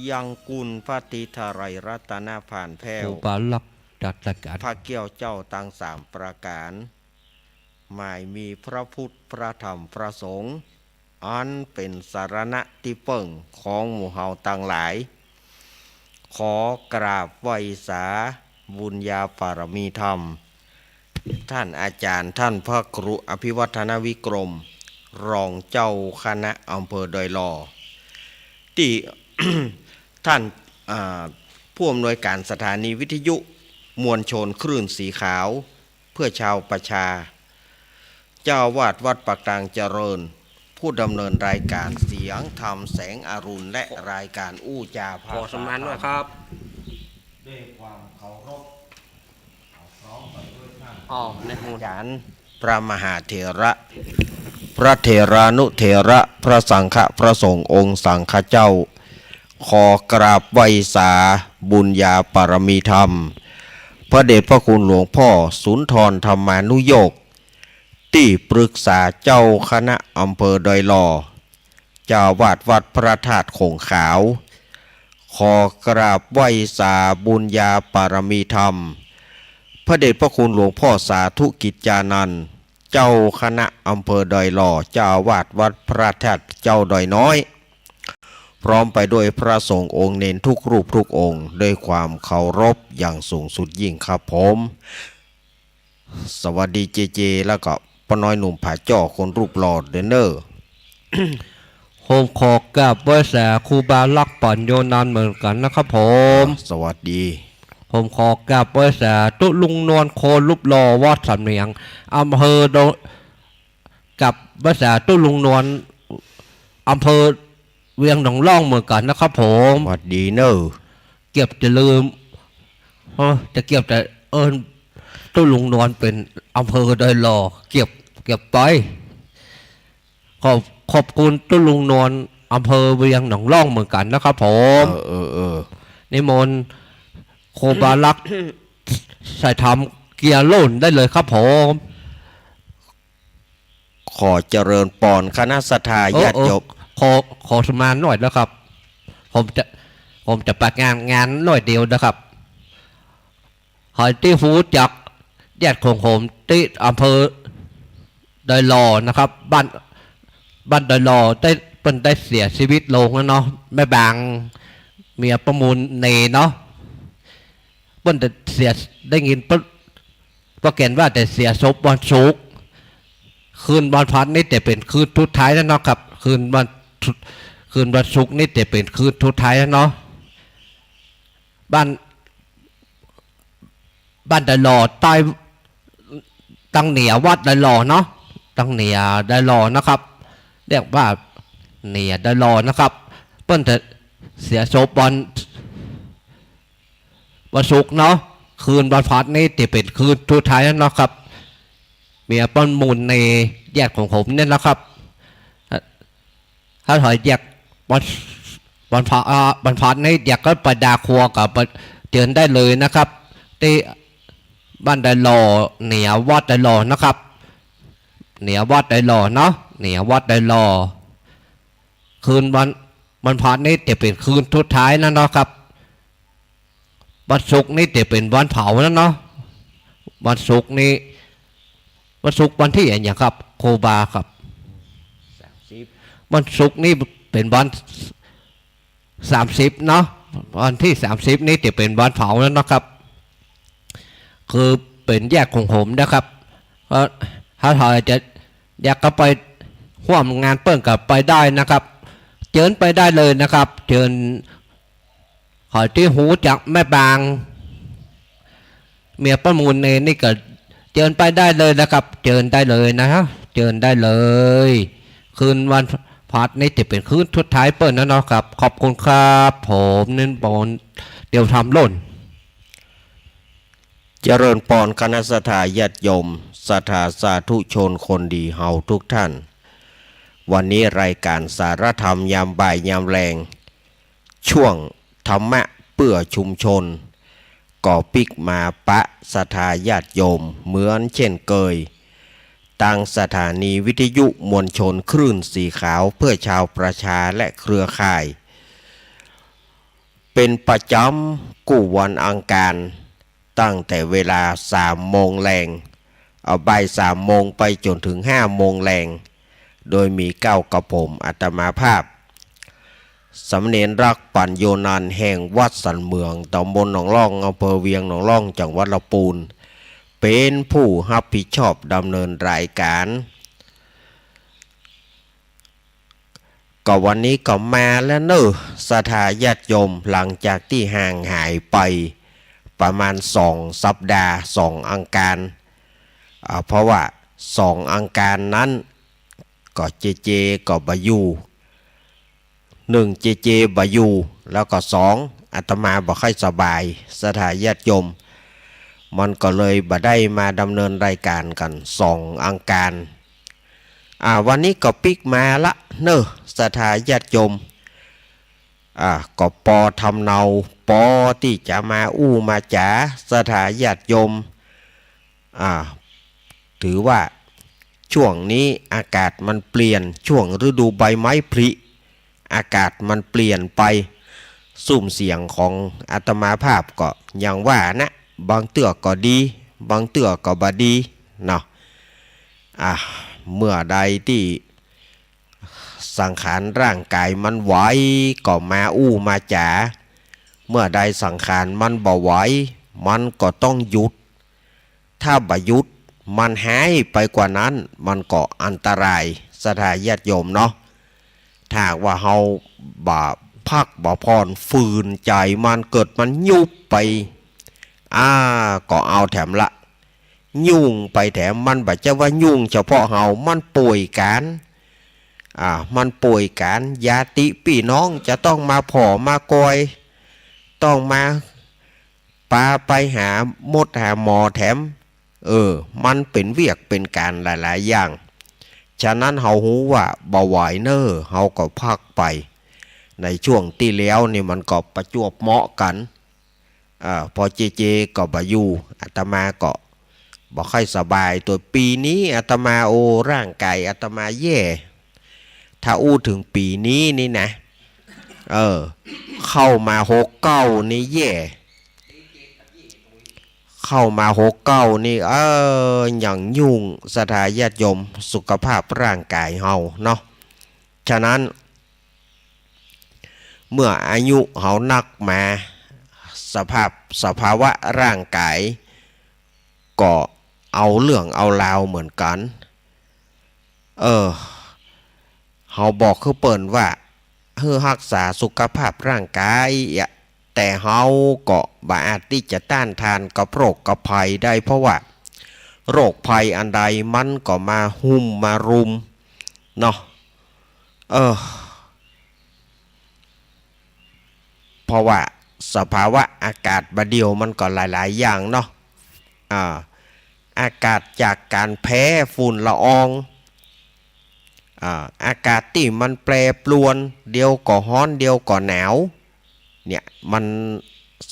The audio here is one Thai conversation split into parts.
ยังกุลพระติทาไรรัตนาผ่านแพ้วครูบาลักจัดรายการพระเกี่ยวเจ้าตังสามประการหมายมีพระพุทธพระธรรมพระสงฆ์อันเป็นสารณะที่เปิ่งของหมู่เฮาต่างหลายขอกราบไหว้สาบุญญาปารมีธรรมท่านอาจารย์ท่านพระครูอภิวัฒนวิกรมรองเจ้าคณะอำเภอดอยหล่อที่ ท่านผู้อำนวยการสถานีวิทยุมวลชนคลื่นสีขาวเพื่อชาวประชาเจ้าวาดวัดปักตางเจริญผู้ดำเนินรายการเสียงธรรมแสงอรุณและรายการอู้จาภาษา ขอสมานด้วยครับด้วยความเคารพพร้อมไปด้วยท่าน ในหู อาจารย์พระมหาเถระพระเถรานุเถระพระสังฆพระสงฆ์องค์สังฆเจ้าขอกราบไหว้สาบุญญาปารมีธรรมพระเดชพระคุณหลวงพ่อสุนทรธรรมานุโยกที่ปรึกษาเจ้าคณะอำเภอดอยหล่อเจ้าวาดวัดพระธาตุคงขาวขอกราบไหว้สาบุญญาปารมีธรรมพระเดชพระคุณหลวงพ่อสาธุกิจจานันท์เจ้าคณะอำเภอดอยหล่อเจ้าวาดวัดพระธาตุเจ้าดอยน้อยพร้อมไปด้วยพระสงฆ์องค์เน้นทุกรูปทุกองค์ด้วยความเคารพอย่างสูงสุดยิ่งครับผมสวัสดีเจเจแล้วก็ป้าน้อยหนุ่มผาจ่อคนรูปหล่อเดนเนอร์ ผมขอกราบไหว้สาครูบาลักปัญโยนันท์เหมือนกันนะครับผม สวัสดี ผมขอกราบไหว้สาตุลุงนวลโครูปหล่อวัดสำเนียงอำเภอกับไหว้สาตุลุงนวลอำเภอเวียงหนองล่องเหมือนกันนะครับผม สวัสดีเนอร์ เก็บจะลืมจะเก็บแต่ตุลุงนวลเป็นอำเภอดอยหล่อเก็บไปขอบคุณตุลุงนวลอำเภอเวียงหนองล่องเหมือนกันนะครับผมนิมนต์โคบาลัก ใส่ทำเกียร์โล่นได้เลยครับผม ขอเจริญปอนคณะสัทธาญาติโยม ขอสมานหน่อยนะครับผมจะประงานหน่อยเดียวนะครับหอยที่หูจากญาติของผมที่อำเภอดอยหล่อนะครับบ้านดอยหล่อได้เสียชีวิตลงแล้วเนาะแม่บางเมียประมูลเนเนาะเปิ้นแต่เสียได้ยินประเกณฑ์ว่าแต่เสียศพวันศุกร์คืนวันพันนี่แต่เป็นคืนทุดท้ายแล้วเนาะครับคืนวันศุกร์นี่แต่เป็นคืนทุดท้ายแล้วเนาะบ้านดอยหล่อใต้ตั้งเหนียวัดดอยหล่อเนาะตั้งเหนียดอยหล่อนะครับเรียกว่าเหนียดอยหล่อนะครับเปิ้นแต่เสียศพวันศุกร์เนาะคืนวันพันนี่แต่เป็นคืนทุดท้ายแล้วเนาะครับเมียป้นมูลในแยกของผมเนี่ยนะครับถ้าถอยแยกวันพันนี่แยกก็ไปดาครัวกับเตือนได้เลยนะครับที่บ้านดอยหล่อเหนียวัดดอยหล่อนะครับเหนียวัดดอยหล่อเนาะเหนียวัดดอยหล่อคืนวันพันนี่จะเป็นคืนทุดท้ายนะเนาะครับวันศุกร์นี่จะเป็นวันเผานะเนาะวันศุกร์นี่วันศุกร์วันที่อย่างครับโคบาครับวันศุกร์นี่เป็นวัน30เนาะวันที่30นี่จะเป็นวันเผาแล้วนะครับคือเป็นแยกของผมนะครับถ้าถอยจะอยากก็ไปร่วมงานเปิ้ลกับไปได้นะครับเชิญไปได้เลยนะครับเชิญหอยที่หูจากแม่บางเมียประมูลเนนี่ก็เชิญไปได้เลยนะครับเชิญได้เลยนะฮะเชิญได้เลยคืนวันพัดนี่จะเป็นคืนทุดท้ายเปิ้ลนะเนาะครับขอบคุณครับผมเน้นบอลเดี๋ยวทำหล่นเจริญปอนคณะสัทธาญาติโยมสัทธาสาธุชนคนดีเฮาทุกท่านวันนี้รายการสารธรรมยามบ่ายยามแรงช่วงธรรมะเพื่อชุมชนก่อปิกมาปะสัทธาญาติโยมเหมือนเช่นเคยตั้งสถานีวิทยุมวลชนคลื่นสีขาวเพื่อชาวประชาและเครือข่าย เป็นประจำกู้วันอังคารตั้งแต่เวลา3 โมงแรงเอาบ่าย3 โมงไปจนถึง5 โมงแรงโดยมีเก้ากับผมอาตมาภาพสำเนรรักปัญโยนันท์แห่งวัดสันเมืองตำบลหนองล่องอำเภอเวียงหนองล่องจังหวัดลำพูนเป็นผู้รับผิดชอบดำเนินรายการก็วันนี้ก็มาแล้วเนอะศรัทธาญาติโยมหลังจากที่ห่างหายไปประมาณ2 สัปดาห์2 อังคารเพราะว่า2 อังคารนั้นก็เจก็บายู1เจบายูแล้วก็2อาตมาบ่ค่อยสบายศรัทธาญาติโยมมันก็เลยบ่ได้มาดำเนินรายการกัน2 อังคารวันนี้ก็ปิกมาละเนอะศรัทธาญาติโยมก็ปอทำเนาปอที่จะมามาจ๋าศรัทธาญาติโยมถือว่าช่วงนี้อากาศมันเปลี่ยนช่วงฤดูใบไม้ผลิอากาศมันเปลี่ยนไปสุ่มเสียงของอาตมาภาพก็อย่างว่านะบางเตื้อก็ดีบางเตื้อก็บ่ดีเนาะเมื่อใดที่สังขารร่างกายมันไหวก็มามาจ๋าเมื่อใดสังขารมันบ่ไหวมันก็ต้องหยุดถ้าบ่หยุดมันหายไปกว่านั้นมันก็อันตรายศรัทธาญาติโยมเนาะถ้าว่าเฮาบ่พักบ่พรฝืนใจมันเกิดมันยุบไปก็เอาแถมละยุ่งไปแถมมันบ่จะว่ายุ่งเฉพาะเฮามันป่วยกันมันป่วยกันญาติพี่น้องจะต้องมาผอมากอยต้องมาปาไปหาหมดหาหมอแถมมันเป็นเวียกเป็นการหลายๆอย่างฉะนั้นเฮาหูว่าบ่ไหวเนอเฮาก็พักไปในช่วงที่แล้วนี่มันก็ประจวบเหมาะกันพอเจก็บ่อยู่อาตมาก็บ่ค่อยสบายตัวปีนี้อาตมาร่างกายอาตมาแย่ถ้าถึงปีนี้นี่นะเข้ามา69นี่แย่เข้ามา69นี่อย่างยุ่งศรัทธาญาติโยมสุขภาพร่างกายเฮาเนาะฉะนั้นเมื่ออายุเฮานักมาสภาวะร่างกายก็เอาเรื่องเอาราวเหมือนกันเฮาบอกคือเปิ้นว่ารักษาสุขภาพร่างกายแต่เฮาก็บ่อาจที่จะต้านทานกับโรคกับภัยได้เพราะว่าโรคภัยอันใดมันก็มาหุ้มมารุมเนาะเพราะว่าสภาวะอากาศบัดเดียวมันก็หลายๆอย่างเนาะอากาศจากการแพ้ฝุ่นละอองอากาศที่มันแปรปรวนเดียวก็ร้อนเดียวก็หนาวเนี่ยมัน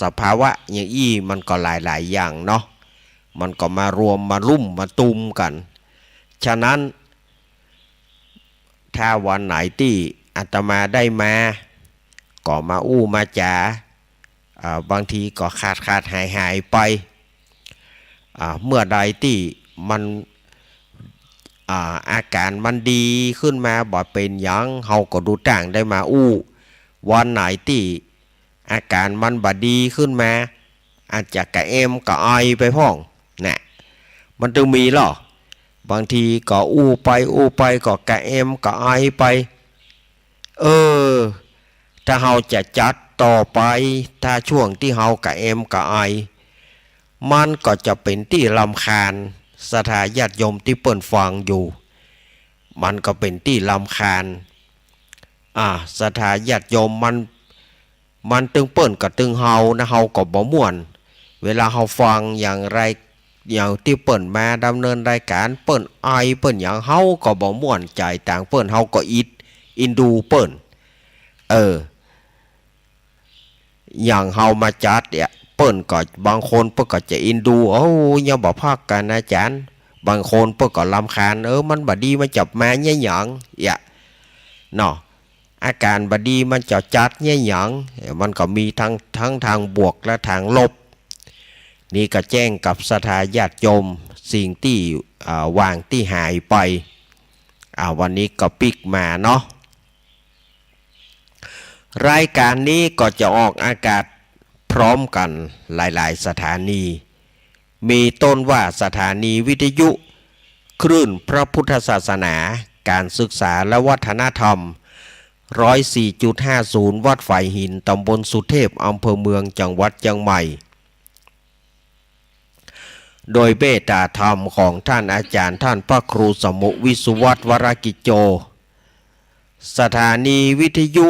สภาวะอย่างมันก็หลายๆอย่างเนาะมันก็มารวมมาลุ่มมาตุมกันฉะนั้นถ้าวันไหนที่อาตมาได้มาก็มามาจ๋าบางทีก็ขาดหายไปเมื่อใดที่มันอาการมันดีขึ้นมาบ่เป็นหยังเฮาก็ดูต่างได้มาวันไหนที่อาการมันบ่ดีขึ้นมาอาจจะกะกะไอไปพ้องน่ะมันต้องมีหรอบางทีก็ไปก็กะกะไอไปถ้าเฮาจะจัดต่อไปถ้าช่วงที่เฮากะกะไอมันก็จะเป็นที่รำคาญศรัทธาญาติโยมที่เปิ่นฟังอยู่มันก็เป็นที่รำคาญศรัทธาญาติโยมมันตึงเปิ่นกับตึงเฮานะเฮาก็บ่ม่วนเวลาเฮาฟังอย่างไรอย่างที่เปิ่นมาดำเนินรายการเปิ่นไอเปิ่นอย่างเฮาก็บ่ม่วนใจต่างเปิ่นเฮาก็อินดูเปิ่นอย่างเฮามาจัดเนี่ยเปิ้นก็บางคนเปิ้นก็จะอินดูยังบ่พากันอาจารย์บางคนเปิ้นก็รำคาญมันบ่ดีมาจับมาเนี่ยหยังเนาะ อาการบดีมันจะจัดเนี่ยหยังมันก็มีทั้งทางบวกและทางลบนี่ก็แจ้งกับศรัทธาญาติโยมสิ่งที่วางที่หายไปวันนี้ก็ปิกมาเนาะรายการนี้ก็จะออกอากาศพร้อมกันหลายๆสถานีมีต้นว่าสถานีวิทยุคลื่นพระพุทธศาสนาการศึกษาและวัฒนธรรม 104.50 วัดฝ่ายหินตำบลสุเทพอำเภอเมืองจังหวัดเชียงใหม่โดยเมตตาธรรมของท่านอาจารย์ท่านพระครูสมุวิสุวัตวรกิจโจสถานีวิทยุ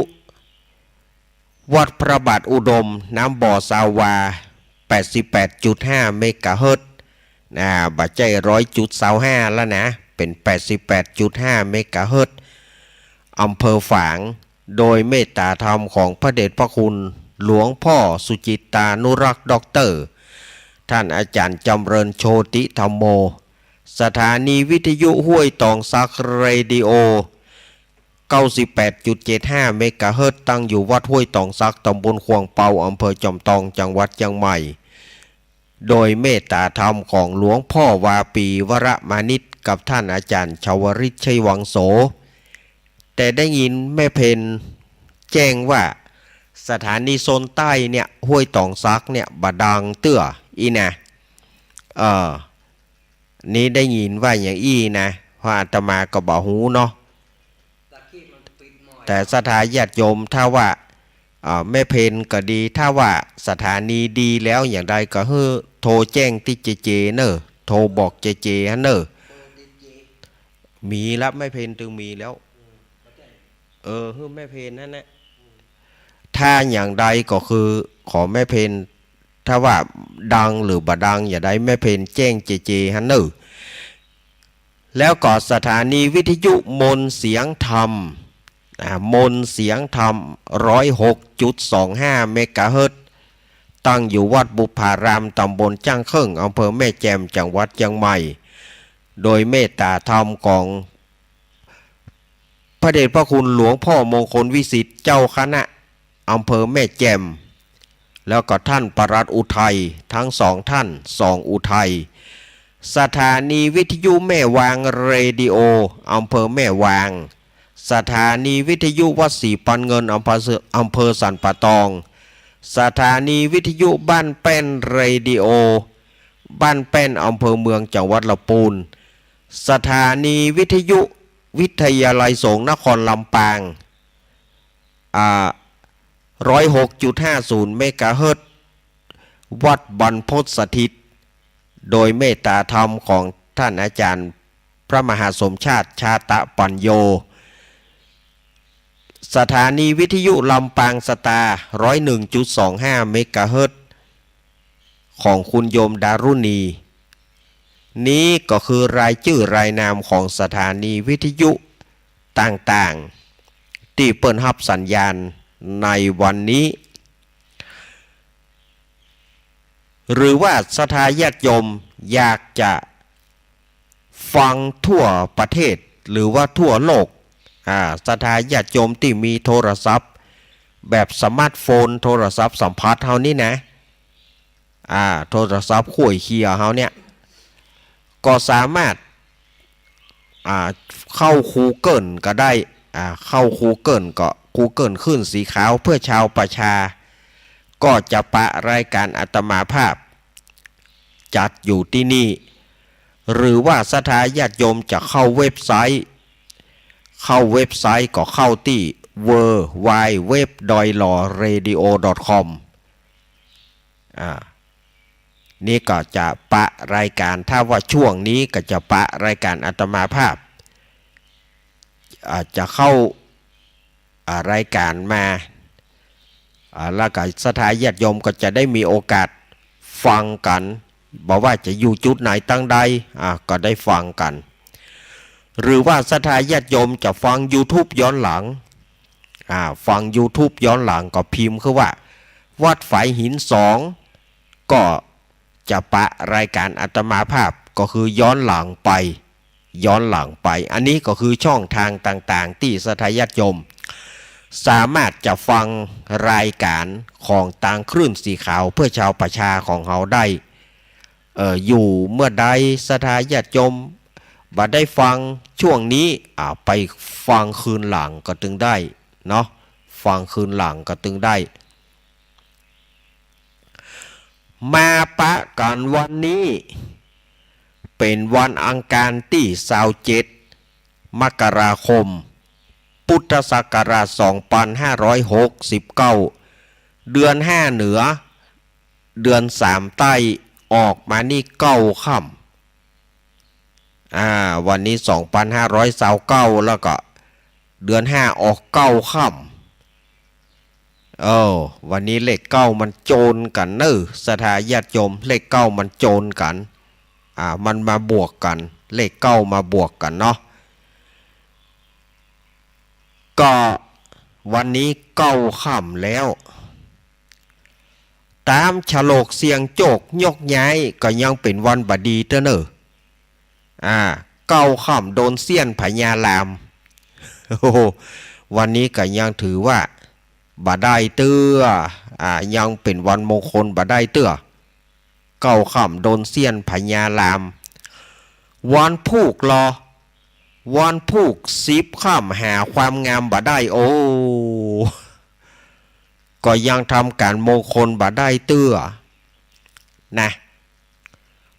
วัดพระบาทอุดมน้ำบ่อสาวา 88.5 เมกะเฮิรตซ์บัจใจ 100.25 แล้วนะเป็น 88.5 เมกะเฮิรตซ์อำเภอฝางโดยเมตตาธรรมของพระเดชพระคุณหลวงพ่อสุจิตานุรักษ์ด็อกเตอร์ท่านอาจารย์จำเริญโชติธรรมโมสถานีวิทยุห้วยตองซักเรดิโอ 98.75 เมกะเฮิรตซ์ตั้งอยู่วัดห้วยตองซักตำบลขวงเปาอำเภอจอมทองจังหวัดเชียงใหม่โดยเมตตาธรรมของหลวงพ่อวาปีวรมานิตกับท่านอาจารย์ชวริชชัยวังโสแต่ได้ยินแม่เพนแจ้งว่าสถานีโซนใต้เนี่ยห้วยตองซักเนี่ยบดังเตื้ออีนะนี้ได้ยินว่าอย่างอีนะเพราะอาตมาก็บอกหูเนาะแต่สถาญาติโยมถ้าว่าแม่เพนก็ดีถ้าว่าสถานีดีแล้วอย่างใดก็ให้โทรแจ้งที่เจเนอะโทรบอกเจฮะเนอะมีแล้วแม่เพนถึงมีแล้วให้แม่เพนนั่นแหละถ้าอย่างใดก็คือขอแม่เพนถ้าว่าดังหรือบ่ดังอย่าได้แม่เพนแจ้งเจฮะเนอะแล้วก็สถานีวิทยุมนเสียงธรรมมนเสียงธรรม 106.25 เมกะเฮิรตซ์ตั้งอยู่วัดบุพารามตำบลจ้างเครื่องอำเภอแม่แจ่มจังหวัดเชียงใหม่โดยเมตตาธรรมของพระเดชพระคุณหลวงพ่อมงคลวิสิทธิ์เจ้าคณะอำเภอแม่แจ่มแล้วก็ท่านปรัตอุทัยทั้งสองท่านสองอุทัยสถานีวิทยุแม่วางเรดิโออำเภอแม่วางสถานีวิทยุวัดศรีปันเงินอำเภอสันป่าตองสถานีวิทยุบ้านแป้นเรดิโอบ้านแป้นอำเภอเมืองจังหวัดลำพูนสถานีวิทยุวิทยาลัยสงฆ์นครลำปาง106.50 เมกะเฮิรตซ์วัดบรรพตสถิตโดยเมตตาธรรมของท่านอาจารย์พระมหาสมชาติชาตะปัญโยสถานีวิทยุลำปางสตาร์ 101.25 เมกะเฮิรตซ์ของคุณโยมดารุณีนี้ก็คือรายชื่อรายนามของสถานีวิทยุต่างๆที่เปิดรับสัญญาณในวันนี้หรือว่าศรัทธาญาติโยมอยากจะฟังทั่วประเทศหรือว่าทั่วโลกศรัทธาญาติโยมที่มีโทรศัพท์แบบสมาร์ทโฟนโทรศัพท์สัมผัสเฮานี่นะโทรศัพท์ข่วยเคียเฮาเนี่ยก็สามารถเข้า Google ก็ได้เข้า Google ก็ Google ขึ้นสีขาวเพื่อชาวประชาก็จะปะรายการอาตมาภาพจัดอยู่ที่นี่หรือว่าศรัทธาญาติโยมจะเข้าเว็บไซต์ก็เข้าที่ www.doilawradio.com นี่ก็จะปะรายการถ้าว่าช่วงนี้ก็จะปะรายการอาตมาภาพจะเข้ารายการมาแล้วก็ศรัทธาญาติโยมก็จะได้มีโอกาสฟังกันบอกว่าจะอยู่จุดไหนตั้งใดก็ได้ฟังกันหรือว่าศรัทธาญาติโยมจะฟัง YouTube ย้อนหลังฟัง YouTube ย้อนหลังก็พิมพ์คือว่าวัดฝายหิน2ก็จะปะรายการอาตมาภาพก็คือย้อนหลังไปอันนี้ก็คือช่องทางต่างๆที่ศรัทธาญาติโยม สามารถจะฟังรายการของต่างคลื่นสีขาวเพื่อชาวประชาของเขาได้อยู่เมื่อใดสถาญาติโยมบัดได้ฟังช่วงนี้ไปฟังคืนหลังก็ตึงได้เนาะฟังคืนหลังก็ตึงได้มาปะกันวันนี้เป็นวันอังคารที่27มกราคมพุทธศักราช2569เดือน5เหนือเดือน3ใต้ออกมานี่9ค่ำวันนี้2529แล้วก็เดือน5ออก9ค่ำวันนี้เลข9มันโจรกันเนอะสถาญาติโยมเลข9มันโจรกันมันมาบวกกันเลข9มาบวกกันเนาะก็วันนี้9ค่ำแล้วตามฉลกเสียงโจกยกย้ายก็ยังเป็นวันบดีเด้อเนอะ9ค่ำโดนเสี้ยนพญาลามวันนี้ก็ยังถือว่าบ่ได้เตื้อยังเป็นวันมงคลบ่ได้เตื้อ9ค่ำโดนเสี้ยนพญาลามวันผูกรอวันผูก10ค่ำหาความงามบ่ได้โอ้ก็ยังทำการมงคลบ่ได้เตื้อนะ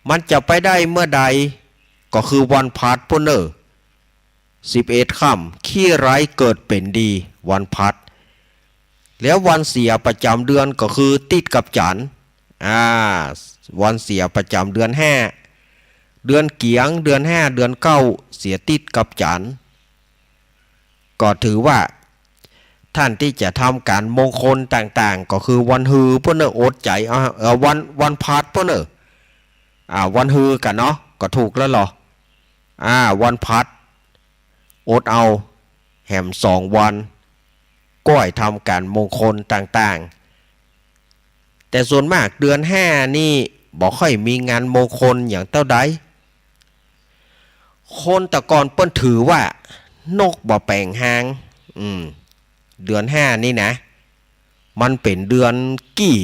มันจะไปได้เมื่อใดก็คือวันพัดพุ่นเนอ11ค่ำขี้ไร้เกิดเป็นดีวันพัดแล้ววันเสียประจำเดือนก็คือติดกับจันทร์วันเสียประจำเดือน5เดือนเกียงเดือน5เดือน9เสียติดกับจันทร์ก็ถือว่าท่านที่จะทำการมงคลต่างๆก็คือวันฮือพวกเนออดใจวันพัดพวกเนอวันฮือกันเนาะก็ถูกแล้วหรอวันพัดอดเอาแหม2วันก้อยทำการมงคลต่างๆแต่ส่วนมากเดือน5นี่บ่ค่อยมีงานมงคลอย่างเท่าใดคนแต่ก่อนเปิ้นถือว่านกบ่แปลงหางเดือน5นี่นะมันเป็นเดือนกี่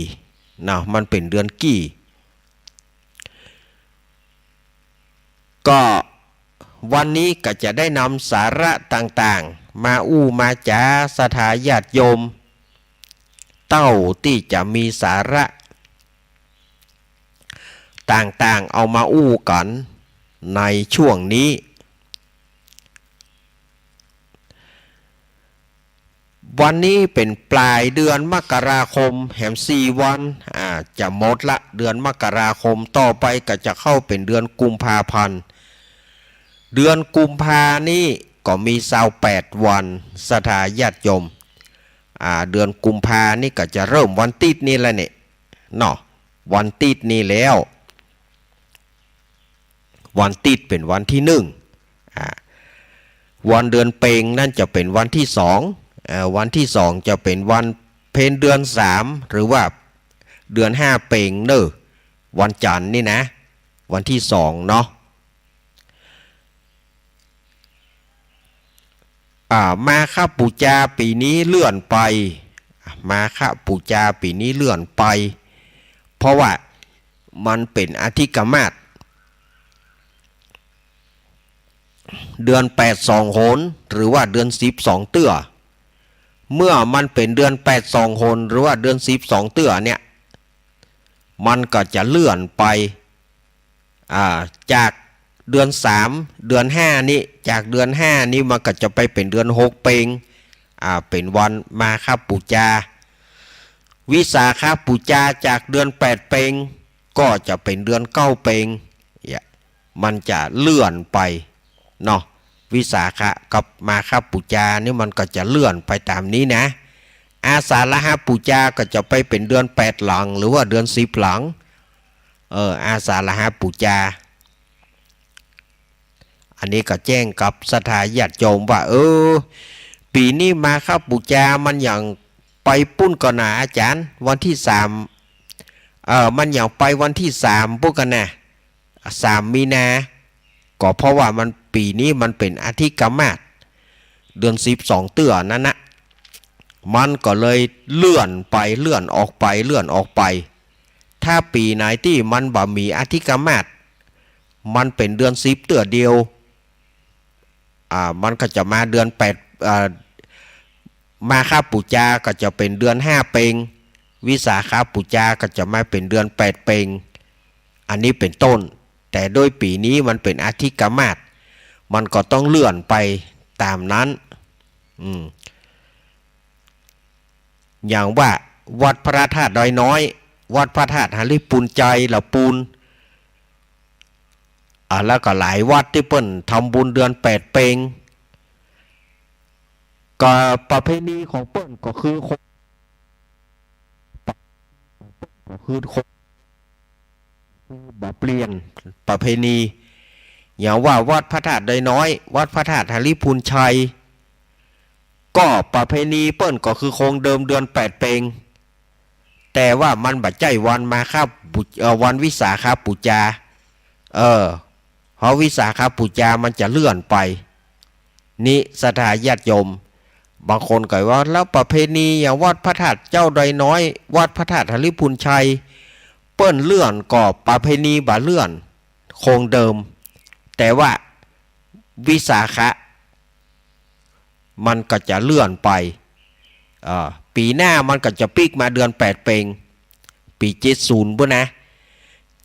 นะมันเป็นเดือนกี่ก็วันนี้ก็จะได้นำสาระต่างๆมามาจาสถาญาติโยมเต้าที่จะมีสาระต่างๆเอามากันในช่วงนี้วันนี้เป็นปลายเดือนมกราคมแหม4วันจะหมดละเดือนมกราคมต่อไปก็จะเข้าเป็นเดือนกุมภาพันธ์เดือนกุมภานี้ก็มี28วันสถาญาติโยมเดือนกุมภานี่ก็จะเริ่มวันติดนี่แหละเนี่ยเนาะวันติดนี่แล้ววันติดเป็นวันที่1วันเดือนเปงนั่นจะเป็นวันที่2วันที่2จะเป็นวันเพ็ญเดือน3หรือว่าเดือน5เปงเนอะวันจันทร์นี่นะวันที่2เนาะมาฆปูจาปีนี้เลื่อนไปมาฆปูจาปีนี้เลื่อนไปเพราะว่ามันเป็นอธิกมาศเดือน8 2 หนหรือว่าเดือน10 2เตื้อเมื่อมันเป็นเดือน8 2 หนหรือว่าเดือน10 2เตื้อเนี่ยมันก็จะเลื่อนไปจากเดือน3เดือน5นี่จากเดือน5นี่มันก็จะไปเป็นเดือน6เปงเป็นวันมาฆปูจาวิสาขปูจาจากเดือน8เปงก็จะเป็นเดือน9เปงมันจะเลื่อนไปเนาะวิสาขะกับมาฆปูจานี่มันก็จะเลื่อนไปตามนี้นะอาสาฬหปูจาก็จะไปเป็นเดือน8หลังหรือว่าเดือน10หลังอาสาฬหปูจาอันนี้ก็แจ้งกับสถาญาติโยมว่าปีนี้มาฆปูจามันอย่างไปปุ้นก่อนนะอาจารย์วันที่3มันอย่างไปวันที่3พวกกันนะ3มีนาก็เพราะว่ามันปีนี้มันเป็นอธิกมาศเดือน12เตื้อนั่นนะ มันก็เลยเลื่อนไปเลื่อนออกไปเลื่อนออกไปถ้าปีไหนที่มันบ่มีอธิกมาศมันเป็นเดือน10เดือนเดียวมันก็จะมาเดือน8มาคาปูจาก็จะเป็นเดือน5เปงวิสาขปูจาก็จะมาเป็นเดือน8เปงอันนี้เป็นต้นแต่โดยปีนี้มันเป็นอธิกมาศมันก็ต้องเลื่อนไปตามนั้นอย่างว่าวัดพระธาตุดอยน้อยวัดพระธาตุหาริปูนใจเหล่าปูนแล้วก็หลายวัดที่เปิ้นทำบุญเดือน8เปงก็ประเพณีของเปิ้นก็คือบ่เปลี่ยนประเพณีอย่างว่าวัดพระธาตุดอยน้อยวัดพระธาตุหาริพูนชัยก็ประเพณีเปิ้นก็คือคงเดิมเดือน8เปงแต่ว่ามันบัดใจวันมาครับวันวิสาขบูชาเพราะวิสาขบูชามันจะเลื่อนไปนี่ศรัทธาญาติโยมบางคนก็ว่าแล้วประเพณีอย่างวัดพระธาตุเจ้าดอยน้อยวัดพระธาตุหาริพูนชัยเปิ้นเลื่อนก็ประเพณีบ่เลื่อนคงเดิมแต่ว่าวิสาขะมันก็จะเลื่อนไปปีหน้ามันก็จะปีกมาเดือน8เปงปี70พุ่นนะ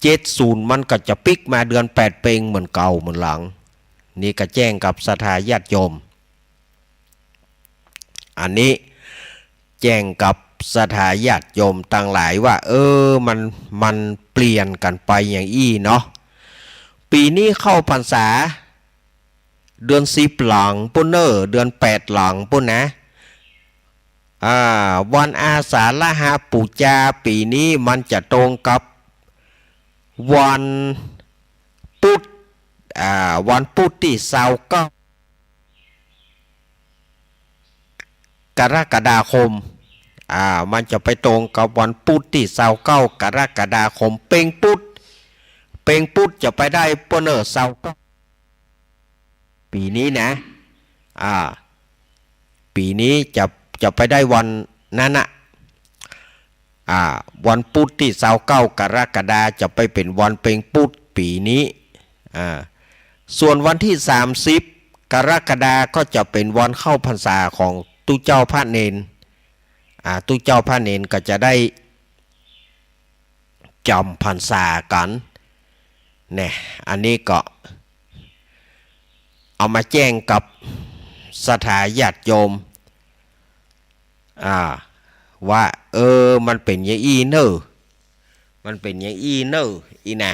70มันก็จะปีกมาเดือน8เปงเหมือนเก่าเหมือนหลังนี่ก็แจ้งกับศรัทธาญาติโยมอันนี้แจ้งกับศรัทธาญาติโยมต่างหลายว่ามันเปลี่ยนกันไปอย่างอี้เนาะปีนี้เข้าพรรษาเดือน10หลังปุ่นเนอร์เดือน8หลังปุ่นนะวันอาสาฬหบูชาปีนี้มันจะตรงกับวันพุธวันพุธที่29กรกฎาคมมันจะไปตรงกับวันพุธที่29กรกฎาคมเป่งพุธจะไปได้ปุ่นเนอร์29ปีนี้นะปีนี้จะไปได้วันนั้นวันพุธที่29กรกฎาจะไปเป็นวันเป่งพุธปีนี้ส่วนวันที่30กรกฎาก็จะเป็นวันเข้าพรรษาของตุเจ้าพระเนนตุเจ้าพระเนนก็จะได้จำพรรษากันเนี่ยอันนี้ก็เอามาแจ้งกับศรัทธาญาติโยมว่ามันเป็นอย่างอี้เนอะมันเป็นอย่างอี้เนอะอีนะ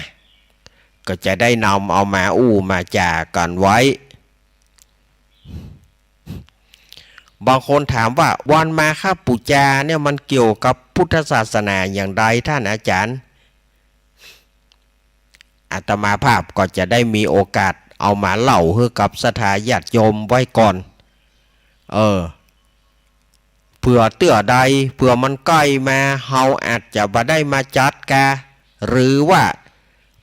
ก็จะได้นำเอามามาจากันไว้บางคนถามว่าวันมาฆบูชาเนี่ยมันเกี่ยวกับพุทธศาสนาอย่างไรท่านอาจารย์อาตมาภาพก็จะได้มีโอกาสเอามาเล่าให้กับศรัทธาญาติโยมไว้ก่อนเผื่อเตื้อใดเผื่อมันใกล้มาเฮาอาจจะบ่ได้มาจัดกาหรือว่า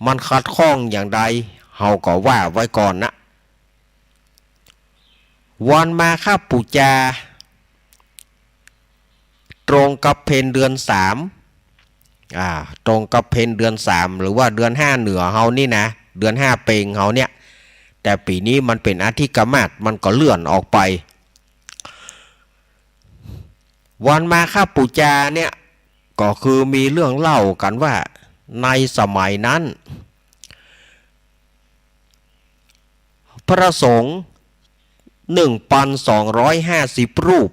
มันขัดข้องอย่างใดเฮาก็ว่าไว้ก่อนนะวันมาฆบูชาตรงกับเพ็ญเดือน3ตรงกับเพ็ญเดือน3หรือว่าเดือน5เหนือเฮานี่นะเดือน5เปงเฮาเนี่ยแต่ปีนี้มันเป็นอธิกมาศมันก็เลื่อนออกไปวันมาฆบูชาเนี่ยก็คือมีเรื่องเล่ากันว่าในสมัยนั้นพระสงฆ์1,250 รูป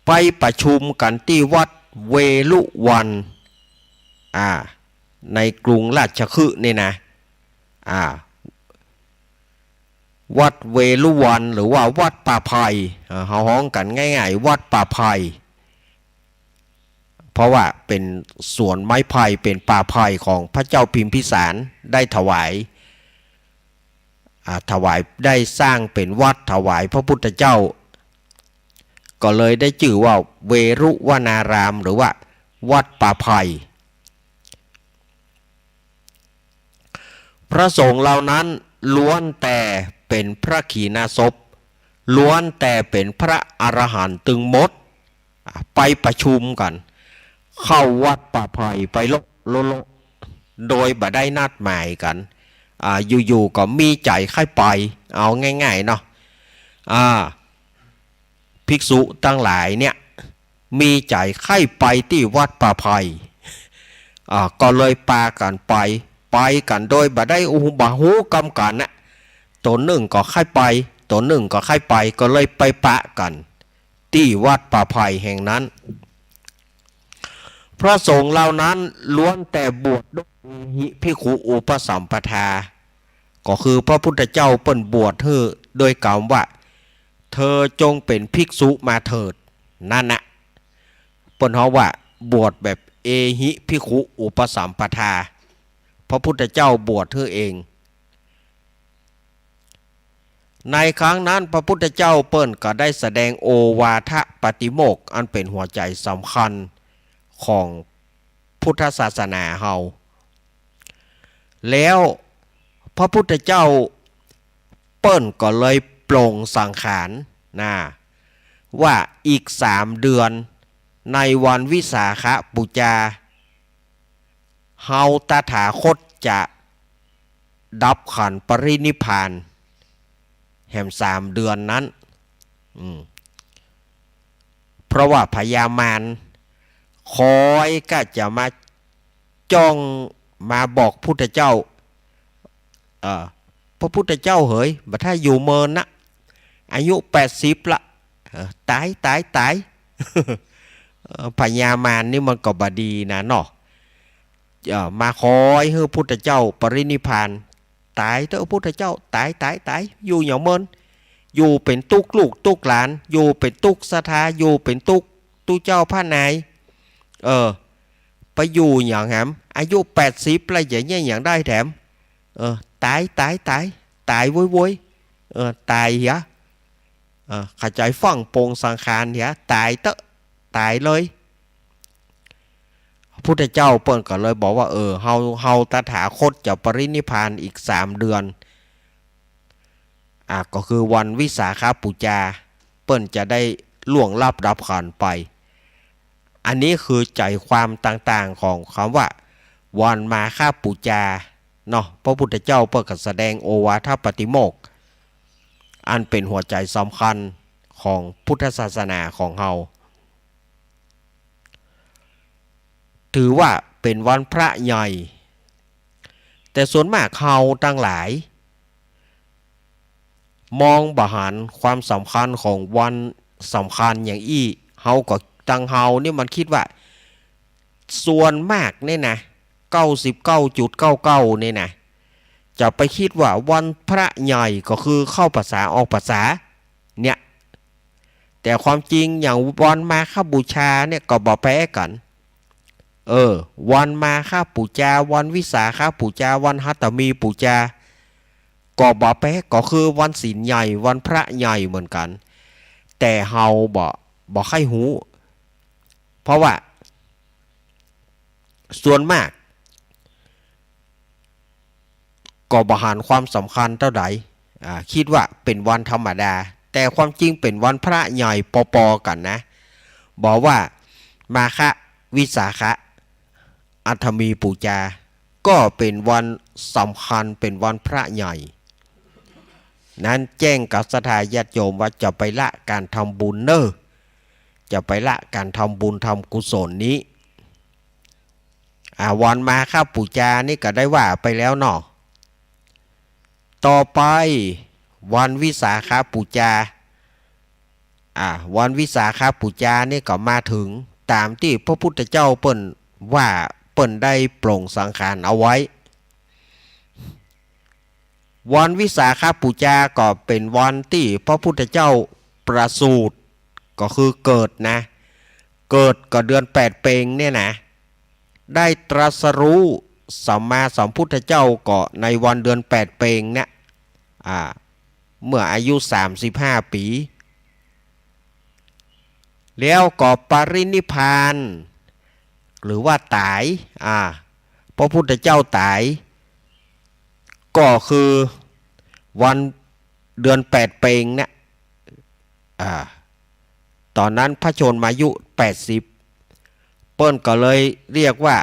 ไปประชุมกันที่วัดเวลุวันในกรุงราชคฤห์นี่นะวัดเวลุวันหรือว่าวัดป่าไผ่เขาฮ้องกันง่ายๆวัดป่าไผ่เพราะว่าเป็นสวนไม้ไผ่เป็นป่าไผ่ของพระเจ้าพิมพิสารได้ถวายได้สร้างเป็นวัดถวายพระพุทธเจ้าก็เลยได้ชื่อว่าเวรุวนารามหรือว่าวัดป่าไผ่พระสงฆ์เหล่านั้นล้วนแต่เป็นพระขีณาสพ ล้วนแต่เป็นพระอรหันต์ตึงมดไปประชุมกันเข้าวัดป่าไผ่ไปโลโดยบ่ได้นัดหมายกันอยู่ๆก็มีใจค่ายไปเอาง่ายๆเนาะภิกษุตั้งหลายเนี่ยมีใจค่ายไปที่วัดป่าไผ่ก็เลยปากันไปกันโดยบ่ได้บาหูกำกันนะตัวหนึ่งก็ค่ายไปตัวหนึ่งก็ค่ายไปก็เลยไปปะกันที่วัดป่าไผ่แห่งนั้นพระสงฆ์เหล่านั้นล้วนแต่บวชด้วยภิกขุอุปสัมปทาก็คือพระพุทธเจ้าเปิ้นบวชเธอโดยกล่าวว่าเธอจงเป็นภิกษุมาเถิดนั่นนะเปิ้นเฮาว่าบวชแบบเอหิภิกขุอุปสัมปทาพระพุทธเจ้าบวชเธอเองในครั้งนั้นพระพุทธเจ้าเปิ้นก็ได้แสดงโอวาทปาติโมกข์อันเป็นหัวใจสำคัญของพุทธศาสนาเฮาแล้วพระพุทธเจ้าเปิ้นก็เลยปลงสังขารว่าอีก3 เดือนในวันวิสาขบูชาเฮาตถาคตจะดับขันปรินิพพานแห่ง3 เดือนนั้นเพราะว่าพญามารคอยก็จะมาจ้องมาบอกพุทธเจ้าพระพุทธเจ้าเฮ้ยบัดถ้าอยู่เมินนะอายุ80ละตาย พญามารนี่มันก็บดีนะเนาะมาคอยให้พุทธเจ้าปรินิพพานตายเถอะพุทธเจ้าตายอยู่อย่างเมินอยู่เป็นตุกลูกตุกหลานอยู่เป็นตุกสถาอยู่เป็นตุกเจ้าพระนายไปอยู่อย่างแหมอายุ80แล้วอย่างเงี้ยอย่างได้แถมตายโว้ยตายเหรอขจายฟังโปงสังขารเหรอตายเลยพระพุทธเจ้าเปิ้นก็เลยบอกว่าเฮาตถาคตจะปรินิพพานอีก3 เดือนก็คือวันวิสาขบูชาเปิ้นจะได้ล่วงลับดับขันไปอันนี้คือใจความต่างๆของคำว่าวันมาฆบูชาเนาะพระพุทธเจ้าเปิ้นก็แสดงโอวาทปาติโมกข์อันเป็นหัวใจสำคัญของพุทธศาสนาของเฮาถือว่าเป็นวันพระใหญ่แต่ส่วนมากเฮาตั้งหลายมองบ่หันความสำคัญของวันสำคัญอย่างเฮาก็ตั้งเฮานี่มันคิดว่าส่วนมากเนี่ยนะ99.99เนี่ยนะจะไปคิดว่าวันพระใหญ่ก็คือเข้าพรรษาออกพรรษาเนี่ยแต่ความจริงอย่างวันมาฆบูชาเนี่ยก็บ่แพ้กันวันมาฆบูชาวันวิสาขบูชาวันหัตถมีบูชาก็บ่แพ้ก็คือวันศีลใหญ่วันพระใหญ่เหมือนกันแต่เฮาบ่ค่อยหูเพราะว่าส่วนมากก็บ่หันความสำคัญเท่าใดคิดว่าเป็นวันธรรมดาแต่ความจริงเป็นวันพระใหญ่ปอๆกันนะบอกว่ามาฆวิสาขอัฏฐมีบูชาก็เป็นวันสำคัญเป็นวันพระใหญ่นั้นแจ้งกับศรัทธาญาติโยมว่าจะไปละการทำบุญจะไปละการทำบุญทำกุศลนี้วันมาฆบูชานี่ก็ได้ว่าไปแล้วเนาะต่อไปวันวิสาขบูชาวันวิสาขบูชานี่ก็มาถึงตามที่พระพุทธเจ้าเปิ้นว่าเปิ้นได้ปลงสังขารเอาไว้วันวิสาขบูชาก็เป็นวันที่พระพุทธเจ้าประสูติก็คือเกิดก็เดือน8 เพ็งเนี่ยนะได้ตรัสรู้สัมมาสัมพุทธเจ้าก็ในวันเดือน8 เพ็งเนี่ยเมื่ออายุ35 ปีแล้วก็ปรินิพพานหรือว่าตายพระพุทธเจ้าตายก็คือวันเดือน8 เพ็งเนี่ย อ่าตอนนั้นพระชนมายุ80เปิ้นก็เลยเรียกว่า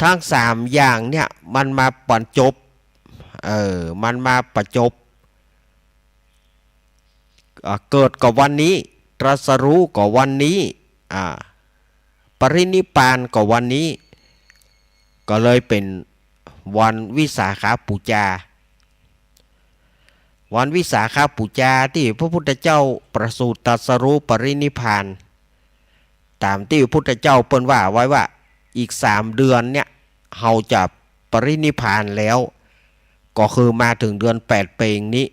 ทั้ง3อย่างเนี่ยมันมาบรรจบมันมาประจบเกิดกับวันนี้ตรัสรู้กับวันนี้ปรินิพพานกับวันนี้ก็เลยเป็นวันวิสาขบูชาวันวิสาขบูชาที่พระพุทธเจ้าประสูติตรัสรู้ปรินิพพานตามที่พระพุทธเจ้าเปิ้นว่าไว้ว่าอีก3เดือนเนี่ยเฮาจะปรินิพพานแล้วก็คือมาถึงเดือน8เปงนี้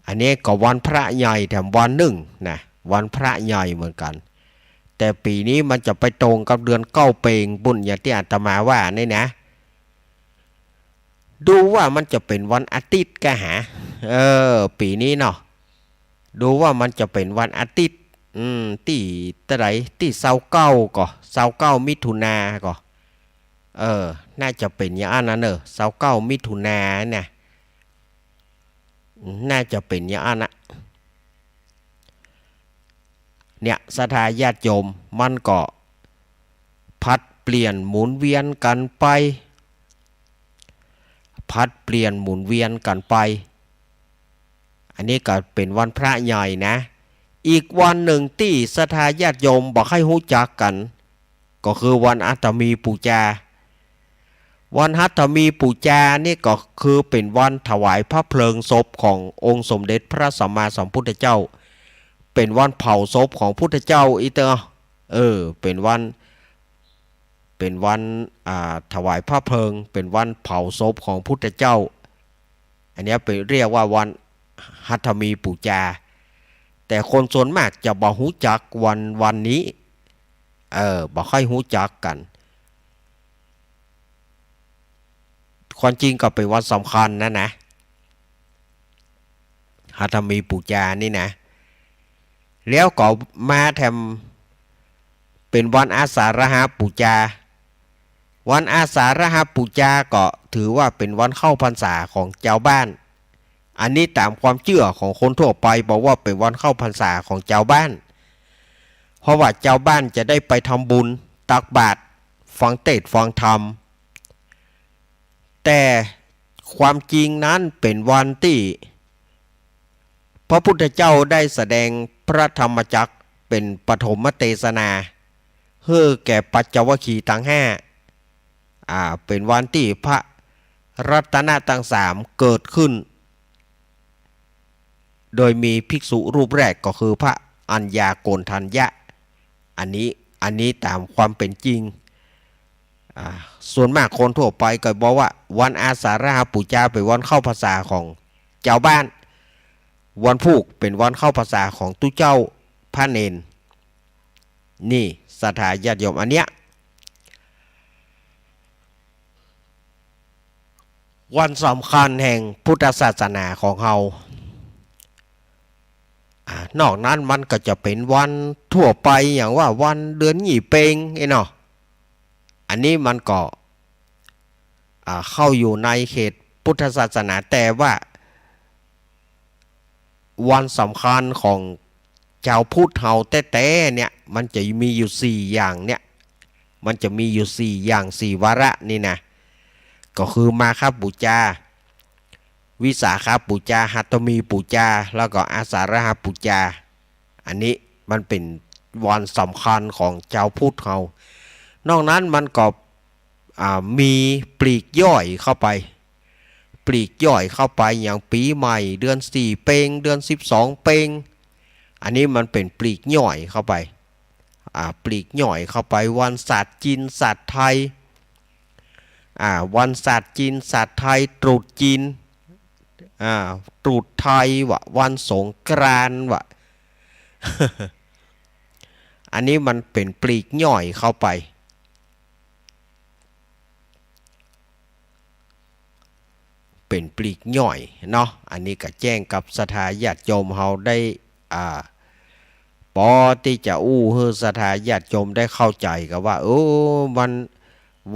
อันนี้ก็วันพระใหญ่แถมวันหนึ่งนะวันพระใหญ่เหมือนกันแต่ปีนี้มันจะไปตรงกับเดือน9เปงบุญอย่างที่อาตมาว่านี่นะดูว่ามันจะเป็นวันอาทิตย์ก็หาปีนี้เนาะดูว่ามันจะเป็นวันอาทิตย์ที่ตะไหนที่29มิถุนาก็น่าจะเป็นอย่างนั้น29มิถุนาเนี่ยน่าจะเป็นอย่างนั้นนะเนี่ยศรัทธาญาติโยมมันก็พัดเปลี่ยนหมุนเวียนกันไปพัดเปลี่ยนหมุนเวียนกันไปอันนี้ก็เป็นวันพระใหญ่นะอีกวันหนึ่งที่ศรัทธาญาติโยมบอกให้รู้จักกันก็คือวันอัฐมีปูชาวันอัฐมีปูชานี่ก็คือเป็นวันถวายพระเพลิงศพขององค์สมเด็จพระสัมมาสัมพุทธเจ้าเป็นวันเผาศพของพุทธเจ้าอีเตอเป็นวันถวายพระเพลิงเป็นวันเผาศพของพุทธเจ้าอันนี้เป็นเรียกว่าวันหัตถมีปูชาแต่คนส่วนมากจะบ่รู้จักวันนี้บ่ค่อยรู้จักกันความจริงก็เป็นวันสำคัญนะหัตถมีปูชานี่นะแล้วก็มาแถมเป็นวันอาสาฬหบูชาวันอาสาฬหบูชาก็ถือว่าเป็นวันเข้าพรรษาของเจ้าบ้านอันนี้ตามความเชื่อของคนทั่วไปบอกว่าเป็นวันเข้าพรรษาของเจ้าบ้านเพราะว่าเจ้าบ้านจะได้ไปทำบุญตักบาตรฟังเทศน์ฟังธรรมแต่ความจริงนั้นเป็นวันที่พระพุทธเจ้าได้แสดงพระธรรมจักรเป็นปฐมเทศนาให้แก่ปัจจวัคคีย์ทั้ง5เป็นวันที่พระรัตนะทั้ง3เกิดขึ้นโดยมีภิกษุรูปแรกก็คือพระอัญญาโกณฑัญญะอันนี้ตามความเป็นจริงส่วนมากคนทั่วไปก็บอกว่าวันอาสาฬหบูชาเป็นวันเข้าพรรษาของเจ้าบ้านวันผูกเป็นวันเข้าพรรษาของตุเจ้าพระเนนนี่ศรัทธาญาติโยมอันเนี้ยวันสำคัญแห่งพุทธศาสนาของเรานอกนั้นมันก็จะเป็นวันทั่วไปอย่างว่าวันเดือนหยี่เปงเนาะอันนี้มันก็เข้าอยู่ในเขตพุทธศาสนาแต่ว่าวันสำคัญของชาวพุทธเฮาแต่เนี่ยมันจะมีอยู่4อย่างเนี่ยมันจะมีอยู่4อย่าง4วาระนี่นะก็คือมาฆบูชาวิสาขบูชาหัตถมีบูชาแล้วก็อาสาฬหบูชาอันนี้มันเป็นวันสำคัญของชาวพุทธเฮานอกนั้นมันก็มีปลีกย่อยเข้าไปอย่างปีใหม่เดือน4เปงเดือน12เปงอันนี้มันเป็นปลีกย่อยเข้าไปปลีกย่อยเข้าไปวันศาสตร์จีนศาสตร์ไทยวันศาสตร์จีนศาสตร์ไทยตรุษจีนตรุษไทยวะวันสงกรานต์วะ อันนี้มันเป็นปลีกย่อยเข้าไปเป็นปลีกย่อยเนาะอันนี้ก็แจ้งกับศรัทธาญาติโยมเฮาได้พอที่จะให้ศรัทธาญาติโยมได้เข้าใจกับว่า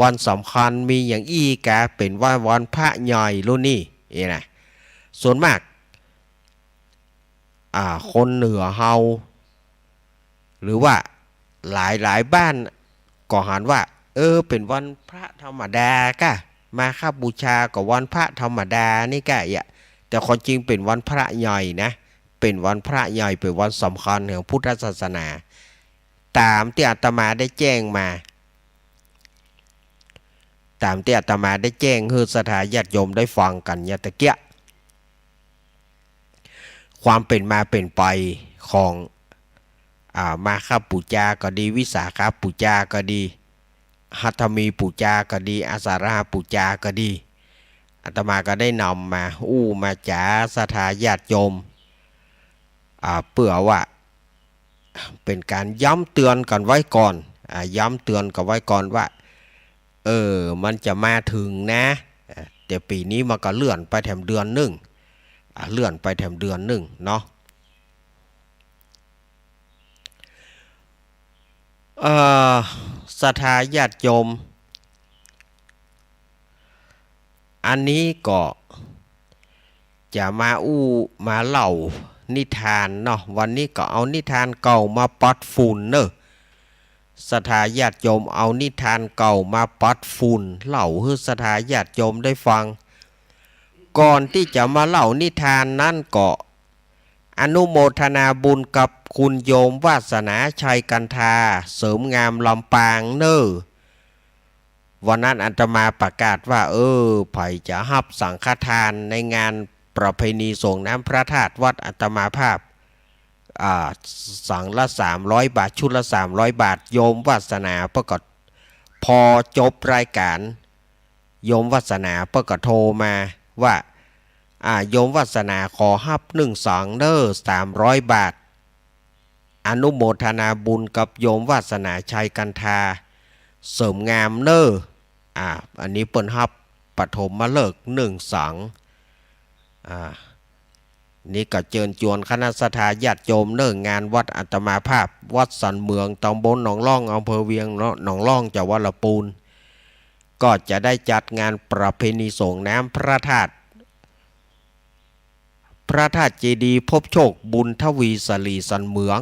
วันสำคัญมีอย่างอีกะเป็นวันพระใหญ่รุ่นนี้นะ ส่วนมากคนเหนือเฮาหรือว่าหลายบ้านก็หันว่าเป็นวันพระธรรมดากะมาค่าบูชาก็วันพระธรรมดานี่กะแต่ความจริงเป็นวันพระใหญ่นะเป็นวันพระใหญ่เป็นวันสำคัญของพุทธศาสนาตามที่อาตมาได้แจ้งมาให้ศรัทธาญาติโยมได้ฟังกันตะเกียความเป็นมาเป็นไปของมาฆปูจาก็ดีวิสาขปูจาก็ดีหัตถมีปูจาก็ดีอาสาฬหปูจาก็ดีอาตมาก็ได้นำมามาจ๋าศรัทธาญาติโยมเพื่อว่าเป็นการย้ำเตือนกันไว้ก่อนย้ำเตือนกันไว้ก่อนว่ามันจะมาถึงนะแต่ปีนี้มันก็เลื่อนไปแถมเดือนหนึ่งเนาะศรัทธาญาติโยมอันนี้ก็จะมาเล่านิทานเนาะวันนี้ก็เอานิทานเก่ามาปัดฝุ่นเนอะศรัทธาญาติโยมเอานิทานเก่ามาปัดฝุ่นเล่าให้ศรัทธาญาติโยมได้ฟังก่อนที่จะมาเล่านิทานนั้นก็อนุโมทนาบุญกับคุณโยมวาสนาชัยกันทาเสริมงามลำปางเนอวันนั้นอาตมาประกาศว่าไผ่จะรับสังฆทานในงานประเพณีส่งน้ำพระธาตุวัดอาตมาภาพสั่งละ300 บาทชุดละ300 บาทโยมวาสนาประกาศพอจบรายการโยมวาสนาประกาศโทรมาว่าโยมวาสนาขอฮับ12เด้อ300 บาทอนุโมทนาบุญกับโยมวาสนาชัยกันทาเสริมงามเนออันนี้เปิ้นฮับปฐมมาเลิกนี่ก็เชิญชวนคณะศรัทธาญาติโยมเนิ่งงานวัดอาตมาภาพวัดสันเมืองตำบลหนองล่องอำเภอเวียงหนองล่องจังหวัดลำพูนก็จะได้จัดงานประเพณีส่งน้ำพระธาตุเจดีย์พบโชคบุญทวีสลีสันเมือง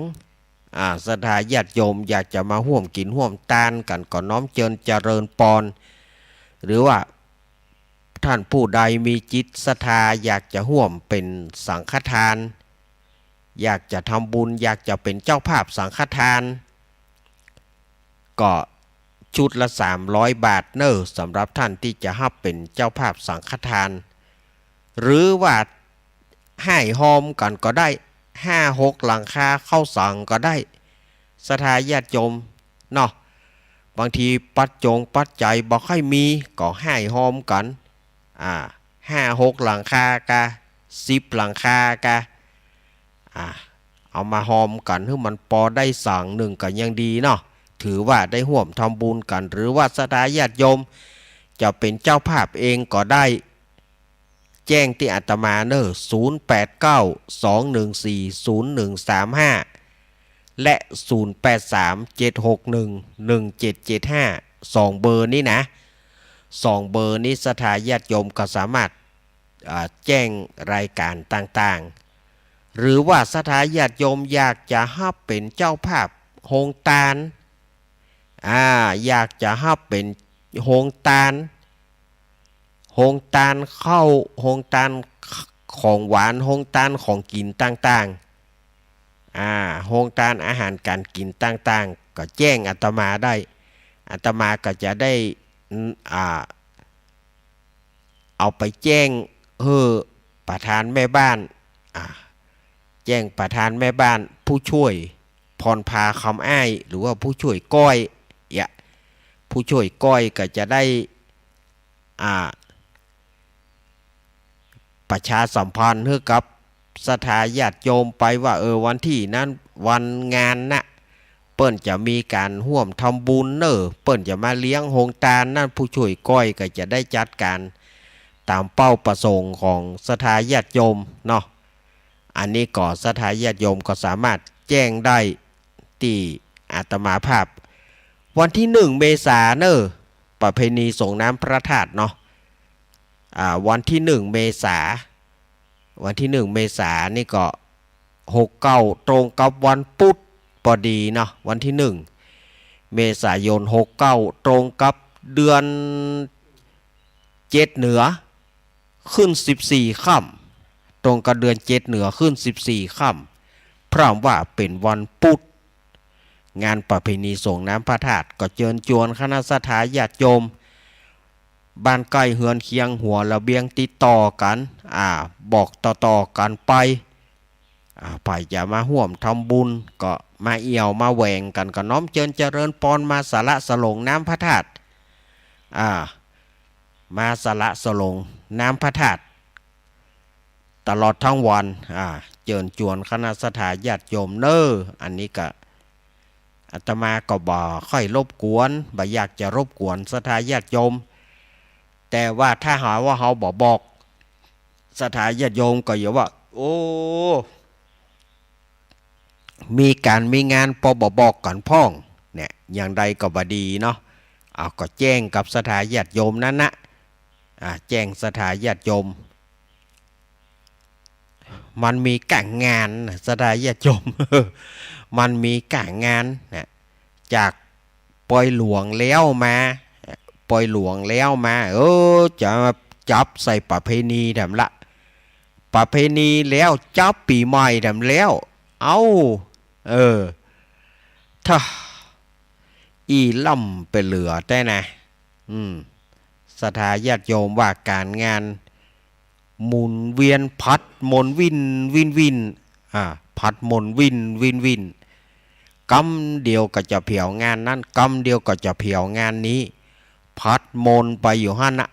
ศรัทธาญาติโยมอยากจะมาร่วมกินร่วมทานกันก็น้อมเชิญเจริญปอนหรือว่าท่านผู้ใดมีจิตศรัทธาอยากจะร่วมเป็นสังฆทานอยากจะทำบุญอยากจะเป็นเจ้าภาพสังฆทานก็ชุดละ300 บาทเนอสำหรับท่านที่จะรับเป็นเจ้าภาพสังฆทานหรือว่าให้หอมกันก็ได้5-6 หลังคาเข้าสั่งก็ได้ศรัทธาญาติโยมเนาะบางทีปัจจัยบ่ค่อยมีก็ให้หอมกัน5-6 หลังคากะ10 หลังคากะเอามาหอมกันให้มันพอได้สั่งหนึ่งก็ยังดีเนาะถือว่าได้ร่วมทำบุญกันหรือว่าศรัทธาญาติโยมจะเป็นเจ้าภาพเองก็ได้แจ้งที่อาตมาเนอ0892140135และ0837611775 2 เบอร์นี้นะ2 เบอร์นี้ศรัทธาญาติโยมก็สามารถแจ้งรายการต่างๆหรือว่าศรัทธาญาติโยมอยากจะรับเป็นเจ้าภาพโฮงตาลอยากจะรับเป็นโฮงตาลเข้าโฮงตาลของหวานโฮงตาลของกินต่างๆโฮงตาลอาหารการกินต่างๆก็แจ้งอาตมาได้อาตมาก็จะได้เอาไปแจ้งประธานแม่บ้านแจ้งประธานแม่บ้านผู้ช่วยพรพาคำอ้ายหรือว่าผู้ช่วยก้อยผู้ช่วยก้อยก็จะได้ประชาสัมพันธ์ให้กับศรัทธาญาติโยมไปว่าวันที่นั้นวันงานนะเปิ้นจะมีการร่วมทำบุญเปิ้นจะมาเลี้ยงโฮงตาลนั่นผู้ช่วยก้อยก็จะได้จัดการตามเป้าประสงค์ของศรัทธาญาติโยมเนาะอันนี้ก็ศรัทธาญาติโยมก็สามารถแจ้งได้ที่อาตมาภาพวันที่1 เมษายนประเพณีส่งน้ำพระธาตุเนาะวันที่1 เมษายน วันที่1 เมษายนนี่ก็69ตรงกับวันพุธพอดีเนาะวันที่1 เมษายน69ตรงกับเดือน7เหนือขึ้น14ค่ำตรงกับเดือน7เหนือขึ้น14ค่ำพร้อมว่าเป็นวันพุธงานประเพณีส่งน้ำพระธาตุก็เชิญชวนคณะสัตยาญาติโยมบ้านใกล้เฮือนเคียงหัวระเบียงติดต่อกันบอกต่อๆกันไปไปจะมาห่วมทำบุญก็มาเอี่ยวมาแหวงกันก็น้อมเชิญเจริญพรมาสละสลงน้ำพระธาตุมาสละสลงน้ำพระธาตุตลอดทั้งวันเชิญชวนคณะสัตยาญาติโยมอันนี้ก็อาตมาก็บ่ค่อยรบกวนบ่อยากจะรบกวนสัตยาญาติโยมแต่ว่าถ้าหาว่าเขาบอกสัตยาญาติโยมก็อย่าว่าโอ้มีการมีงานพอบอกกันพ้องเนี่ยอย่างใดก็บ่ดีเนาะก็แจ้งกับสัตยาญาติโยมนั้นนะแจ้งสัตยาญาติโยมมันมีการงานสัตยาญาติโยม มันมีการงานนะจากปล่อยหลวงแล้วมาจะมาจับใส่ประเพณีทำละประเพณีแล้วจับปีใหม่ทำแล้วถ้าอีล่ำไปเหลือได้นะสัทธาญาติโยมว่าการงานหมุนเวียนพัดมนวินพัดมนวินกำเดียวก็จะเผียวงานนั้นกำเดียวก็จะเผียวงานนี้พัดมนไปอยู่หั่นน่ะ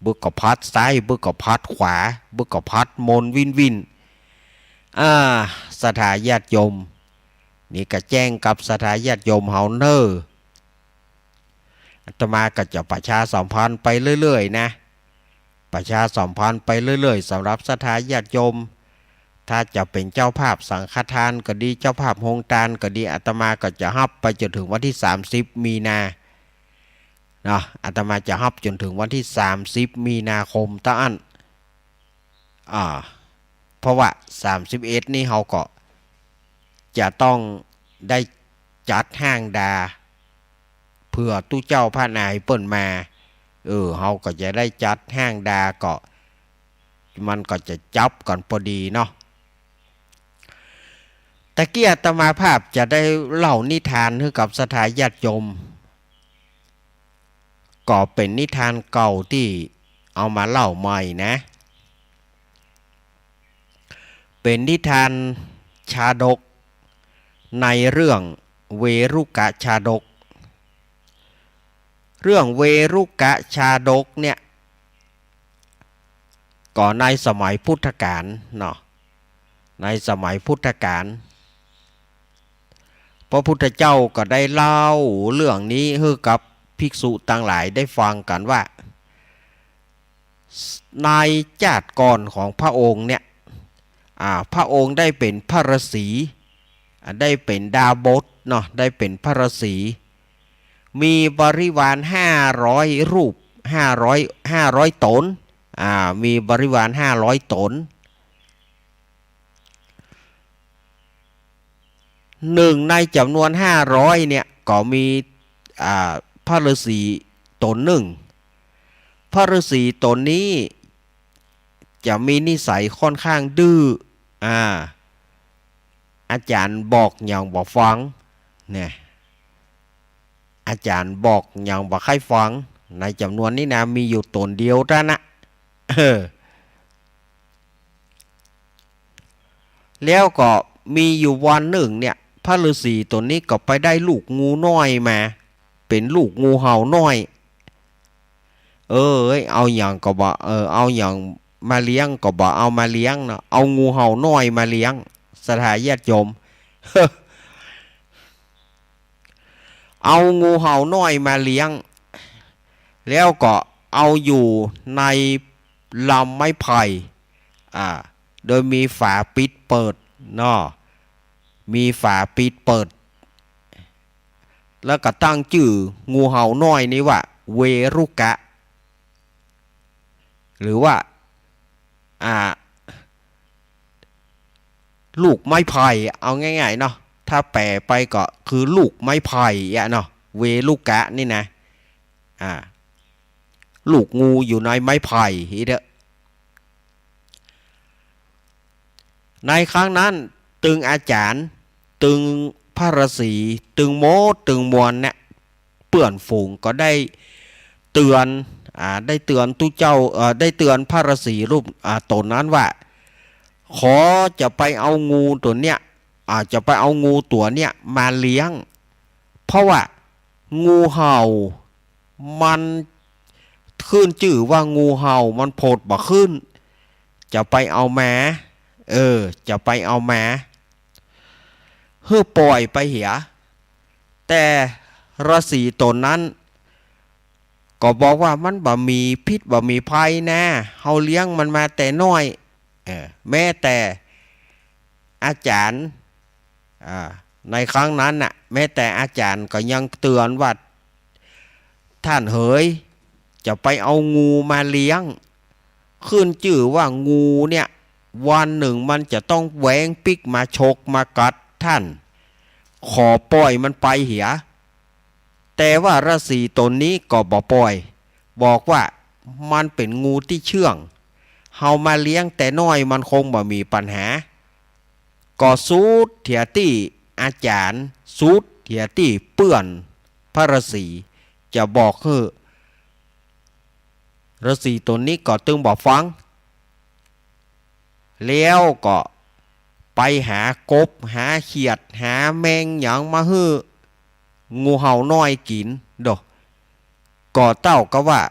บึกก็พัดซ้ายบึกก็พัดขวาบึกก็พัดมนวินสัทธาญาติโยมนี่ก็แจ้งกับสัทธาญาติโยมเฮาอาตมาก็จะประชาสัมพันธ์ไปเรื่อยๆนะประชาสัมพันธ์ไปเรื่อยๆสำหรับสัทธาญาติโยมถ้าจะเป็นเจ้าภาพสังฆทานก็ดีเจ้าภาพโฮงทานก็ดีอาตมาก็จะฮับไปจนถึงวันที่30 มีนาเนาะอาตมาจะฮับจนถึงวันที่30 มีนาคมตะอันเพราะว่า31นี่เขาก็จะต้องได้จัดห้างดาเพื่อตู้เจ้าพระนายเปิ้นมาเขาก็จะได้จัดห้างดาก็มันก็จะจับกันพอดีเนาะตะเกียอาตมาภาพจะได้เล่านิทานให้กับสัทธาญาติโยมก็เป็นนิทานเก่าที่เอามาเล่าใหม่นะเป็นนิทานชาดกในเรื่องเวรุกะชาดกเรื่องเวรุกะชาดกเนี่ยก่อนในสมัยพุทธกาลเนาะในสมัยพุทธกาลพระพุทธเจ้าก็ได้เล่าเรื่องนี้ให้กับภิกษุต่างหลายได้ฟังกันว่าในชาติก่อนของพระองค์เนี่ยพระองค์ได้เป็นพระฤาษีได้เป็นดาบสเนาะได้เป็นพระฤาษีมีบริวาร500 รูป500ตนมีบริวาร500 ตนหนึ่งในจำนวน500เนี่ยก็มีพระฤาษีตนหนึ่งพระฤาษีตนนี้จะมีนิสัยค่อนข้างดื้ออาจารย์บอกอย่างบ่ฟังเนี่ยอาจารย์บอกอย่างบ่ใครฟังในจำนวนนี้นะมีอยู่ตนเดียวเท่านั้นแล้วก็มีอยู่วันหนึ่งเนี่ยพระฤาษีตัวนี้ก็ไปได้ลูกงูน้อยมาเป็นลูกงูเห่าน้อยเอาอย่างก็บ่เอาอย่างมาเลี้ยงก็บ่เอามาเลี้ยงเนาะเอางูเห่าน้อยมาเลี้ยงสัทธาญาติโยม เอางูเห่าน้อยมาเลี้ยงแล้วก็เอาอยู่ในลำไม้ไผ่โดยมีฝาปิดเปิดเนาะมีฝาปิดเปิดแล้วก็ตั้งชื่องูเห่าน้อยนี้ว่าเวรุกะหรือว่า ลูกไม้ไผ่เอาง่ายๆเนาะถ้าแปลไปก็คือลูกไม้ไผ่เนาะเวรุกะนี่นะลูกงูอยู่ในไม้ไผ่เด้อในครั้งนั้นตึงอาจารย์ตึงพระฤาษีตึงโมตึงมวลเนี่ยเปื่อนฝูงก็ได้เตือนได้เตือนทุกเจ้าได้เตือนพระฤาษีรูปตนนั้นว่าขอจะไปเอางูตัวเนี้ยจะไปเอางูตัวเนี้ยมาเลี้ยงเพราะว่างูเห่ามันขึ้นชื่อว่างูเห่ามันโผดบ่ขึ้นจะไปเอาแม้จะไปเอาแม้เพื่อปล่อยไปเหียแต่ฤาษีตนนั้นก็บอกว่ามันบ่มีพิษบ่มีภัยนะเฮาเลี้ยงมันมาแต่น้อยแม้แต่อาจารย์ในครั้งนั้นน่ะแม้แต่อาจารย์ก็ยังเตือนว่าท่านเอ๋ยจะไปเอางูมาเลี้ยงขึ้นชื่อว่างูเนี่ยวันหนึ่งมันจะต้องแหวงปิกมาฉกมากัดท่านขอปล่อยมันไปเหียแต่ว่าฤาษีตนนี้ก็บ่ปล่อยบอกว่ามันเป็นงูที่เชื่องเฮามาเลี้ยงแต่น้อยมันคงบ่มีปัญหาก็สูดเถียตี้อาจารย์สูดเถียตี้เปื่อนพระฤาษีจะบอกคือฤาษีตนนี้ก็ตึงบอกฟังแล้วก็ไปหากบหาเขียดหาแมงหยังมาฮื้องูเห่าน้อยกินดอกก่อเต้าก็ว่า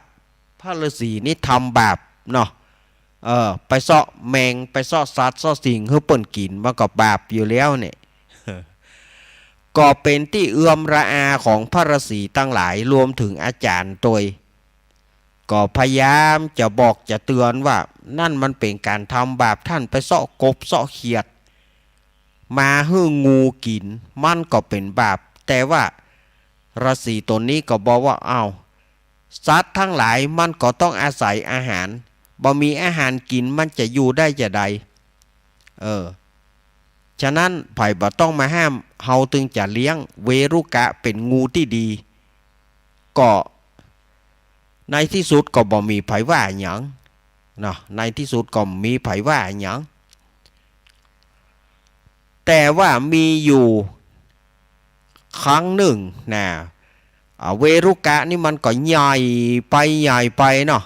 พระฤาษีนี่ทำบาปเนาะไปเสาะแมงไปเสาะสัตว์เสาะสิ่งให้เปิ่นกินมันก็บาปอยู่แล้วเนี่ย ก็เป็นที่เอื้อมระอาของพระฤาษีตั้งหลายรวมถึงอาจารย์ตัวก็พยายามจะบอกจะเตือนว่านั่นมันเป็นการทำบาปท่านไปเสาะกบเสาะเขียดมาให้งูกินมันก็เป็นบาปแต่ว่าฤาษีตนนี้ก็บอกว่าอ้าวสัตว์ทั้งหลายมันก็ต้องอาศัยอาหารบ่มีอาหารกินมันจะอยู่ได้จะใดฉะนั้นไผ่บ่ต้องมาห้ามเฮาจึงจะเลี้ยงเวรุกะเป็นงูที่ดีก็ในที่สุดก็บ่มีไผว่าหยังเนาะในที่สุดก็มีไผว่าหยังแต่ว่ามีอยู่ครั้งหนึ่งนะเวรุกะนี่มันก็ใหญ่ไปเนาะ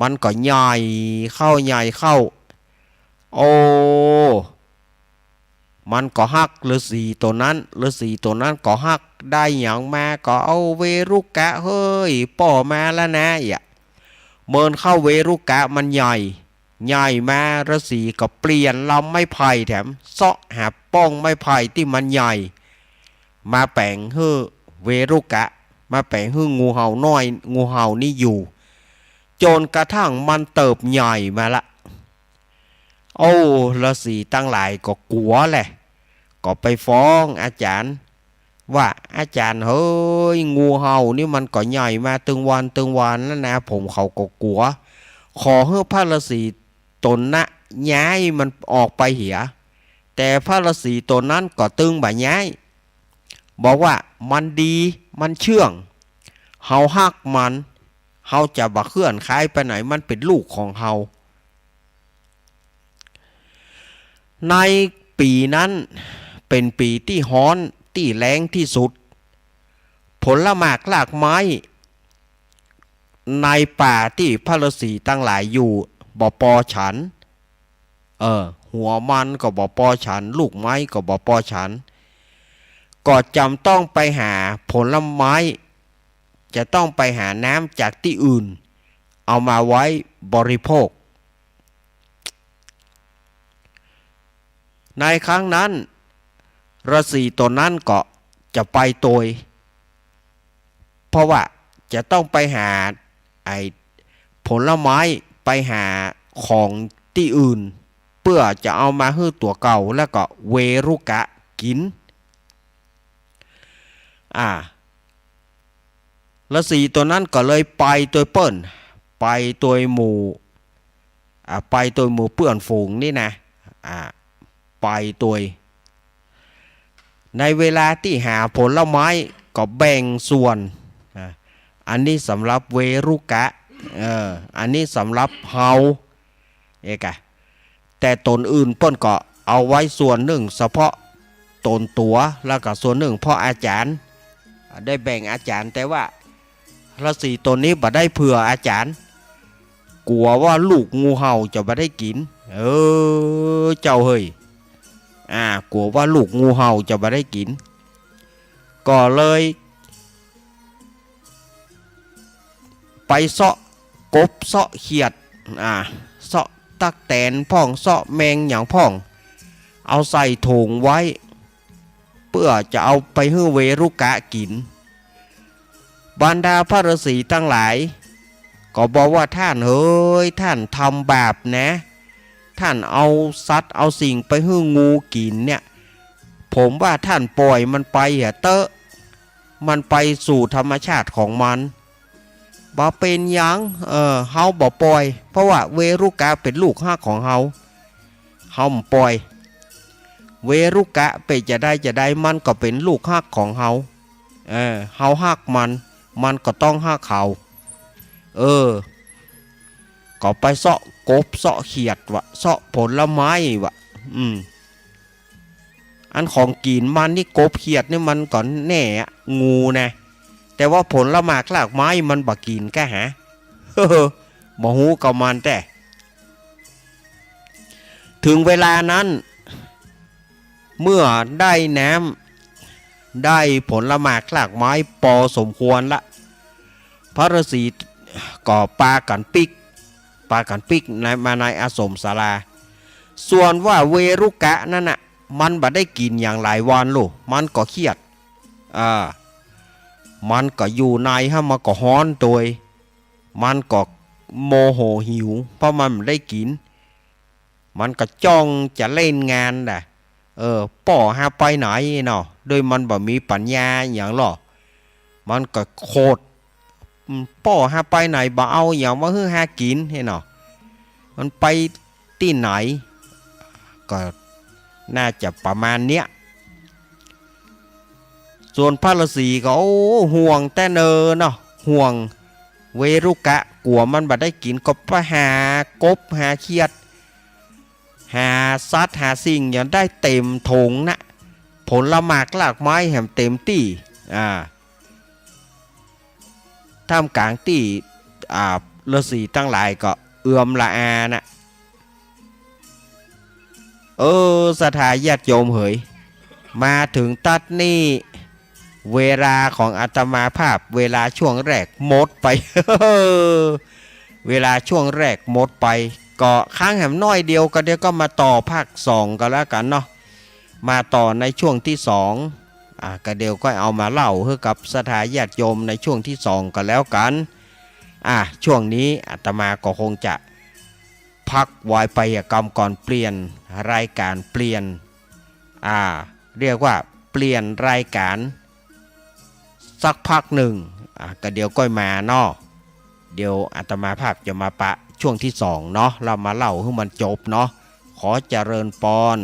มันก็ใหญ่เข้าโอ้มันก็ฮักฤาษีตัวนั้นก็ฮักได้อย่างมาก็เอาเวรุกะเฮ้ยป่อมาแล้วนะเมินเข้าเวรุกะมันใหญ่มาฤาษีก็เปลี่ยนลำไม้ไผ่แถมเสาะหาป้องไม้ไผ่ที่มันใหญ่มาแปลงให้เวรุกะมาแปลงให้งูเห่าน้อยงูเห่านี่อยู่จนกระทั่งมันเติบใหญ่มาละโอ้ฤาษีตั้งหลายก็กลัวแหละก็ไปฟ้องอาจารย์ว่าอาจารย์เฮ้ยงูเห่านี่มันก็ใหญ่มาตึงวันแล้วนะผมเขาก็กลัวขอให้พระฤาษีตนนะย้ายมันออกไปเหียแต่พระฤาษีตนนั้นก็ตึงบ่ย้ายบอกว่ามันดีมันเชื่องเฮาฮักมันเฮาจะบ่เคลื่อนคลายไปไหนมันเป็นลูกของเฮาในปีนั้นเป็นปีที่ฮ้อนที่แรงที่สุดผลหมากลากไม้ในป่าที่พระฤาษีตั้งหลายอยู่บ่ปอฉันหัวมันก็บ่ปอฉันลูกไม้ก็บ่ปอฉันก็จำต้องไปหาผลไม้จะต้องไปหาน้ำจากที่อื่นเอามาไว้บริโภคในครั้งนั้นฤาษีตนนั้นก็จะไปโดยเพราะว่าจะต้องไปหาผลไม้ไปหาของที่อื่นเพื่อจะเอามาให้ตัวเก่าแล้วก็เวรุกะกินฤาษีตัวนั้นก็เลยไปตัวเปิ้นไปตัวหมู่เพื่อนฝูงนี่นะไป ไปตัวในเวลาที่หาผลไม้ก็แบ่งส่วนอันนี้สำหรับเวรุกะอันนี้สำหรับเฮาเอกะแต่ตนอื่นเปิ้นก็เอาไว้ส่วนหนึ่งเฉพาะตนตัวแล้วก็ส่วนหนึ่งพ่ออาจารย์ได้แบ่งอาจารย์แต่ว่าฤาษีตนนี้บ่ได้เผื่ออาจารย์กลัวว่าลูกงูเห่าจะบ่ได้กินเจ้าเฮ้ยกลัวว่าลูกงูเห่าจะบ่ได้กินก็เลยไปเสาะกบเสาะเขียดเสาะตักแตนพ่องเสาะแมงอย่างพ่องเอาใส่ถุงไว้เพื่อจะเอาไปให้เวรุกะกินบรรดาพระฤาษีทั้งหลายก็บอกว่าท่านเฮ้ยท่านทำบาปนะท่านเอาสัตว์เอาสิ่งไปให้งูกินเนี่ยผมว่าท่านปล่อยมันไปมันไปสู่ธรรมชาติของมันบ่เป็นหยังเฮาบ่ปล่อยเพราะว่าเวรุกะเป็นลูกฮักของเฮาปล่อยเวรุกะไปจะได้มันก็เป็นลูกฮักของเฮาเฮาฮักมันก็ต้องฮักเขาก็ไปเสาะกบเสาะเขียดวะเสาะผลไม้วะอันของกินมันนี่กบเขียดนี่มันก่อนแน่งูนะแต่ว่าผลหมากลากไม้มันบักกินแค่บ่ฮู้กับมันแต่ถึงเวลานั้นเมื่อได้น้ำได้ผลหมากลากไม้พอสมควรละพระฤาษีก่อปากันปิกมาในอาสมศาลาส่วนว่าเวรุกะนั่นน่ะมันบ่ได้กินอย่างหลายวันลูกมันก็เครียดมันก็อยู่ในมันก็ฮ้อนตัวมันก็โมโหหิวเพราะมันไม่ได้กินมันก็จ้องจะเล่นงานน่ะป่อหาไปไหนเนาะโดยมันบ่มีปัญญาอย่างหรอมันก็โคตรป่อหาไปไหนบ่เอาอย่างว่าหากินให้เนาะมันไปที่ไหนก็น่าจะประมาณเนี้ยส่วนพระฤาษีก็ห่วงแต่เนาะห่วงเวรุกะกลัวมันบ่ได้กินก็ไปหากบหาเขียดหาสัตว์หาสิ่งอย่างได้เต็มถงนะผลหมากลากไม้แหมเต็มที่ท่ามกลางที่ฤาษีทั้งหลายก็เอื้อมละอานะสถาญาติโยมเหยมาถึงตัดนี่เวลาของอาตมาภาพเวลาช่วงแรกหมดไป เวลาช่วงแรกหมดไปก็ค้างแหมน้อยเดียวก็เดี๋ยวก็มาต่อภาค2กันแล้วกันเนาะมาต่อในช่วงที่2ก็เดี๋ยวก็เอามาเล่าให้กับสถาญาติโยมในช่วงที่2กันแล้วกันช่วงนี้อาตมาก็คงจะพักไว้ไปกรรมก่อนเปลี่ยนรายการเปลี่ยนเรียกว่าเปลี่ยนรายการสักพักหนึ่งก็เดี๋ยวก็มาเนาะเดี๋ยวอาตมาภาพจะมาปะช่วงที่2เนาะเรามาเล่าให้มันจบเนาะขอเจริญพร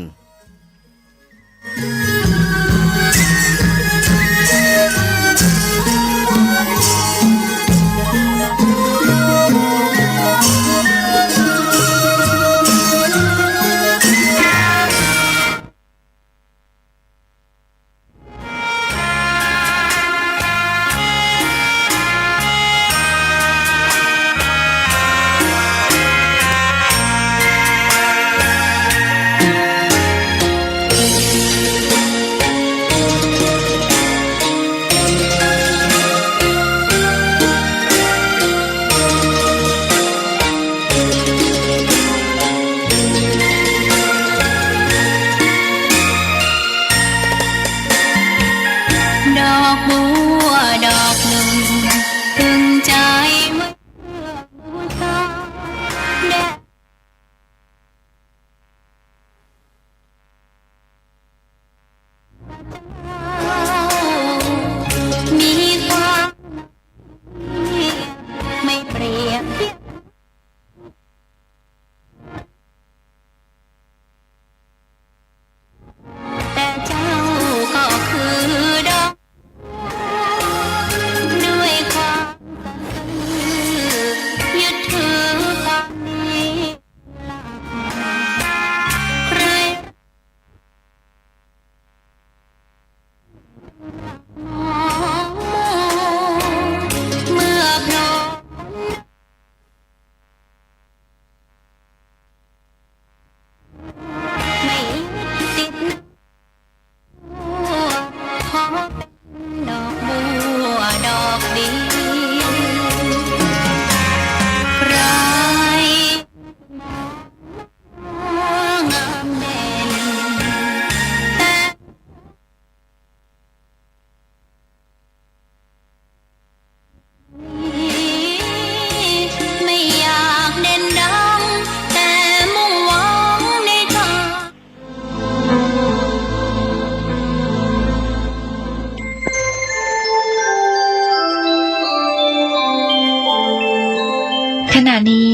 ขณะนี้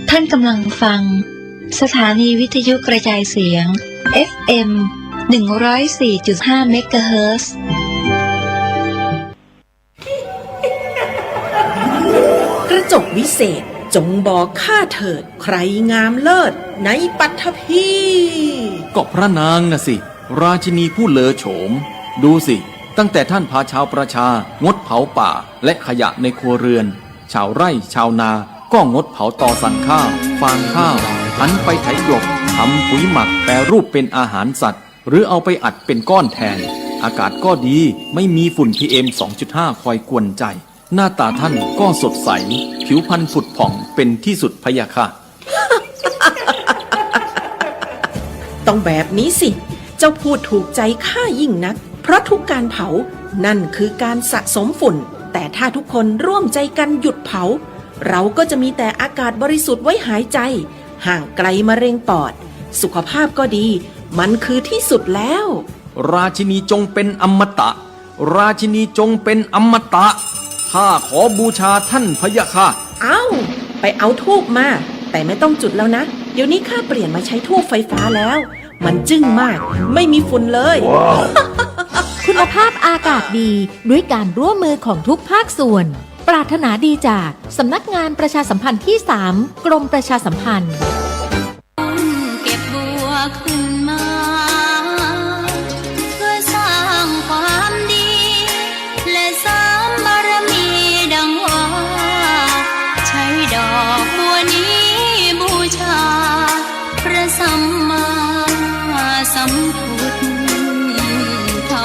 ท่านกำลังฟังสถานีวิทยุกระจายเสียง FM 104.5 เมกะเฮิรตซ์กระจกวิเศษจงบอกข้าเถิดใครงามเลิศในปัทภีก็พระนางน่ะสิ ราชินีผู้เลอโฉม ดูสิ ตั้งแต่ท่านพาชาวประชางดเผาป่าและขยะในครัวเรือน ชาวไร่ชาวนาก็งดเผาตอสั่งข้าวฟางข้าวหันไปไถกลบทำปุ๋ยหมักแปรรูปเป็นอาหารสัตว์ หรือเอาไปอัดเป็นก้อนแทน อากาศก็ดีไม่มีฝุ่น PM 2.5 คอยกวนใจ หน้าตาท่านก็สดใส ผิวพรรณผุดผ่องเป็นที่สุดพะยะค่ะ ต้องแบบนี้สิ เจ้าพูดถูกใจข้ายิ่งนัก เพราะทุกการเผานั่นคือการสะสมฝุ่น แต่ถ้าทุกคนร่วมใจกันหยุดเผา เราก็จะมีแต่อากาศบริสุทธิ์ไว้หายใจ ห่างไกลมะเร็งปอด สุขภาพก็ดี มันคือที่สุดแล้ว ราชินีจงเป็นอมตะ ราชินีจงเป็นอมตะ ข้าขอบูชาท่านพะยะค่ะ ไปเอาธูปมา แต่ไม่ต้องจุดแล้วนะ เดี๋ยวนี้ข้าเปลี่ยนมาใช้ธูปไฟฟ้าแล้ว มันจึ้งมาก ไม่มีฝุ่นเลย คุณภาพอากาศดีด้วยการร่วมมือของทุกภาคส่วน ปรารถนาดีจากสำนักงานประชาสัมพันธ์ที่ 3 กรมประชาสัมพันธ์เก็บบัวขึ้นมาเพื่อสร้างความดีและสร้างบารมีดังว่าใช้ดอกบัวนี้บูชาพระสัมมาสัมพุทธเจ้า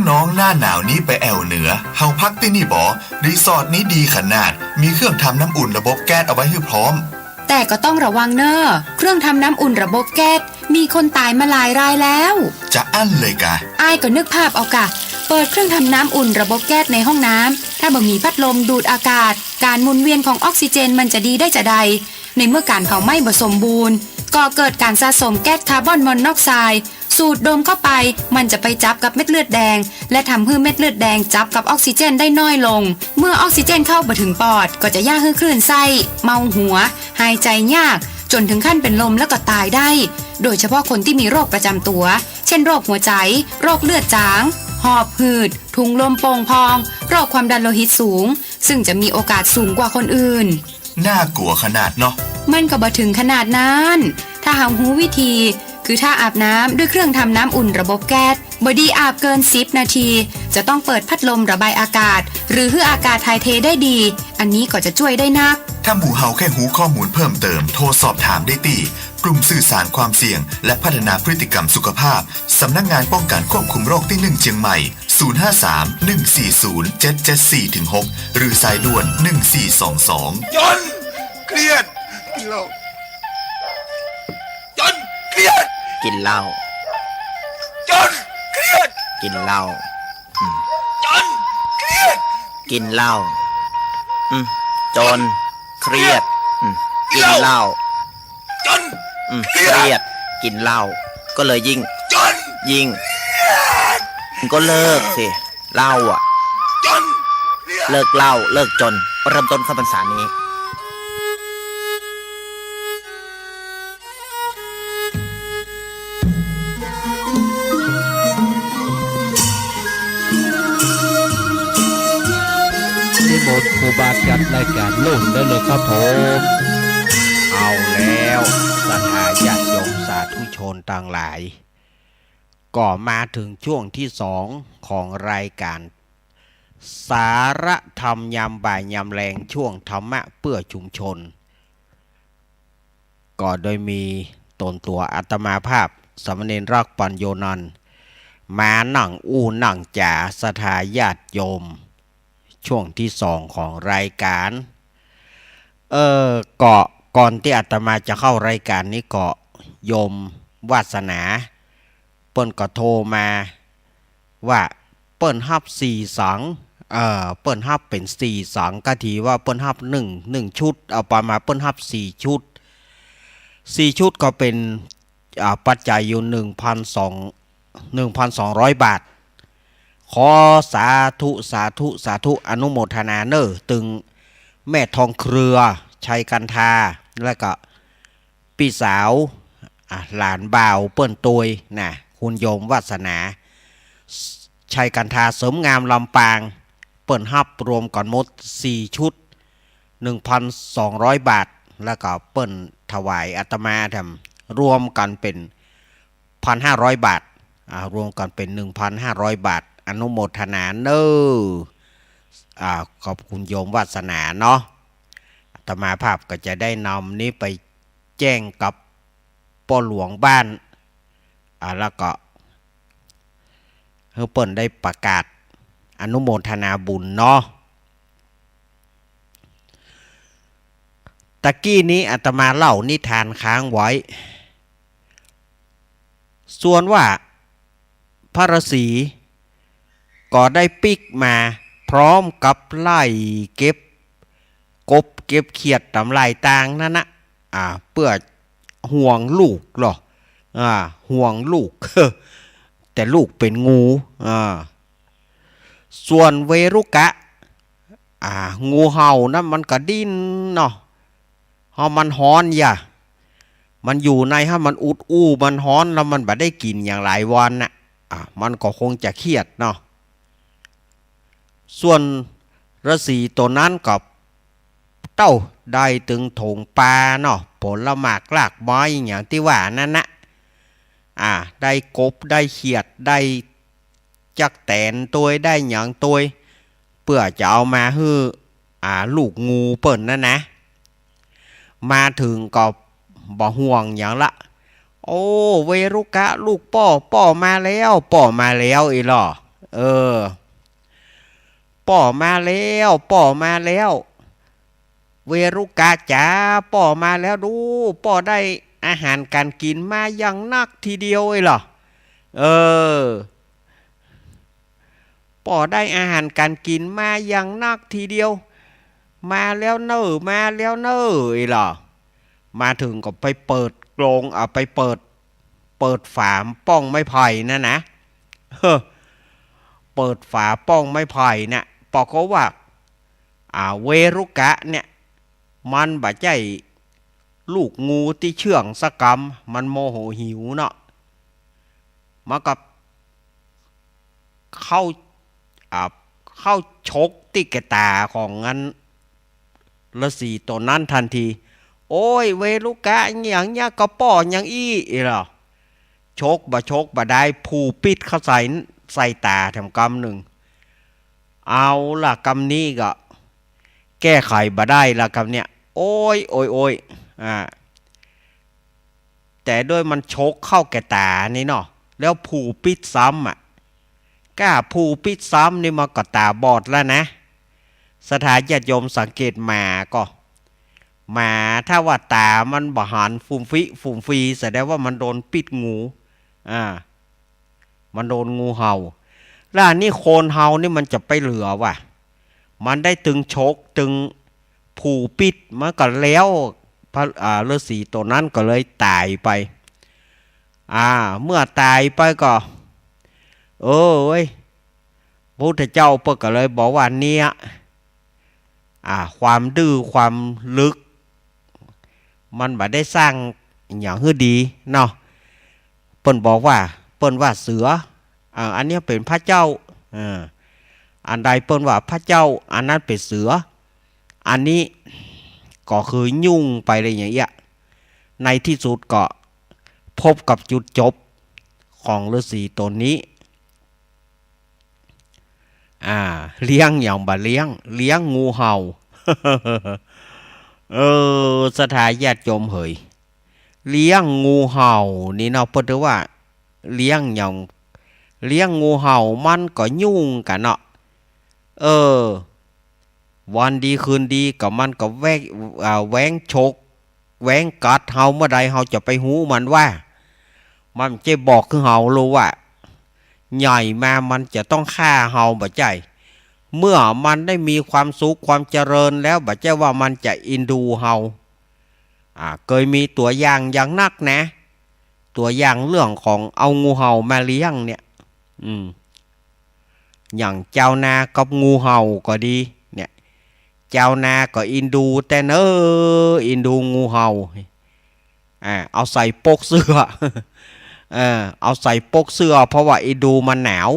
น้องๆหน้าหนาวนี้ไปแอวเหนือเฮาพักที่นี่บ่รีสอร์ทนี้ดีขนาดมีเครื่องทำน้ำอุ่นระบบแก๊สเอาไว้ให้พร้อมแต่ก็ต้องระวังเนอะเครื่องทำน้ำอุ่นระบบแก๊สมีคนตายมาหลายรายแล้วจะอั้นเลยกะอ้ายก็นึกภาพเอากะเปิดเครื่องทำน้ำอุ่นระบบแก๊สในห้องน้ำถ้าบ่มีพัดลมดูดอากาศการหมุนเวียนของออกซิเจนมันจะดีได้จะใดในเมื่อการเผาไหม้บ่สมบูรณ์ก็เกิดการสะสมแก๊สคาร์บอนมอนอกไซด์สูดดมเข้าไปมันจะไปจับกับเม็ดเลือดแดงและทำให้เม็ดเลือดแดงจับกับออกซิเจนได้น้อยลงเมื่อออกซิเจนเข้าไปถึงปอดก็จะย่าให้คลื่นไส้เมาหัวหายใจยากจนถึงขั้นเป็นลมแล้วก็ตายได้โดยเฉพาะคนที่มีโรคประจำตัวเช่นโรคหัวใจโรคเลือดจางหอบหืดถุงลมโป่งพองโรคความดันโลหิตสูงซึ่งจะมีโอกาสสูงกว่าคนอื่นน่ากลัวขนาดเนาะมันก็บ่ถึงขนาดนั้นถ้าหากรู้วิธีคือถ้าอาบน้ำด้วยเครื่องทำน้ำอุ่นระบบแก๊สบอดี้อาบเกิน10 นาทีจะต้องเปิดพัดลมระบายอากาศหรือให้อากาศถ่ายเทได้ดีอันนี้ก็จะช่วยได้นักถ้าหมู่เฮาแค่หูข้อมูลเพิ่มเติมโทรสอบถามได้ตีกลุ่มสื่อสารความเสี่ยงและพัฒนาพฤติกรรมสุขภาพสำนักงานป้องกันควบคุมโรคที่1เชียงใหม่053-140-774-6หรือสายด่วน1422จนเครียดกินเหล้าจนเครียดกินเหล้าจนเครียดกินเหล้าจนเครียดกินเหล้าจนเครียดกินเหล้าจนเครียดกินเหล้าก็เลยยิ่งก็เลิกสิเหล้าอ่ะจนเลิกเหล้าเลิกจนเริ่มต้นเข้าพรรษานี้ที่หมดครูบาจัดรายการลุ่นได้เลยครับผมเอาแล้วศรัทธาญาติโยมสาธุชนต่างหลายก็มาถึงช่วงที่2ของรายการสาระธรรมยามบ่ายยามแรงช่วงธรรมะเพื่อชุมชนก็โดยมีตนตัวอาตมาภาพสามเณรรักปัญโยนันท์มานั่งนั่งจ่าศรัทธาญาติโยมช่วงที่2ของรายการก่อนที่อาตมาจะเข้ารายการนี้ก็โยมวาสนาเปิ้นก็โทรมาว่าเปิ้นฮับ4สังเปิ้นฮับเป็น4สังก็ทีว่าเปิ้นฮับ1ชุดเอาประมาณเปิ้นฮับ4ชุด 4 ชุดก็เป็นปัจจัยอยู่ 1,200 บาท ขอสาธุสาธุสาธุอนุโมทนาเนอตึงแม่ทองเครือชัยกันทาแล้วก็พี่สาวหลานบ่าวเปิ้นตุยนะคุณโยมวาสนาชัยกันทาเสริมงามลำปางเปิ้นฮับรวมก่อนหมด4 ชุด 1,200 บาทแล้วก็เปิ้นถวายอาตมาทำรวมกันเป็น 1,500 บาทรวมกันเป็น 1,500 บาทอนุโมทนาเนอขอบคุณโยมวาสนาเนาะอาตมาภาพก็จะได้นำนี้ไปแจ้งกับพ่อหลวงบ้านแล้วก็เฮ้เปิ้นได้ประกาศอนุโมทนาบุญเนาะตะกี้นี้อาตมาเล่านิทานค้างไว้ส่วนว่าพระฤาษีก็ได้ปิกมาพร้อมกับไล่เก็บกบเก็บเขียดตำลายต่างนั่นนะเพื่อห่วงลูกหรอห่วงลูก แต่ลูกเป็นงูส่วนเวรุกะงูเห่านะมันก็ดิ้นเนาะมันฮ้อนอย่ามันอยู่ในมันอุดอู้มันฮ้อนแล้วมันบ่ได้กินอย่างหลายวันน่ะมันก็คงจะเครียดเนาะส่วนฤาษีตัวนั้นกับเต้าได้ถึงถงปลาเนาะผลหมากลากไม้อย่างที่ว่านั่นนะได้กบได้เขียดได้จักแตนตัวได้หยังตัวเพื่อจะเอามาฮื้อลูกงูเปิ่นนั่นนะมาถึงก็บ่ห่วงอย่างละโอ้เวรุกะลูกป้อมาแล้วอีหล่อป้อมาแล้วเวรุกะจ๋าป้อมาแล้วดูป้อได้อาหารการกินมาอย่างนักทีเดียวเหรอป้อได้อาหารการกินมาอย่างนักทีเดียวมาแล้วเนอเหรอมาถึงก็ไปเปิดกรงไปเปิดฝาป้องไม้ไผ่นั่นนะเปิดฝาป้องไม้ไผ่น่ะปอกก็ว่าเวรุกะเนี่ยมันบ่ใจลูกงูที่เชื่องสกรรมมันโมโหหิวเนาะมันก็เข้าชกที่แกตาของงั้นฤาษีตัวนั้นทันทีโอ้ยเวรุกะอย่างเงี้ยก็ป้ออย่างอี้เหรอชกบ่ได้ผูปิดเข้าใส่ตาทำกำหนึ่งเอาล่ะกำนี้ก็แก้ไขบ่ได้ละกำเนี้ยโอ้ยแต่ด้วยมันชกเข้าแก่ตานี่เนาะแล้วผูปิดซ้ำกล้าผูปิดซ้ำนี่มันก็ตาบอดแล้วนะสถานญาติโยมสังเกตมาก็มาถ้าว่าตามันบ่หันฟุ่มฟีแสดงว่ามันโดนปิดงูมันโดนงูเห่าแล้วนี่โคนเห่านี่มันจะไปเหลือว่ะมันได้ตึงชกตึงผูปิดมันก็แล้วพระฤาษีตัวนั้นก็เลยตายไปเมื่อตายไปก็พระพุทธเจ้าเปิดก็เลยบอกว่าเนี่ยความดื้อความลึกมันบ่ได้สร้างอย่างฮื้อดีเนาะเปิ้นบอกว่าเปิ้นว่าเสืออันนี้เป็นพระเจ้าอันใดเปิ้นว่าพระเจ้าอันนั้นเป็นเสืออันนี้ก็คือยุ่งไปเลยอย่างเงี้ยในที่สุดก็พบกับจุดจบของฤาษีตนนี้เลี้ยงอย่างบ่เลี้ยงงูเห่า สถานญาติโยมเหยเลี้ยงงูเห่านี่เนาะเพิ่นว่าเลี้ยงงูเห่ามันก็ยุ่งกันเนาะวันดีคืนดีก็มันก็แว้งชกแว้งกัดเฮาเมื่อใดเฮาจะไปหูมันว่ามันจะบอกคือเฮารู้ว่าใหญ่มามันจะต้องฆ่าเฮาบ่ใจเมื่อมันได้มีความสุขความเจริญแล้วบ่ใจว่ามันจะอินดูเฮา เคยมีตัวอย่างอย่างนักนะตัวอย่างเรื่องของเอางูเห่ามาเลี้ยงเนี่ยอย่างเจ้านากับงูเห่าก็ดีเนี่ยเจ้านาก็อินดูแต่อินดูงูเห่าเอาใส่ปกเสื้อเอาใส่ปกเสื้อเพราะว่าอินดูมันหนาว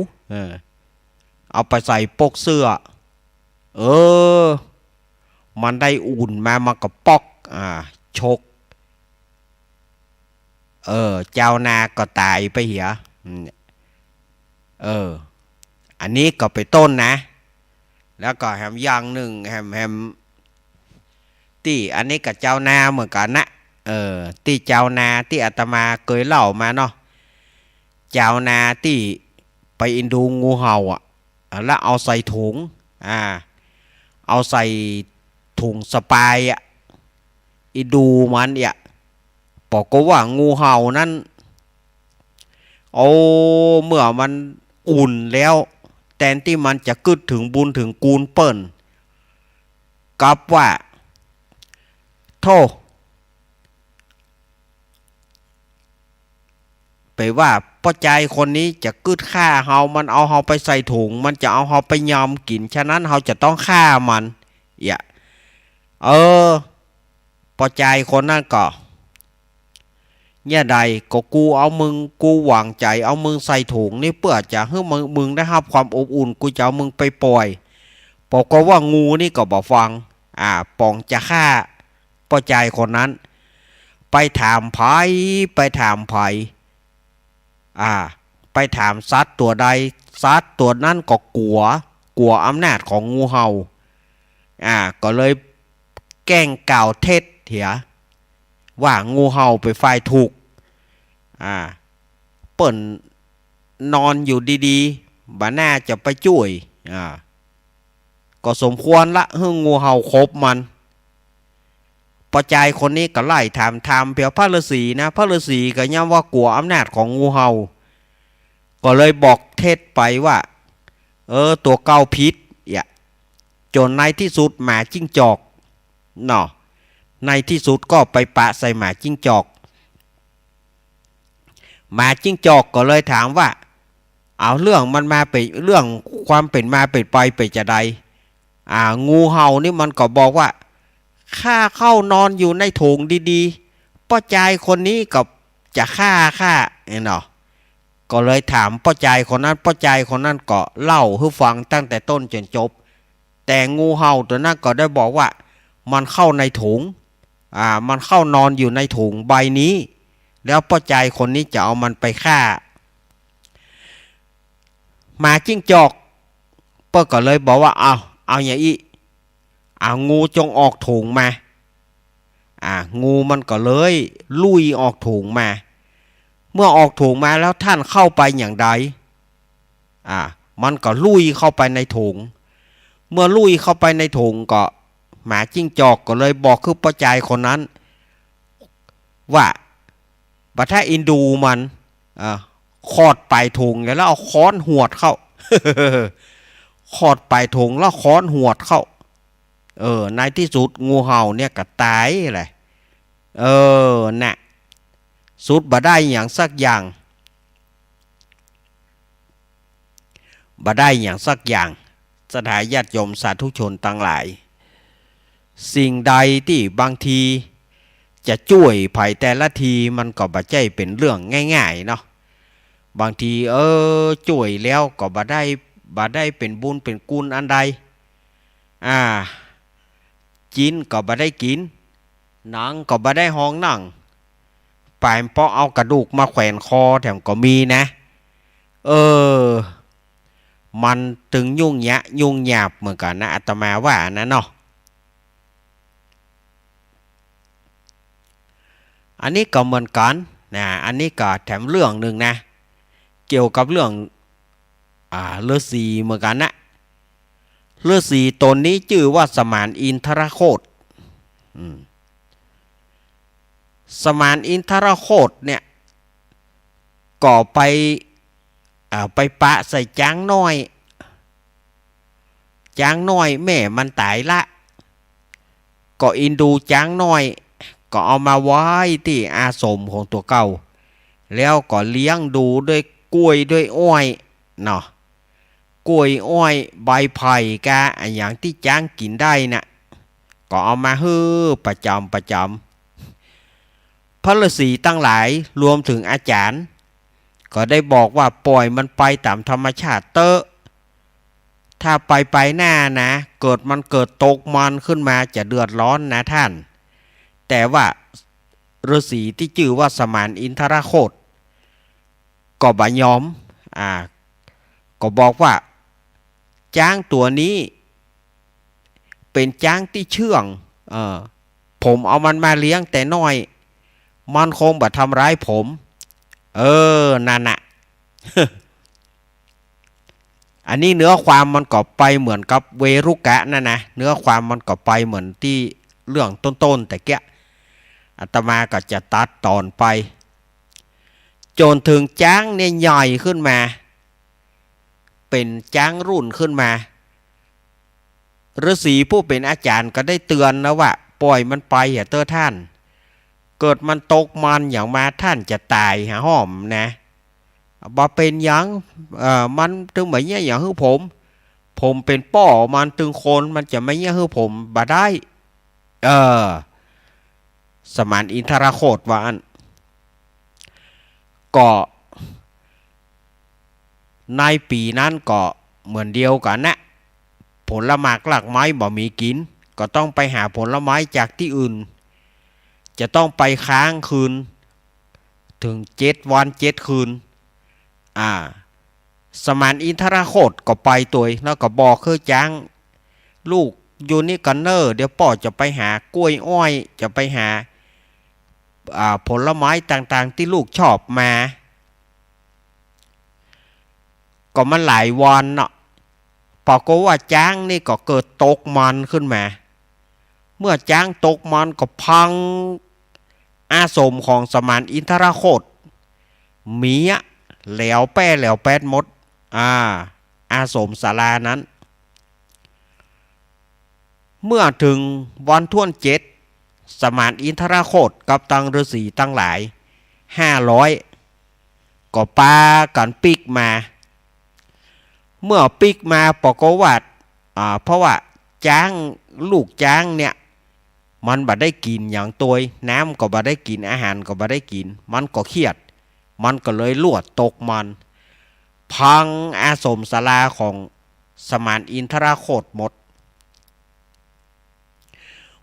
เอาไปใส่ปกเสื้อมันได้อุ่นมากับปอกชกเจ้านาก็ตายไปเหียอันนี้ก็ไปต้นนะแล้วก็แฮมอย่างหนึ่งแฮมที่อันนี้กับเจ้านาเหมือนกันนะที่เจ้านาที่อาตมาเคยเล่ามาเนาะเจ้านาที่ไปอินดูงูเห่าแล้วเอาใส่ถุงเอาใส่ถุงสปายอินดูมันบอกก็ว่างูเห่านั้นเมื่อมันอุ่นแล้วแทนที่มันจะกึดถึงบุญถึงกูลเปิ้นกลับว่าโทษไปว่าพ่อใจคนนี้จะกึดฆ่าเฮามันเอาเฮาไปใส่ถุงมันจะเอาเฮาไปยำกินฉะนั้นเฮาจะต้องฆ่ามันพ่อใจคนนั้นก็เนี่ยใดก็กูเอามึงกูหวังใจเอามึงใส่ถุงนี่เพื่อจะให้มึงได้รับความอบอุ่นกูจะเอามึงไปปล่อยบอกก็ว่างูนี่ก็บอกฟังปองจะฆ่าพ่อใจคนนั้นไปถามไผไปถามสัตว์ตัวใดสัตว์ตัวนั้นก็กลัวอำนาจของงูเห่าก็เลยแกล้งกล่าวเท็จเถียว่างูเห่าไปฝ่ายถูกเปิ่นนอนอยู่ดีๆบ่น่าจะไปช่วยก็สมควรละให้งูเห่าคบมันพอใจคนนี้ก็ไล่ถามเพียวพระฤาษีนะพระฤาษีก็ย้ำว่ากลัวอำนาจของงูเห่าก็เลยบอกเท็จไปว่าตัวเก่าพิษจนในที่สุดหมาจิ้งจอกเนาะในที่สุดก็ไปปะใส่หมาจิ้งจอกหมาจิ้งจอกก็เลยถามว่าเอาเรื่องมันมาเป็นเรื่องความเป็นมาเป็นไปเป็นจะใดงูเห่านี่มันก็บอกว่าข้าเข้านอนอยู่ในถุงดีๆป้าใจคนนี้กับจะฆ่าเนาะก็เลยถามป้าใจคนนั้นป้าใจคนนั้นก็เล่าให้ฟังตั้งแต่ต้นจนจบแต่งูเห่าตัวนั้นก็ได้บอกว่ามันเข้าในถุงมันเข้านอนอยู่ในถุงใบนี้แล้วป้าใจคนนี้จะเอามันไปฆ่าหมาจิ้งจอกป้าก็เลยบอกว่าเอาอย่างอีงูจงออกถุงมางูมันก็เลยลุยออกถุงมาเมื่อออกถุงมาแล้วท่านเข้าไปอย่างใดมันก็ลุยเข้าไปในถุงเมื่อลุยเข้าไปในถุงก็หมาจิ้งจอกก็เลยบอกคือป้าใจคนนั้นว่าบัดถ้าอินดูมันคอดปลายถุงแล้วเอาค้อนหวดเข้า คอดปลายถุงแล้วค้อนหวดเข้าในที่สุดงูเห่าเนี่ยก็ตายเลยน่ะสุดบ่ได้อย่างสักอย่างสถาญาติโยมสาธุชนทั้งหลายสิ่งใดที่บางทีจะช่วยไผ่แต่ละทีมันก็บ่ใช่เป็นเรื่องง่ายๆเนาะบางทีช่วยแล้วก็บ่ได้เป็นบุญเป็นกุลอันใดกินก็บ่ได้กินหนังก็บ่ได้ห้องหนังปลายเพราะเอากระดูกมาแขวนคอแถมก็มีนะมันตึงยุ่งหยาบเหมือนกันนะอาตมาว่านะเนาะอันนี้ก็เหมือนกันนะอันนี้ก็แถมเรื่องหนึ่งนะเกี่ยวกับเรื่องฤาษีเหมือนกันนะฤาษีตนนี้ชื่อว่าสมานอินทรโคตสมานอินทรโคตเนี่ยก่อไปปะใส่จ้างน้อยแม่มันตายละก็อินดูจ้างน้อย ก็เอามาไว้ที่อาสมของตัวเก่าแล้วก็เลี้ยงดูด้วยกล้วยด้วยอ้อยเนาะกล้วยอ้อยใบไผ่กะอย่างที่จ้างกินได้น่ะก็เอามาฮื้อประจำพระฤาษีตั้งหลายรวมถึงอาจารย์ก็ได้บอกว่าปล่อยมันไปตามธรรมชาติเตอะถ้าไปหน้านะเกิดตกมันขึ้นมาจะเดือดร้อนนะท่านแต่ว่าฤาษีที่ชื่อว่าสมานอินทรโคตก็บ่ยอมก็บอกว่าจ้างตัวนี้เป็นจ้างที่เชื่องผมเอามันมาเลี้ยงแต่น้อยมันคงบ่ทำร้ายผมนั่นน่ะ อันนี้เนื้อความมันก็ไปเหมือนกับเวรุกะนั่นนะเนื้อความมันก็ไปเหมือนที่เรื่องต้นแต่เกี้ยอาตมาก็จะตัดตอนไปจนถึงจ้างเนี่ยใหญ่ขึ้นมาเป็นจ้างรุ่นขึ้นมาฤาษีผู้เป็นอาจารย์ก็ได้เตือนนะว่าปล่อยมันไปอย่าเตอท่านเกิดมันตกมันอย่างมาท่านจะตายหาห้อมนะบ่เป็นอย่างมันถึงแบบนี้อย่างคือผมเป็นป่อมันตึงคนมันจะไม่เงี้ยคือผมบ่ได้สมานอินทรโคตว่าอันก็ในปีนั้นก็เหมือนเดียวกันนะผลหมากหลากไม้บ่มีกินก็ต้องไปหาผลไม้จากที่อื่นจะต้องไปค้างคืนถึง7 วัน 7 คืนสมานอินทรโคตก็ไปตัวแล้วก็บอกคือจ้างลูกอยู่นี่กันเนอร์เดี๋ยวป่อจะไปหากล้วยอ้อยจะไปหาผลไม้ต่างๆที่ลูกชอบมาก็มันหลายวันเนาะปรากฏว่าจ้างนี่ก็เกิดตกมันขึ้นมาเมื่อจ้างตกมันก็พังอาสมของสมานอินทรโคตมีแหลวแป้ดหมดอาสมศาลานั้นเมื่อถึงวันท่วน7สมานอินทรโคตกับตังฤาษีตั้งหลาย500ก็ปากันปิกมาเมื่อปิกมาปกวัดเพราะว่าจ้างลูกจ้างเนี่ยมันบ่ได้กินอย่างตัวน้ำก็บ่ได้กินอาหารก็บ่ได้กินมันก็เครียดมันก็เลยลวดตกมันพังอาสมศาลาของสมานอินทรโคตหมด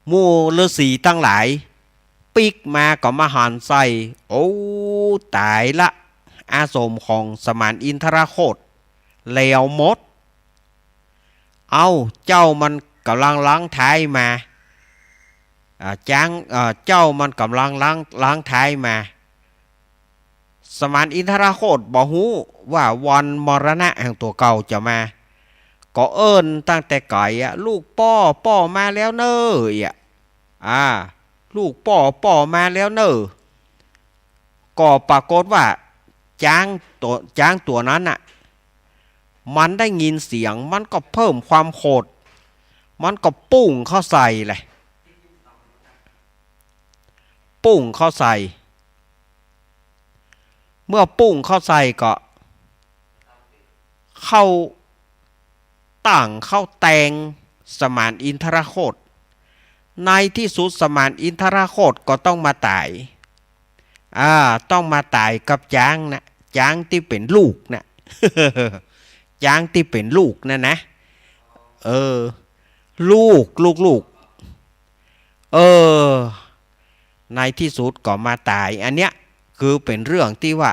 หมู่ฤาษีตั้งหลายปิกมาก็มาหันใส่โอ้ตายละอาสมของสมานอินทรโคตแล้วหมดเจ้ามันกำลังล้างท้ายมาเจ้ามันกำลังล้างท้ายมาสมานอินทรโคตบอกฮู้ว่าวันมรณะแห่งตัวเก่าจะมาก็เอิ้นตั้งแต่ไก่ลูกป้อมาแล้วเนอะลูกป้อมาแล้วเนอะก็ปรากฏว่าจ้างตัวนั้นน่ะมันได้ยินเสียงมันก็เพิ่มความโหดมันก็ปุ้งเข้าใส่เลยปุ้งเข้าใส่เมื่อปุ้งเข้าใส่ก็เข้าตั้งเข้าแตงสมานอินทรโคตในที่สุดสมานอินทรโคตก็ต้องมาตายต้องมาตายกับจ้างนะจ้างที่เป็นลูกนะ จ้างที่เป็นลูกนะลูกในที่สุดก็มาตายอันเนี้ยคือเป็นเรื่องที่ว่า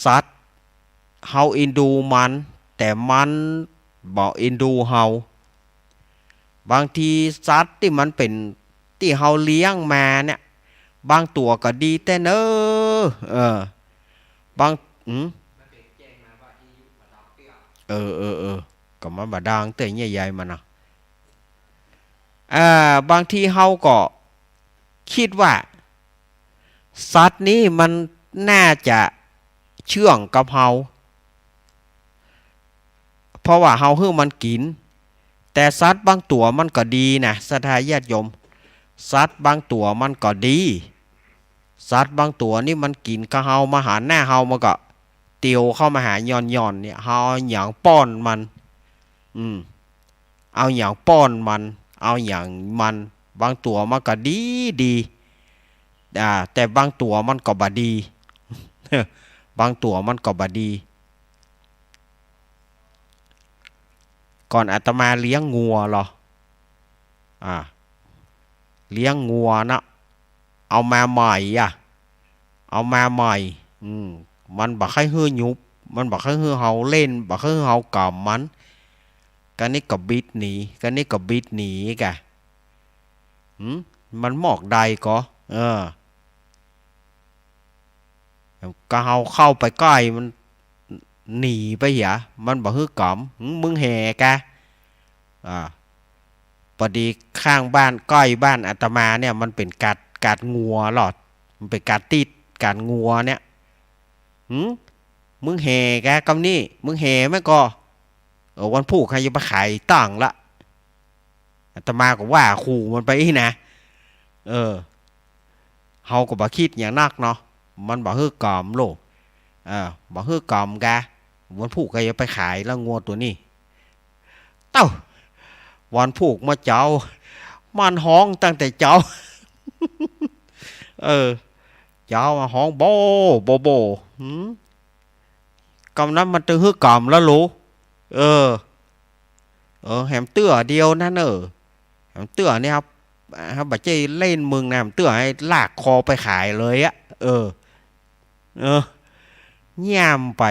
สัตว์เฮาอินดูมันแต่มันบ่อินดูเฮาบางทีสัตว์ที่มันเป็นที่เฮาเลี้ยงมาเนี่ยบางตัวก็ดีแต่เนบางก็มันบ่ดังแต่ใหญ่ๆมันนะบางทีเฮาก็คิดว่าสัตว์นี้มันน่าจะเชื่องกับเฮาเพราะว่าเฮาให้มันกินแต่สัตว์บางตัวมันก็ดีนะศรัทธาญาติโยม สัตว์บางตัวมันก็ดีสัตว์บางตัวนี่มันกินกะเฮามาหาหน้าเฮามันก็เตียวเข้ามาหาย่อนเนี่ยเฮาเอาอย่างป้อนมันเอาอย่างป้อนมันเอาอย่างมันบางตัวมันก็ดีแต่บางตัวมันก็บ่ดี บางตัวมันก็บ่ดี ก่อนอาตมาเลี้ยงงัวเหรอเลี้ยงงัวนะเอามาใหม่เอามาใหม่มันบ่ค่อยฮื้อยุบมันบ่ค่อยฮื้อเฮาเล่นบ่ค่อยฮื้อเฮากำมันกันนี่ก็บิดหนีกันนี่ก็บิดหนีกะมันหมอกใดก็ก็เฮาเข้าไปใกล้มันหนีไปอย่ามันบ่ฮื้อกำมึงแห่กะพอดีข้างบ้านใกล้บ้านอาตมาเนี่ยมันเป็นกัดงัวหลอดมันเป็นกัดติดกัดงัวเนี่ยมึงแห่แกกำนี่มึงแห่ไม่ก็วันพูกใครจะไปขายตั้งละอาตมาก็ว่าขู่มันไปนะเฮาก็บ่คิดอย่างนักเนาะมันบ่ฮื้อกำโลบ่ฮื้อกำกะวันพูกใครจะไปขายแล้วงัวตัวนี้เต้าวันผูกมาเจ้ามันห้องตั้งแต่เจ้า เจ้ามาห้องโบกำนั้นมันตึงฮึกกำแล้วรู้แหมเตื้อเดียวนั่นแหมเตื้อเนี่ยครับบัจเจเล่นมึงนะแหมเตื้อให้ลากคอไปขายเลยแย่มไป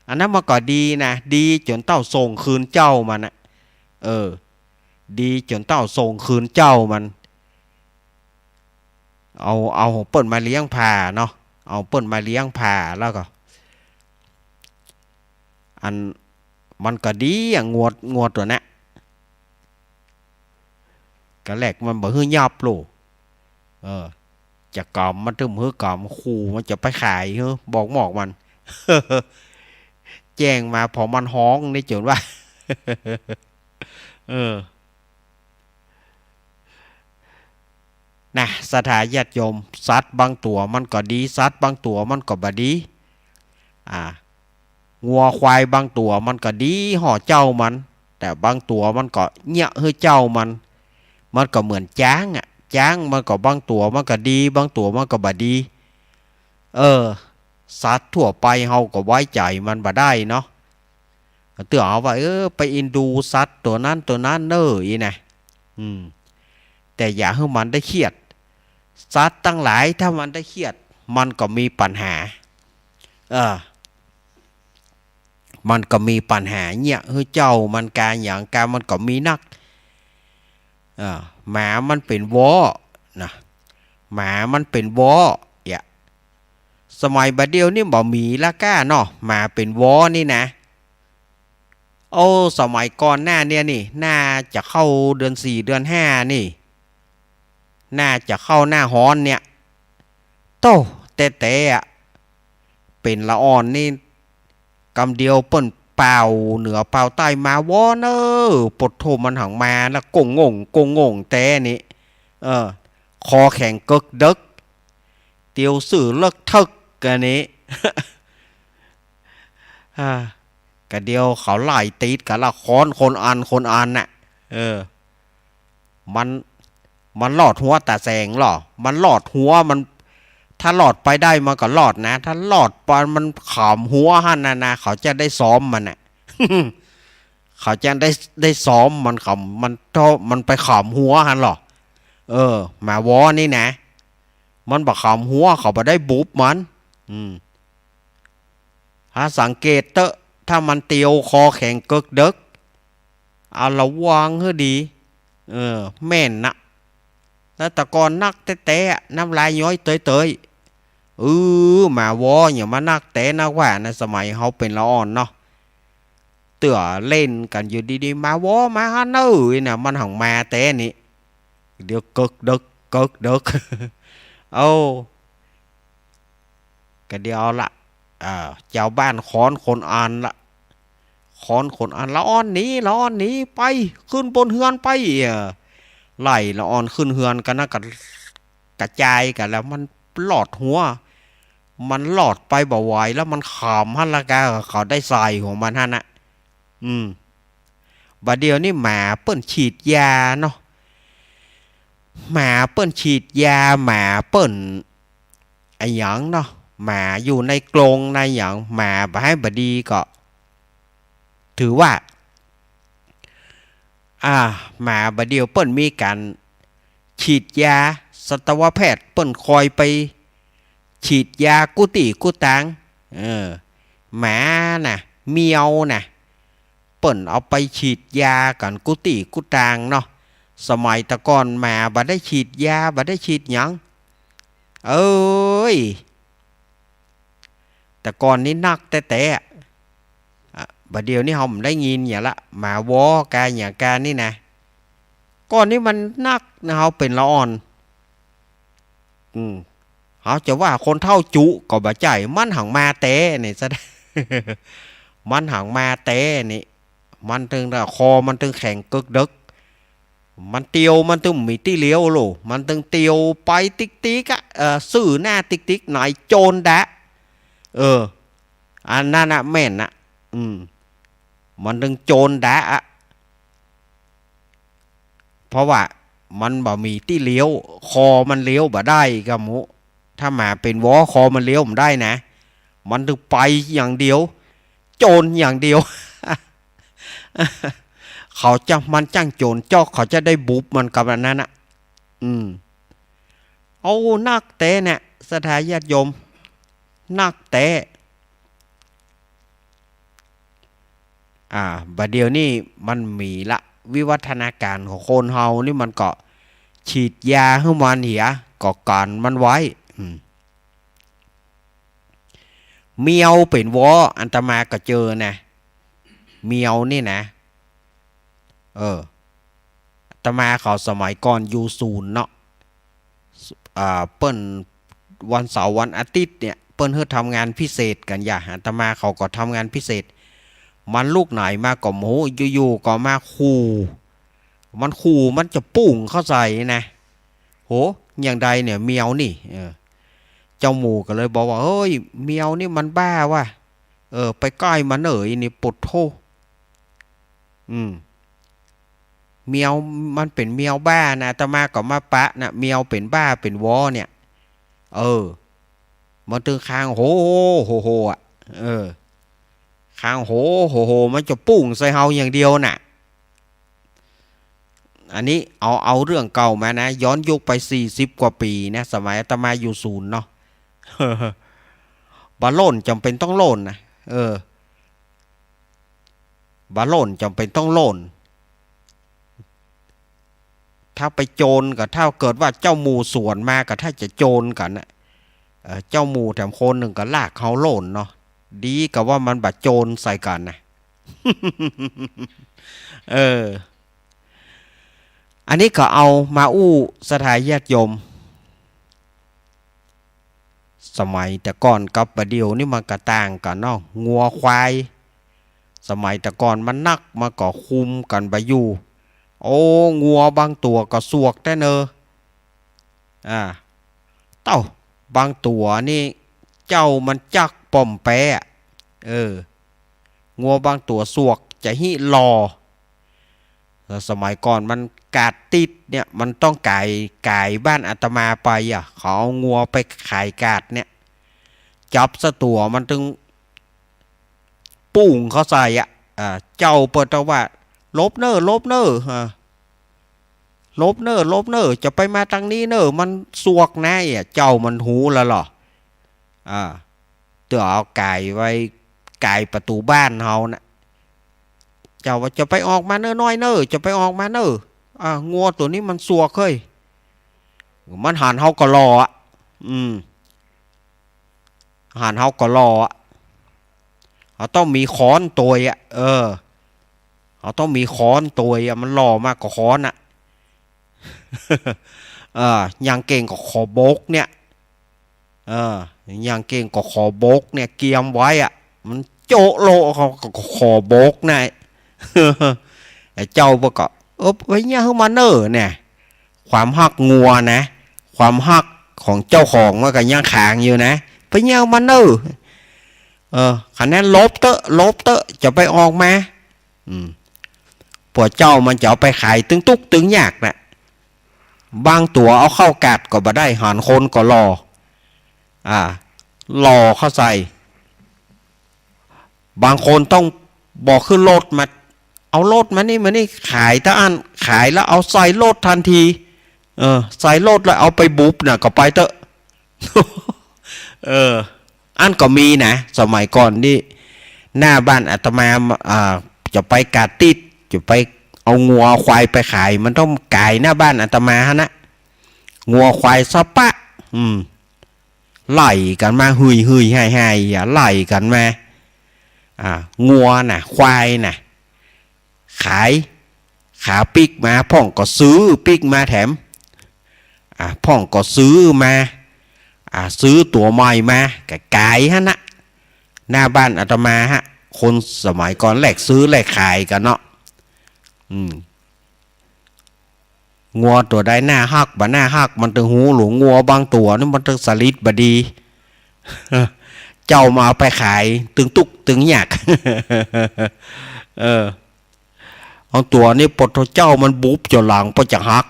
อันนั้นมันก็ดีนะดีจนเต้าส่งคืนเจ้ามันนะดีจนเต้าส่งคืนเจ้ามันเอาเปิ้นมาเลี้ยงผ่าเนาะเอาเปิ้นมาเลี้ยงผ่าแล้วก็อันมันก็ดีงวดตัวนี้ก็แหลกมันบ่ฮื้อยับโลจะกอมมันถึงฮื้อกอมขู่มันจะไปขายเฮ้อบอกหมอกมัน แจ้งมาพอมันฮ้องนี่จนว่า นะสถาญาติโยมสัตว์บางตัวมันก็ดีสัตว์บางตัวมันก็บ่ดีงัวควายบางตัวมันก็ดีห่อเจ้ามันแต่บางตัวมันก็เหี้ยให้เจ้ามันก็เหมือนช้างช้างมันก็บางตัวมันก็ดีบางตัวมันก็บ่ดีสัตว์ทั่วไปเฮาก็ไว้ใจมันบ่ได้เนาะเตือนเอาว่าไปอินดูสัตว์ตัวนั้นอีนะแต่อย่าให้มันได้เครียดสัตว์ตั้งหลายถ้ามันได้เครียดมันก็มีปัญหามันก็มีปัญหาเนี่ยเฮ้ยเจ้ามันการอย่างการมันก็มีนักหมามันเป็นวอนะหมามันเป็นวอสมัยบัดเดียวนี่บ่มีละก้าเนาะหมาเป็นวอนี่นะสมัยก่อนหน้าเนี่ยนี่น่าจะเข้าเดือน4เดือน5นี่น่าจะเข้าหน้าฮ้อนเนี่ยโตแต่เป็นละอ่อนนี่กำเดียวเปิ้นเปล่าเหนือเปล่าใต้มาวอเนปดโทมันหังมาแล้วกงงแต่นี่คอแข็งกึกดึกเตียวสื่อเลิกทึกกันนี้ กะเดียวเขาไล่ตีดกันละค้อนคนอันน่ะมันหลอดหัวตาแสงหรอมันหลอดหัวมันถ้าหลอดไปได้มันก็หลอดนะถ้าหลอดไปมันขำหัวหันนะเขาจะได้ซ้อมมันน่ะ เขาจะได้ซ้อมมันขำมันไปขำหัวหันหรอหมาวอนี่นะมันบอกขำหัวเขาไปได้บุบมันถ้าสังเกตเตอะถ้ามันเตียวคอแข็งกึกดึกเอาระวังให้ดีแม่นนะแล้วตะกอนนักแต่น้ำลายย้อยเตยหมาวออย่ามานักแต่นักว่าในสมัยเขาเป็นละอ่อนเนาะเตื่อเล่นกันอยู่ดีๆมาวอมาฮันเนอร์น่ะมันหังมาแต่นี่เดี๋ยวกึกดึกก็เดี๋ยวละเจ้าบ้านค้อนคนอ่านละค้อนคนอ่านละอ่อนหนีไปขึ้นบนเฮือนไป ไล่ละออนขึ้นเฮือนกันนะกันกระจายกันแล้วมันหลอดหัวมันหลอดไปบ่ไหวแล้วมันขามฮันละกาเขาได้ใส่ของมันฮันนะบัดเดียวนี่หมาเปิ้นฉีดยาเนาะหมาเปิ้นฉีดยาหมาเปิ้นไอ้หยังเนาะหมาอยู่ในกรงในหยังหมาบ่ให้บดีก็ถือว่าหมาบัดเดียวเปิ้นมีการฉีดยาสัตวแพทย์เปิ้นคอยไปฉีดยากุติกุตังหมาน่ะเมียวน่ะเปิ้นเอาไปฉีดยากันกุติกุตังเนาะสมัยตะก่อนหมาบ่ได้ฉีดยาบ่ได้ฉีดหยังเอ้ยแต่ก่อนนี้นักแต่บัดเดียวนี่เฮาไม่ได้ยินอย่าละหมาวอกาอย่างกานี่นะก่อนนี้มันนักนะเฮาเป็นละอ่อนเฮาจะว่าคนเท่าจุก็บ่ใจมันหังมาแต่นี่ซะ มันหังมาแต่นี่มันถึงคอมันถึงแข็งกึกดึกมันเตียวมันถึงมีตีเลี้ยวโลมันถึงเตียวไปติ๊กติ๊กสื่อหน้าติ๊กติ๊กไหนโจรดะอันนั้นน่ะแม่นน่ะมันถึงโจรดะเพราะว่ามันบ่มีที่เลี้ยวคอมันเลี้ยวบ่ได้กะหมูถ้ามาเป็นวอคอมันเลี้ยวมันได้นะมันถึงไปอย่างเดียวโจรอย่างเดียว เขาจะมันจ้างโจรจอกเขาจะได้บุบมันกับอันนั้นน่ะเอานักเตะเนี่ยสถาญาติโยมนักเตะบัดเดียวนี่มันมีละวิวัฒนาการของคนเฮานี่มันก็ฉีดยาให้มันเหียก็กันมันไว้เมียวเป็นวออันตมาก็เจอนะเมียวนี่นะอัตมาเขาสมัยก่อนอยู่ศูนย์เนาะเปิ้นวันเสาร์วันอาทิตย์เนี่ยเปิ้นเฮ็ดทำงานพิเศษกันอย่าอัตมาเขาก็ทำงานพิเศษมันลูกไหนมาก็โมอยู่ๆก็มาขู่มันจะปุ่งเข้าใส่นะโหอย่างใดเนี่ยเมียวนี่เจ้าหมูก็เลยบอกว่าเฮ้ยเมียวนี่มันบ้าว่ะไปใกล้มันนี่ปวดโทเมียวมันเป็นเมียวบ้านะอาตมาก็มาปะนะเมียวเป็นบ้าเป็นวอเนี่ยมันตึงคางโหอ่ะคางโหมันจะปุ่งใส่เฮาอย่างเดียวน่ะอันนี้เอาเรื่องเก่ามานะย้อนยุคไป40 กว่าปีนะสมัยอาตมาอยู่ศูนย์เนาะ บาโลนจำเป็นต้องโลนนะบาโลนจำเป็นต้องโลนถ้าไปโจรกับถ้าเกิดว่าเจ้าหมูสวนมากับถ้าจะโจรกันนะเจ้าหมูแถมคนหนึ่งก็ลากเขาโลนเนาะดีกับว่ามันบาดโจรใส่กันนะ อันนี้ก็เอามาอู้สถาญาติโยมสมัยแต่ก่อนกับประเดี๋ยวนี่มันกระต่างกันเนาะงัวควายสมัยแต่ก่อนมันนักมาก็คุมกันไปอยู่โอ้งัวบางตัวก็สวกแต่เนเต้าบางตัวนี่เจ้ามันจักป่อมแปะงัวบางตัวสวกจะหิรอสมัยก่อนมันกาดติดเนี่ยมันต้องไก่บ้านอาตมาไปเขาเอางัวไปขายกาดเนี่ยจับซะตัวมันถึงปุ่งเขาใส่เจ้าเปิดตัวว่าลบเนอลบเนอจะไปมาทางนี้เนอมันสวกแน่เจ้ามันหูแล้วหรอเตือเอาไก่ไว้ไก่ประตูบ้านเฮานะเจ้าว่าจะไปออกมาเนอน้อยเนอจะไปออกมาเนองัวตัวนี้มันสวกเฮ้ยมันหันเฮาก็รอหันเฮาก็รอเขาต้องมีค้อนตัวเขาต้องมีค้อนตัวมันหล่อมากกว่าค้อนอย่างเก่งกว่าขอบกเนี่ยอย่างเก่งกว่าขอบกเนี่ยเกียมไว้มันโจโลเขาขอบกเนี่ยไอ้เจ้าบอกก็ไว้เนี่ยเขามาเนอเนี่ย ความฮักงัวนะความฮักของเจ้าของมันก็ยังขางอยู่นะไปเยี่ยวมันคะแนนลบเตอะจะไปออกมาพวกเจ้ามันจะเอาไปขายตึงตุกตึงยากนะบางตัวเอาเข้ากัดก็บ่ได้หันคนก็รอเข้าใส่บางคนต้องบอกขึ้นรถมาเอารถมานี่ขายตะอันขายแล้วเอาใส่รถทันทีใส่รถแล้วเอาไปบุบน่ะก็ไปเตอะ อันก็มีนะสมัยก่อนนี่หน้าบ้านอาตมาจะไปกาติดจะไปเอางัวควายไปขายมันต้องไก่หน้าบ้านอาตมาฮะนะงัวควายสะปะไล่กันมาหุยให้อย่าไล่กันมางัวน่ะควายน่ะขายขาปิกมาพ่องก็ซื้อปิกมาแถมพ่องก็ซื้อมาซื้อตัวใหม่มาไก่ฮะนะหน้าบ้านอาตมาฮะคนสมัยก่อนแลกซื้อแลกขายกันเนาะงัวตัวใดหน้าฮักบ่หน้าฮักมันถึงหูหลวงงัวบางตัวนี่มันถึงสลิดบดี เจ้ามาเอาไปขายตึงตุกตึงหยัก เอาตัวนี้ปดเจ้ามันบุบจนหลังพอจะฮัก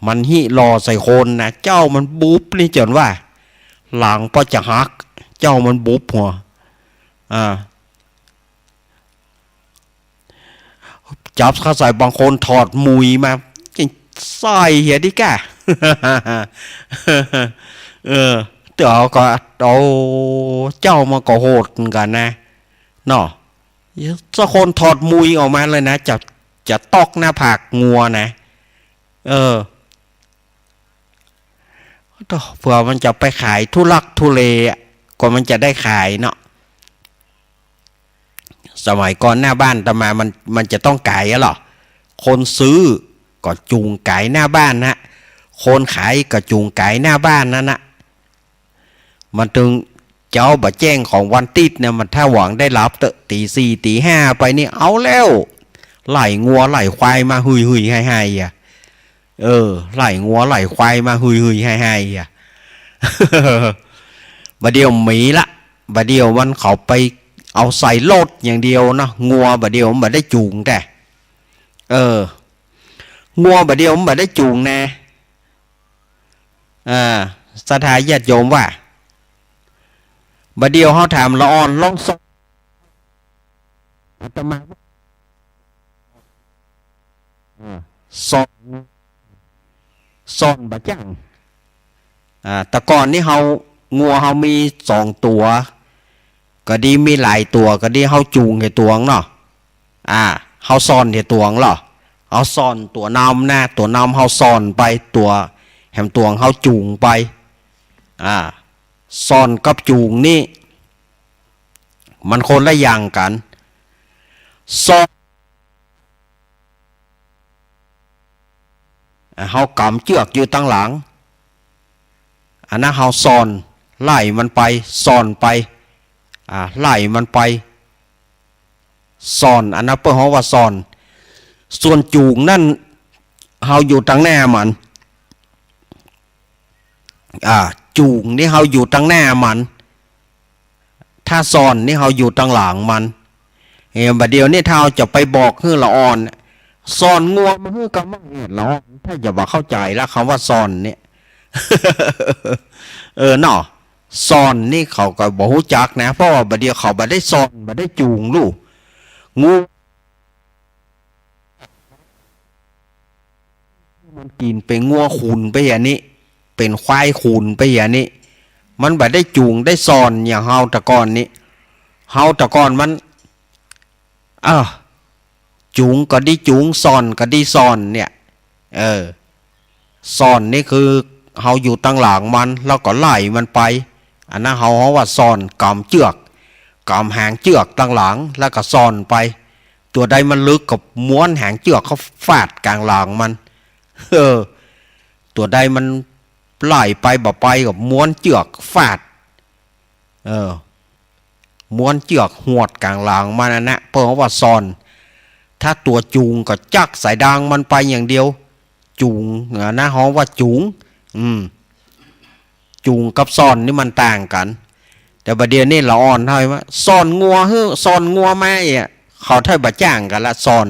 มันหิรอใส่คนนะเจ้ามันบุบนี่จนว่าหลังพอจะฮักเจ้ามันบุบหัวจับเข้าใส่บางคนถอดมุยมาใส่เหี้ยดิแก เดี๋ยวก็เอาเจ้ามาก็โหดกันนะเนาะสักคนถอดมุยออกมาเลยนะจะตอกหน้าผากงัวนะเผื่อมันจะไปขายทุลักทุเลก็มันจะได้ขายเนาะสมัยก่อนหน้าบ้านแต่มามันจะต้องไก่หรอคนซื้อก็จูงไก่หน้าบ้านนะคนขายก็จูงไก่หน้าบ้านนั่นนะมันถึงเจ้าบะแจ้งของวันติดเนี่ยมันถ้าหวังได้รับตี 4 ตี 5ไปนี่เอาแล้วไล่งัวไล่ควายมาหุยให้ไล่งัวไล่ควายมาหุยให้บัดเดียวหมีละบัดเดียวมันเขาไปเอาใส่รถอย่างเดียวเนาะงัวบัดเดียวมันได้จูงแต่งัวบัดเดียวมันได้จูงแน่สถาญาติโยมว่าบัดเดียวเขาถามละอ่อนลองส่งอาตมาส่งบะจังแต่ก่อนนี่เขางัวเขามี2 ตัวก็ดีมีหลายตัวก็ดีเขาจูงให้ตัวงเนาะเขาซ่อนให้ตัวงเหรอเขาซ่อนตัวนำนะตัวนำเขาซ่อนไปตัวแหมตัวงเขาจูงไปซ่อนกับจูงนี่มันคนละอย่างกันซ่อนเขากำเชือกอยู่ตั้งหลังอันนั้นเขาซ่อนไล่มันไปซ่อนไปไล่มันไปซ่อนอันนั้นเพื่อเขาว่าซ่อนส่วนจูงนั่นเขาอยู่ตั้งหน้ามันจูงนี่เขาอยู่ตั้งหน้ามันถ้าซ่อนนี่เขาอยู่ตั้งหลังมันบัดเดียวนี่ถ้าเราจะไปบอกคือละอ่อนซ่อนงัวมันคือกับมันละอ่อนถ้าอย่าว่าเข้าใจแล้วคำว่าซ่อนเนี่ย เนาะซ่อนนี่เขาก็บอกหูจักนะเพราะว่าบัดเดียวเขาบัดได้ซ่อนบัดได้จูงลูกงูมันกินเป็นงัวขุนไปอย่างนี้เป็นควายขุนไปอย่างนี้มันบัดได้จูงได้ซ่อนอย่างเฮาตะกอนนี้เฮาตะกอนมันจูงก็ดีจูงซ่อนก็ดีซ่อนเนี่ยซ่อนนี่คือเฮาอยู่ตั้งหลังมันแล้วก็ไล่มันไปอันนั้นเฮาว่าซ่อนกำเชือกกำหางเชือกตั้งหลังแล้วก็ซ่อนไปตัวใดมันลึกกับม้วนหางเชือกเขาฟาดกลางหลังมันตัวใดมันไล่ไปบ่ไปกับม้วนเชือกฟาดม้วนเชือกหวดกลางหลังมันนะเพราะว่าซ่อนถ้าตัวจูงก็จักสายดางมันไปอย่างเดียว จูงหน้าห้องว่าจูงจูงกับซ่อนนี่มันต่างกันแต่ประเดี๋ยวนี้เราอ่อนเท่าไหร่ว่าซ่อนงัวซ่อนงัวแม่เนี่ยเขาเท่าบะจ้างกันละซ่อน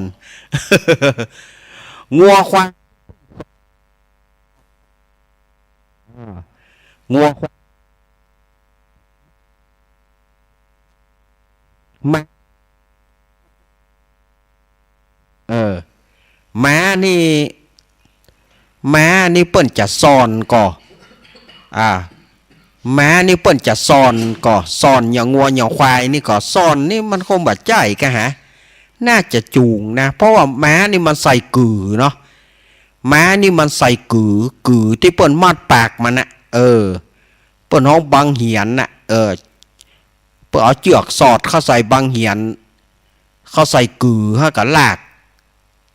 งัวควายงัวควายม้าม้านี่เปิ้นจะซ่อนก่อม้านี่เปิ้นจะซ่อนก่อซ่อนอย่างงัวอย่างควายนี่ก่อซ่อนนี่มันคงบะใจกะฮะน่าจะจูงนะเพราะว่าม้านี่มันใส่กือเนาะม้านี่มันใส่กือที่เปิ้นมัดปากมันนะเปิ้นห้องบังเหียนนะเปิ้นเอาเจือกสอดเข้าใส่บังเหียนเข้าใส่กือฮะกับลาก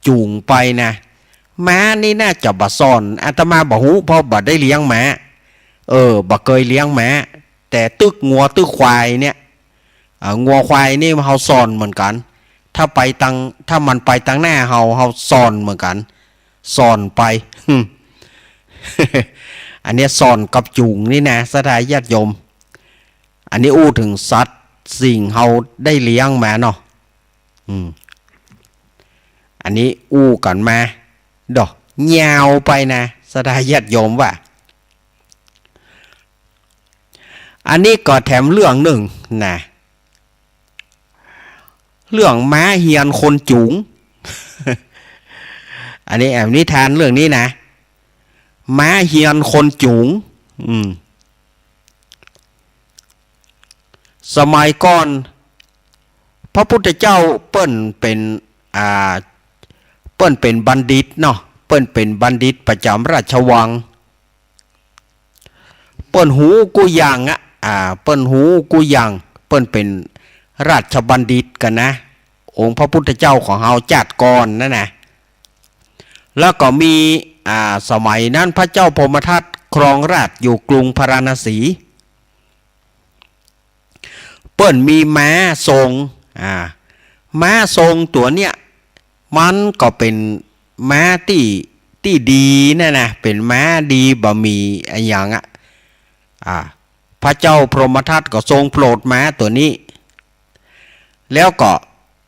จูงไปนะม้านี่น่าจะบะซ่อนอาตมาบ่ฮู้เพราะบ่ได้เลี้ยงม้าบ่เคยเลี้ยงม้าแต่ตึกงัวตึกควายเนี่ยงัวควายนี่เฮาซ่อนเหมือนกันถ้ามันไปทางหน้าเฮาซ่อนเหมือนกันซ่อนไป อันนี้ซ่อนกับจูงนี่นะสถานญาติโยมอันนี้อู้ถึงสัตว์สิ่งเฮาได้เลี้ยงมาเนาะอันนี้อู้กันมาดอกยาวไปนะสถานญาติโยมว่าอันนี้ก็แถมเรื่องหนึ่งนะเรื่องม้าเฮียนคนจูง อันนี้แอบนิทานเรื่องนี้นะม้าเฮียนคนจูงสมัยก่อนพระพุทธเจ้าเปิ้นเป็นบัณฑิตเนาะเปิ้นเป็นบัณฑิตประจำราชวังเปิ้นหูกูยังเปิ้นหูกูยังเปิ้นเป็นราชบัณฑิตกันนะองค์พระพุทธเจ้าของเฮาจัดก่อนนั่นนะแล้วก็มีสมัยนั้นพระเจ้าพรหมทัตครองราชอยู่กรุงพาราณสีเปิ้นมีม้าทรงม้าทรงตัวเนี้ยมันก็เป็นม้าที่ดีนะเป็นม้าดีบ่มีอะไรอย่างพระเจ้าพรหมทัตก็ทรงโปรดม้าตัวนี้แล้วก็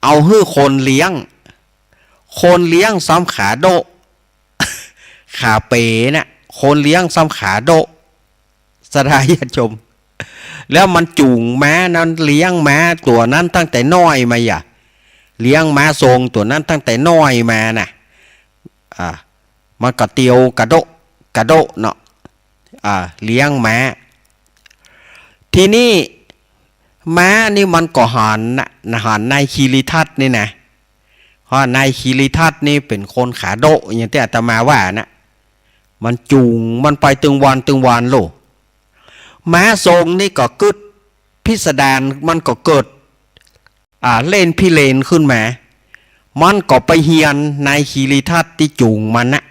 เอาให้คนเลี้ยงซ้ำขาโดขาเป๋นะคนเลี้ยงซ้ำขาโดสดายญาติชมแล้วมันจูงม้านั้นเลี้ยงม้าตัวนั้นตั้งแต่น้อยมาเลี้ยงม้าทรงตัวนั้นตั้งแต่น้อยมานะมันก็เตียวกระโดเนาะเลี้ยงม้าทีนี้ม้านี่มันก็หันนายคีริทัตนี่นะเพราะนายคีริทัตนี่เป็นคนขาโดอย่างที่อาตมาว่านะมันจูงมันไปตึงวันโลม้าทรงนี่ก็กึดพิสดารมันก็เกิดเล่นพิเรนขึ้นมามันก็ไปเฮียนนายคีริทัตที่จูงมันนะ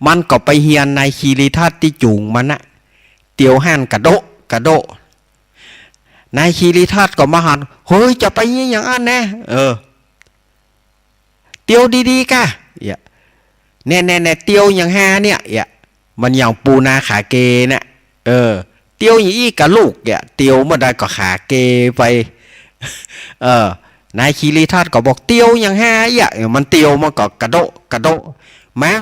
มันก็ไปเฮียนนายคีริทัตที่จูงมันนะเตียวหันกระโดนายคีริทัตก็มาหันเฮ้ยจะไปอย่างอันแน่เตียวดีๆกะแน่เตียวอย่างฮาเนี่ยมันอย่างปูนาขาเกนะเตียวอย่างอี้กับลูกเตียวเมื่อใดก็ขาเกไปนายคีริทัตก็บอกเตียวอย่างฮามันเตียวมันก็กระโดแม้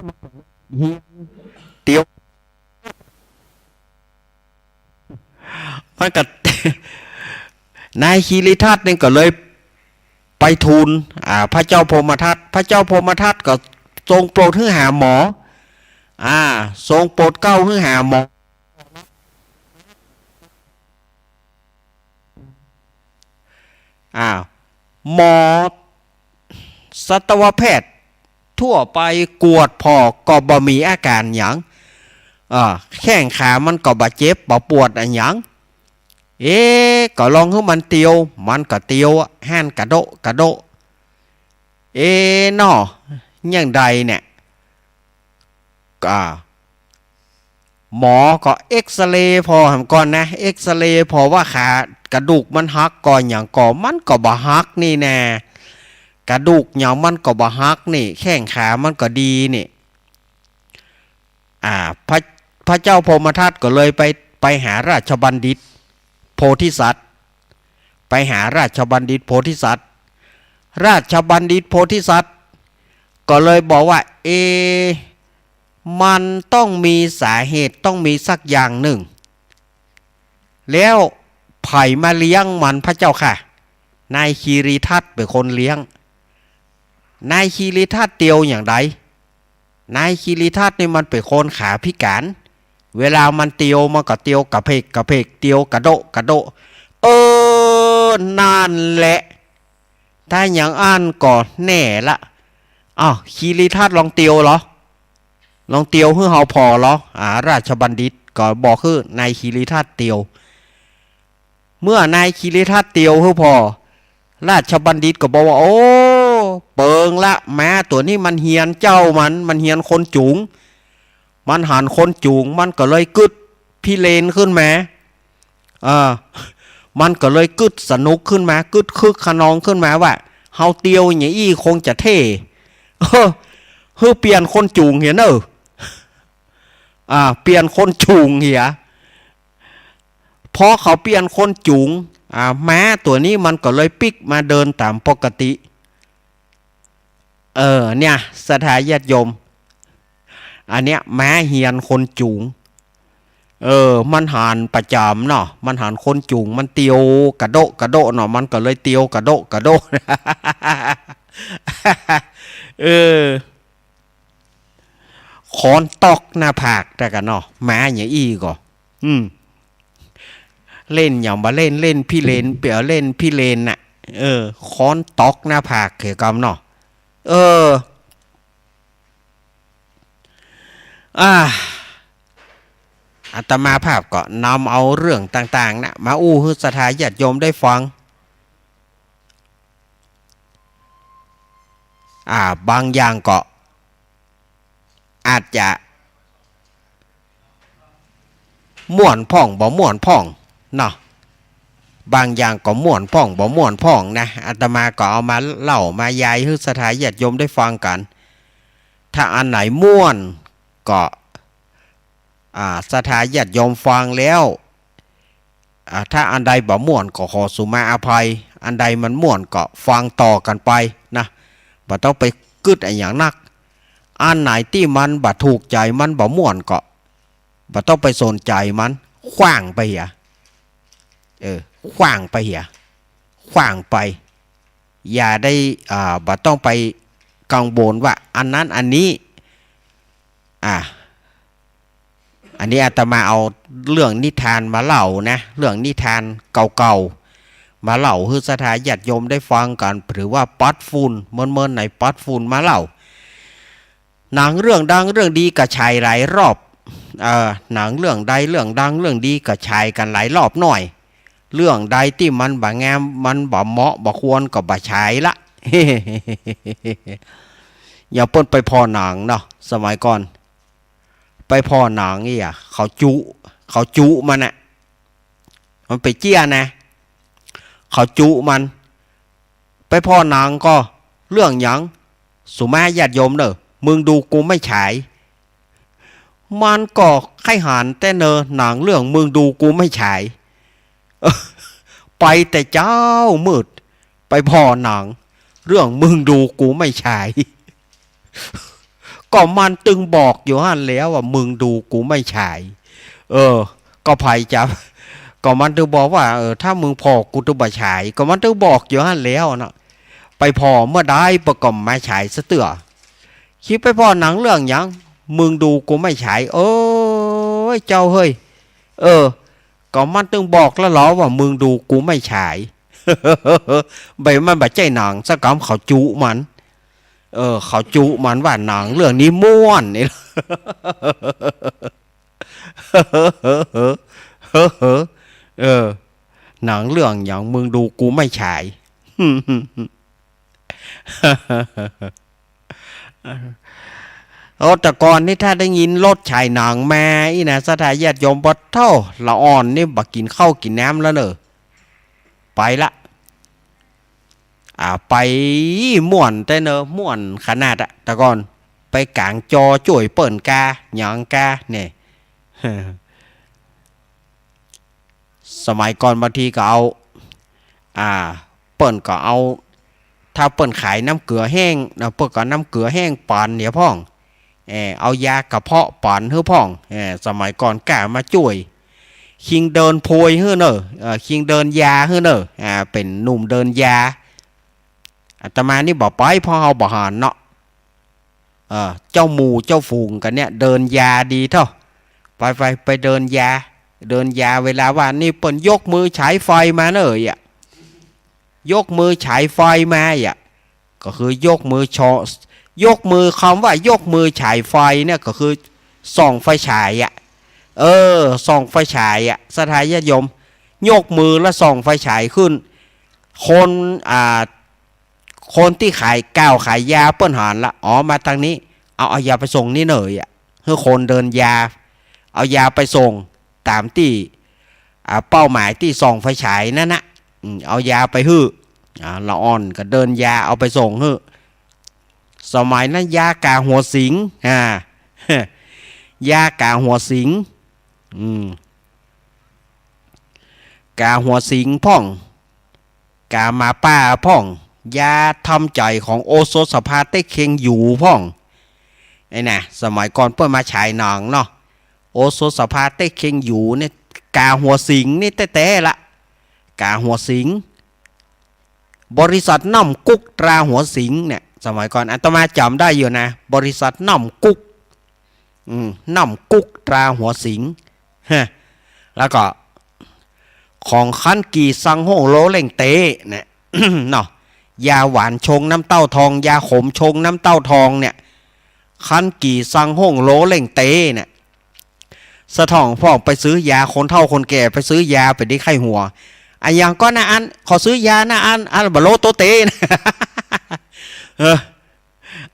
เตียวมันก็ นายคีริทัตนี่ก็เลยไปทูลพระเจ้าพรหมทัตก็ทรงโปรดให้หาหมอทรงโปรดเก้าให้หาหมอหมอสัตวแพทย์ทั่วไปกวดพอก็บ่มีอาการหยังแข้งขามันก็บาดเจ็บบ่ปวดอะไรหยังก็ลองให้มันเตียวมันก็เตียวหันกระโดนออย่างใดเนี่ยหมอก็เอ็กซเรย์พอหันก่อนนะเอ็กซเรย์พอว่าขากระดูกมันหักก่อนอย่างก่อมันก็บ่หักนี่แน่ กระดูกเหยามันก็บ่ฮักนี่แข้งขามันก็ดีนี่พระเจ้าพรหมทัตก็เลยไปหาราชบัณฑิตโพธิสัตว์ไปหาราชบัณฑิตโพธิสัตว์ราชบัณฑิตโพธิสัตว์ก็เลยบอกว่ามันต้องมีสาเหตุต้องมีสักอย่างหนึ่งแล้วไผ่มาเลี้ยงมันพระเจ้าค่ะนายคีรีทัตเป็นคนเลี้ยงนายคีรีทัตเตียวอย่างไรนายคีรีทัตนี่มันเป็นคนขาพิการเวลามันเตียวมันก็เตียวกระเพกกระเพกเตียวกระโดะกระโดะนั่นแหละถ้าอย่างอ่านก่อนแน่ละคีรีทัตลองเตียวเหรอลองเตียวเพื่อเฮาพอเหรอราชบัณฑิตก็บอกคือนายคีรีทัตเตียวเมื่อนายคีรีทัตเตียวเพื่อพอราชบัณฑิตก็บอกว่าโอ้เปิงละแม้ตัวนี้มันเฮียนเจ้ามันเฮียนคนจูงมันหันคนจูงมันก็เลยกึดพี่เลนขึ้นมามันก็เลยกึดสนุกขึ้นมากึดคึกขนองขึ้นมาว่าเฮาเตียวอย่างอี้คงจะเท่เปลี่ยนคนจูงเหียเนอะเปลี่ยนคนจูงเหียพอเขาเปลี่ยนคนจูงม้าตัวนี้มันก็เลยปิกมาเดินตามปกติเนี่ยสถาญาติโยมอันเนี้ยม้าเฮียนคนจูงมันหันประจำเนาะมันหันคนจูงมันเตียวกระโดะกระโดะเนาะมันก็เลยเตียวกระโดะกระโดะคอนตอกหน้าผากแต่กันเนาะม้าอย่างอี้ก็เล่นอย่างมาเล่นพี่เลนเปียวเล่นพี่เลนน่ะค้อนตอกหน้าผากเขกำเนาะอาตมาภาพก็นำเอาเรื่องต่างๆนะมาอู้ให้ศรัทธาญาติโยมได้ฟังบางอย่างก็อาจจะม่วนพ่องบ่ม่วนพ่องเนาะบางอย่างก็ม่วนพ่องบ่ม่วนพ่องนะอาตมาก็เอามาเล่ามายายให้ศรัทธาญาติโยมได้ฟังกันถ้าอันไหนม่วนก็ศรัทธาญาติโยมฟังแล้วถ้าอันใดบ่ม่วนก็ขอสุมาอภัยอันใดมันม่วนก็ฟังต่อกันไปนะบ่ต้องไปกึดอย่างนักอันไหนที่มันบ่ถูกใจมันบ่ม่วนก็บ่ต้องไปสนใจมันขว้างไปเหียขว้างไปเหียขว้างไปอย่าได้บ่ต้องไปกังวลว่าอันนั้นอันนี้อันนี้อาตมาเอาเรื่องนิทานมาเล่านะเรื่องนิทานเก่าๆมาเล่าให้ศรัทธาญาติโยมได้ฟังกันหรือว่าปัดฝุ่นเมินๆในปัดฝุ่นมาเล่าหนังเรื่องดังเรื่องดีกระชายหลายรอบหนังเรื่องใดเรื่องดังเรื่องดีกระชายกันหลายรอบหน่อยเรื่องใดที่มันบ่งามมันบ่เหมาะบ่ควรก็บ่ฉายละ อย่าเปิ้นไปพอหนังเนาะสมัยก่อนไปพอหนังนี่เขาจุมันน่ะมันไปเจี้ยนะเขาจุมันไปพอหนังก็เรื่องหยังสุมาญาติโยมเด้อมึงดูกูไม่ฉายมันก็ไข้หานแต่หนังเรื่องมึงดูกูไม่ฉายไปแต่เจ้ามืดไปพอหนังเรื่องมึงดูกูไม่ฉายก็มันตึงบอกอยู่ฮั่นแล้วว่ามึงดูกูไม่ฉายก็ไผจับก็มันตึงบอกว่าถ้ามึงพอกูจะบ่ฉายก็มันตึงบอกอยู่ฮั่นแล้วนะไปพอเมื่อได้ประกอบมาฉายซะเตื้อคิดไปพอหนังเรื่องหยังมึงดูกูไม่ฉายโอ้ยเจ้าเฮ้ยก็มันตึงบอกแล้วหรอว่ามึงดูกูไม่ฉายใบมันบ่ใจหนังสักคำเขาจุมันเขาจุมันว่าหนังเรื่องนี้ม่วนนี่หนังเรื่องอย่างมึงดูกูไม่ฉายแต่ก่อนนี่ถ้าได้ยินรถฉายหนังมาอีนะสถาญาติโยมบ่เท่าละอ่อนนี่บ่กินข้าวกินน้ำแล้วเนอะไปละ ไปม่วนแต่เนอะม่วนขนาดอะแต่ก่อนไปกลางจอจ่วยเปิ่นกาหยองกาเนี่ย สมัยก่อนบางทีก็เอาเปิ่นก็เอาถ้าเปิ่นขายน้ำเกลือแห้งนะเปิ่นก็น้ำเกลือแห้งปานเนี่ยพ่องเอายากระเพาะปานเฮ้อพ่องสมัยก่อนกล้ามาจ่วยคิงเดินโพยเฮ้อเนอะคิงเดินยาเฮ้อเนอะเป็นหนุ่มเดินยาอาตมานี่บอกไปพ่อเฮาบ่หานเนาะเจ้าหมูเจ้าฝูงกันเนี่ยเดินยาดีเท่าไปเดินยาเวลาว่านี่เปิ่นยกมือฉายไฟมาเนอะยกมือฉายไฟมาก็คือยกมือคำว่ายกมือฉายไฟเนี่ยก็คือส่องไฟฉายส่องไฟฉายสถานญาติโยมยกมือแล้วส่องไฟฉายขึ้นคนที่ขายก้าวขายยาเปิ้นหานละมาทางนี้เอายาไปส่งนี่หน่อยให้คนเดินยาเอายาไปส่งตามที่เป้าหมายที่ส่องไฟฉายนั่นนะเอายาไปฮื้อละอ่อนก็เดินยาเอาไปส่งฮื้อสมัยนั้นยากาหัวสิงยากาหัวสิงกาหัวสิงพ่องกามาป้าพ่องยาทำใจของโอโซสภาเต้เค็งอยู่พ่องไอ้น่ะสมัยก่อนเปิ้นมาฉายหนังเนาะโอโซสภาเต้เค็งอยู่เนี่ยกาหัวสิงนี่แต่ละกาหัวสิงบริษัทน้ำกุ๊กตราหัวสิงเนี่ยสมัยก่อนอาตมาจำได้อยู่นะบริษัทน้ำกุ๊กน้ำกุ๊กตราหัวสิงแล้วก็ของคันกีซังโฮโลเล่งเตเนี่ย เนาะยาหวานชงน้ำเต้าทองยาขมชงน้ำเต้าทองเนี่ยคันกีซังโฮโลเล่งเตเนี่ยสะท้องพ่อไปซื้อยาคนเฒ่าคนแก่ไปซื้อยาไปได้ไข้หัวอย่างก็นะอันขอซื้อยานะอันบะโลโตเตนะ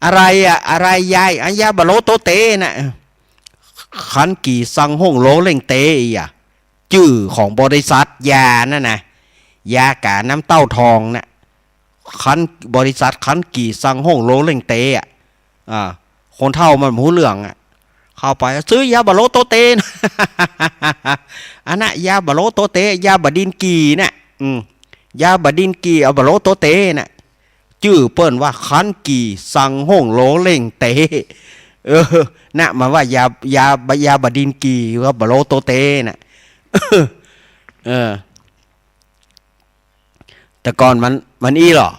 อะไรยายอันยาบะโลโตเตนะคันกีซังโฮโลเล่งเตชื่อของบริษัทยานั่นนะยากาน้ำเต้าทองนะบริษัทคันกี่ซังห้องโลเล่งเตคนเท่ามันหูเหลืองเข้าไปซื้อยาบะโลโตเตนะอันน่ะยาบะโลโตเตยาบดินกีนะยาบดินกีเอาบะโลโตเตนะชื่อเปิ้นว่าคันกี่ซังห้องโลเล่งเตน่ะมันว่ายาบดินกีว่าบะโลโตเตนะแต่ก่อนมันหรอ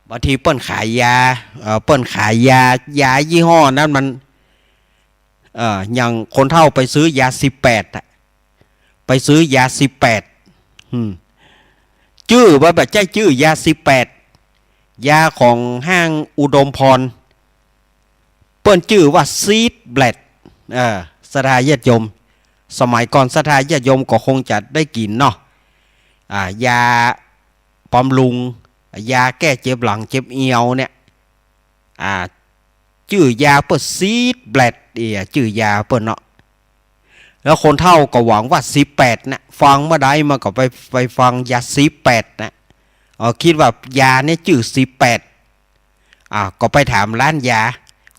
บางทีเปิ้นขายยายี่ห้อนั้นมันอย่างคนเฒ่าไปซื้อยา18ไปซื้อยา18ชื่อว่าแบบใจชื่อยา18ยาของห้างอุดมพรเปิ้นชื่อว่าซีดแบล็ดสถานญาติโยมสมัยก่อนสถานญาติโยมก็คงจะได้กินเนาะยาบำรุงยาแก้เจ็บหลังเจ็บเอวเนี่ยชื่อยาเปิดซีดแบล็ดชื่อยาเปิดเนาะแล้วคนเฒ่าก็หวังว่า18นะฟังเมื่อใดมาก็ไปฟังยา18นะคิดว่ายาเนี่ยชื่อ18ก็ไปถามร้านยา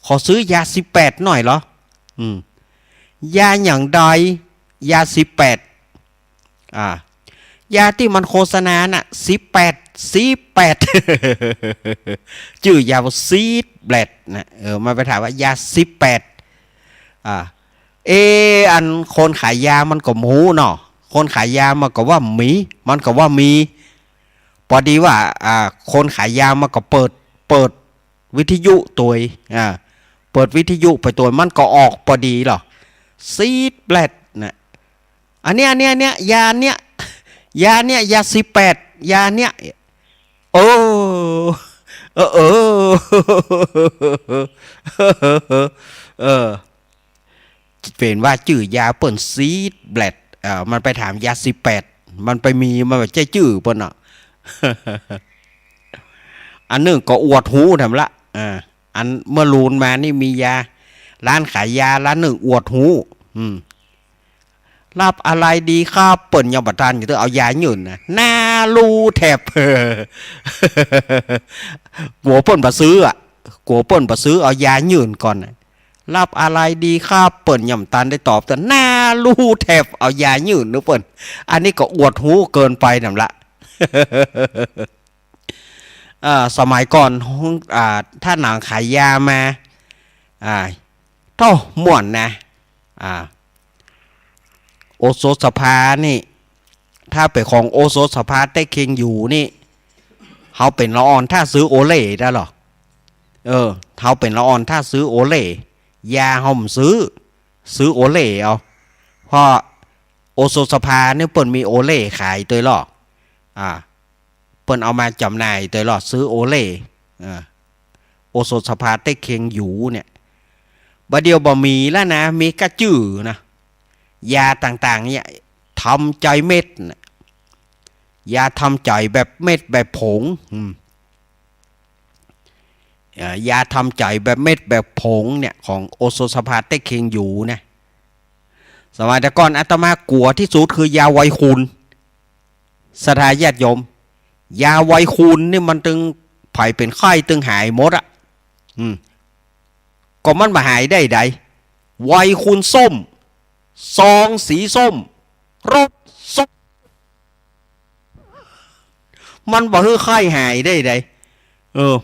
ขอซื้อยา18หน่อยเหรอยาอย่างใดยา18ยาที่มันโฆษณาน่ะ18ชื่อยาซีดแบล็ดนะมาไปถามว่ายา18อันคนขายยามันก็หมูเนาะคนขายยามันก็ว่ามีมันก็ว่ามีพอดีว่าคนขายยามันก็เปิดวิทยุตัวเปิดวิทยุไปตัวมันก็ออกพอดีหรอซีดแบล็ดนะอันเนี้ยยาเนี้ยยา18ยาเนี้ยเป็นว่าชื่อยาเปิ้นซีดแบล็ดมันไปถามยา18มันไปมีมันแบบใจชื่อเปิ้นอ่ะ อันนึงก็อวดหูทำละอันเมื่อลูนมานี่มียาร้านขายยาร้านหนึ่งอวดหู รับอะไรดีครับเปิ่นยังบัตันอยู่ตัวเอายาหยุ่นนะหน้ารูแถบกลัวเปิ่นมาซื้ออ่ะกลัวเปิ่นมาซื้อเอายาหยุ่นก่อนนะรับอะไรดีครับเปิ่นยำตันได้ตอบแต่หน้ารูแถบเอายาหยุ่นนึกเปิ่นอันนี้ก็อวดหูเกินไปนั่นละ สมัยก่อนถ้าหนังขายยามาเท่าม่วนนะโอโซสภานี่ถ้าไปของโอโซสภาใต้เคียงอยู่นี่เขาเป็นละออนถ้าซื้อโอเล่ได้หรอเขาเป็นละออนถ้าซื้อโอเล่ยาเขาไม่ซื้อโอเล่เอาเพราะโอโซสภาเนี่ยเปิ่นมีโอเล่ขายตัวหรอเปิ่นเอามาจำหน่ายตัวหรอซื้อโอเล่โอโซสภาใต้เคียงอยู่เนี่ยบะเดียวบ่มีแล้วนะมีกระจื้อนะยาต่างๆเนี่ยทำใจเม็ดนะยาทำใจแบบเม็ดแบบผงยาทำใจแบบเม็ดแบบผงเนี่ยของโอโซสภาเต็กเคงอยู่นะสมัยแต่ก่อนอาตมากลัวที่สุดคือยาไวคุณสถาญาติโยมยาไวคุณนี่มันตึงไผ่เป็นไข้ตึงหายหมดอ่ะก็มันมาหายได้ใดไวคุณส้มซองสีส้มรสส้มมันบ่ฮื้อไข้หายได้ใด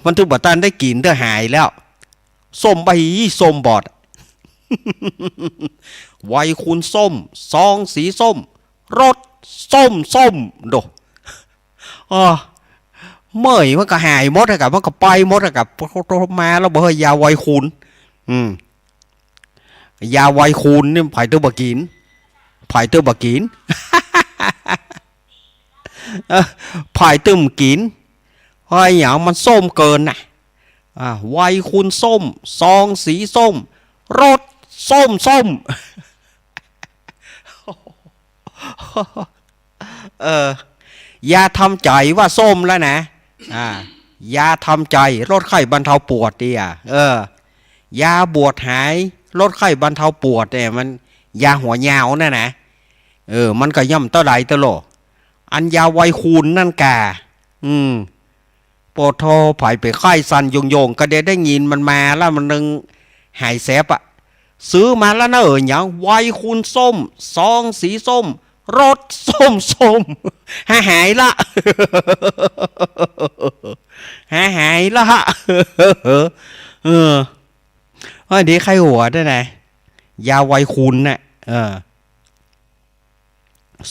มันถึงบ่ตันได้กินเด้อหายแล้วส้มใบส้มบอด ไวคุณส้มซองสีส้มรสส้มโดเมื่อยมันก็หายหมดกับมันก็ไปหมดกับมาแล้วบ่เฮยยาไวคุณยาไวคุณนี่ไผ่ตัวบกินไผ่ตัวบกิน ไผ่ตึมกินไอ้อย่างมันส้มเกินน่ะไวคุณส้มซองสีส้มรสส้ม ยาทำใจว่าส้มแล้วนะยาทำใจลดไข้บรรเทาปวดดิยาบวดหายลดไข้บรรเทาปวดเนี่ยมันยาหัวยาวน่ะนะมันก็ย่ำต่อใดตลอดอันยาไวคูณนั่นกาปวดโทไผ่ไปไข้สันโยงก็ได้ยินมันมาแล้วมันนึงหายแสบซื้อมาแล้วนะอย่างไวคูณส้มซองสีส้มรสส้มหายละ หายละดีไข้หัวได้ไหนยาไวคูณน่ะ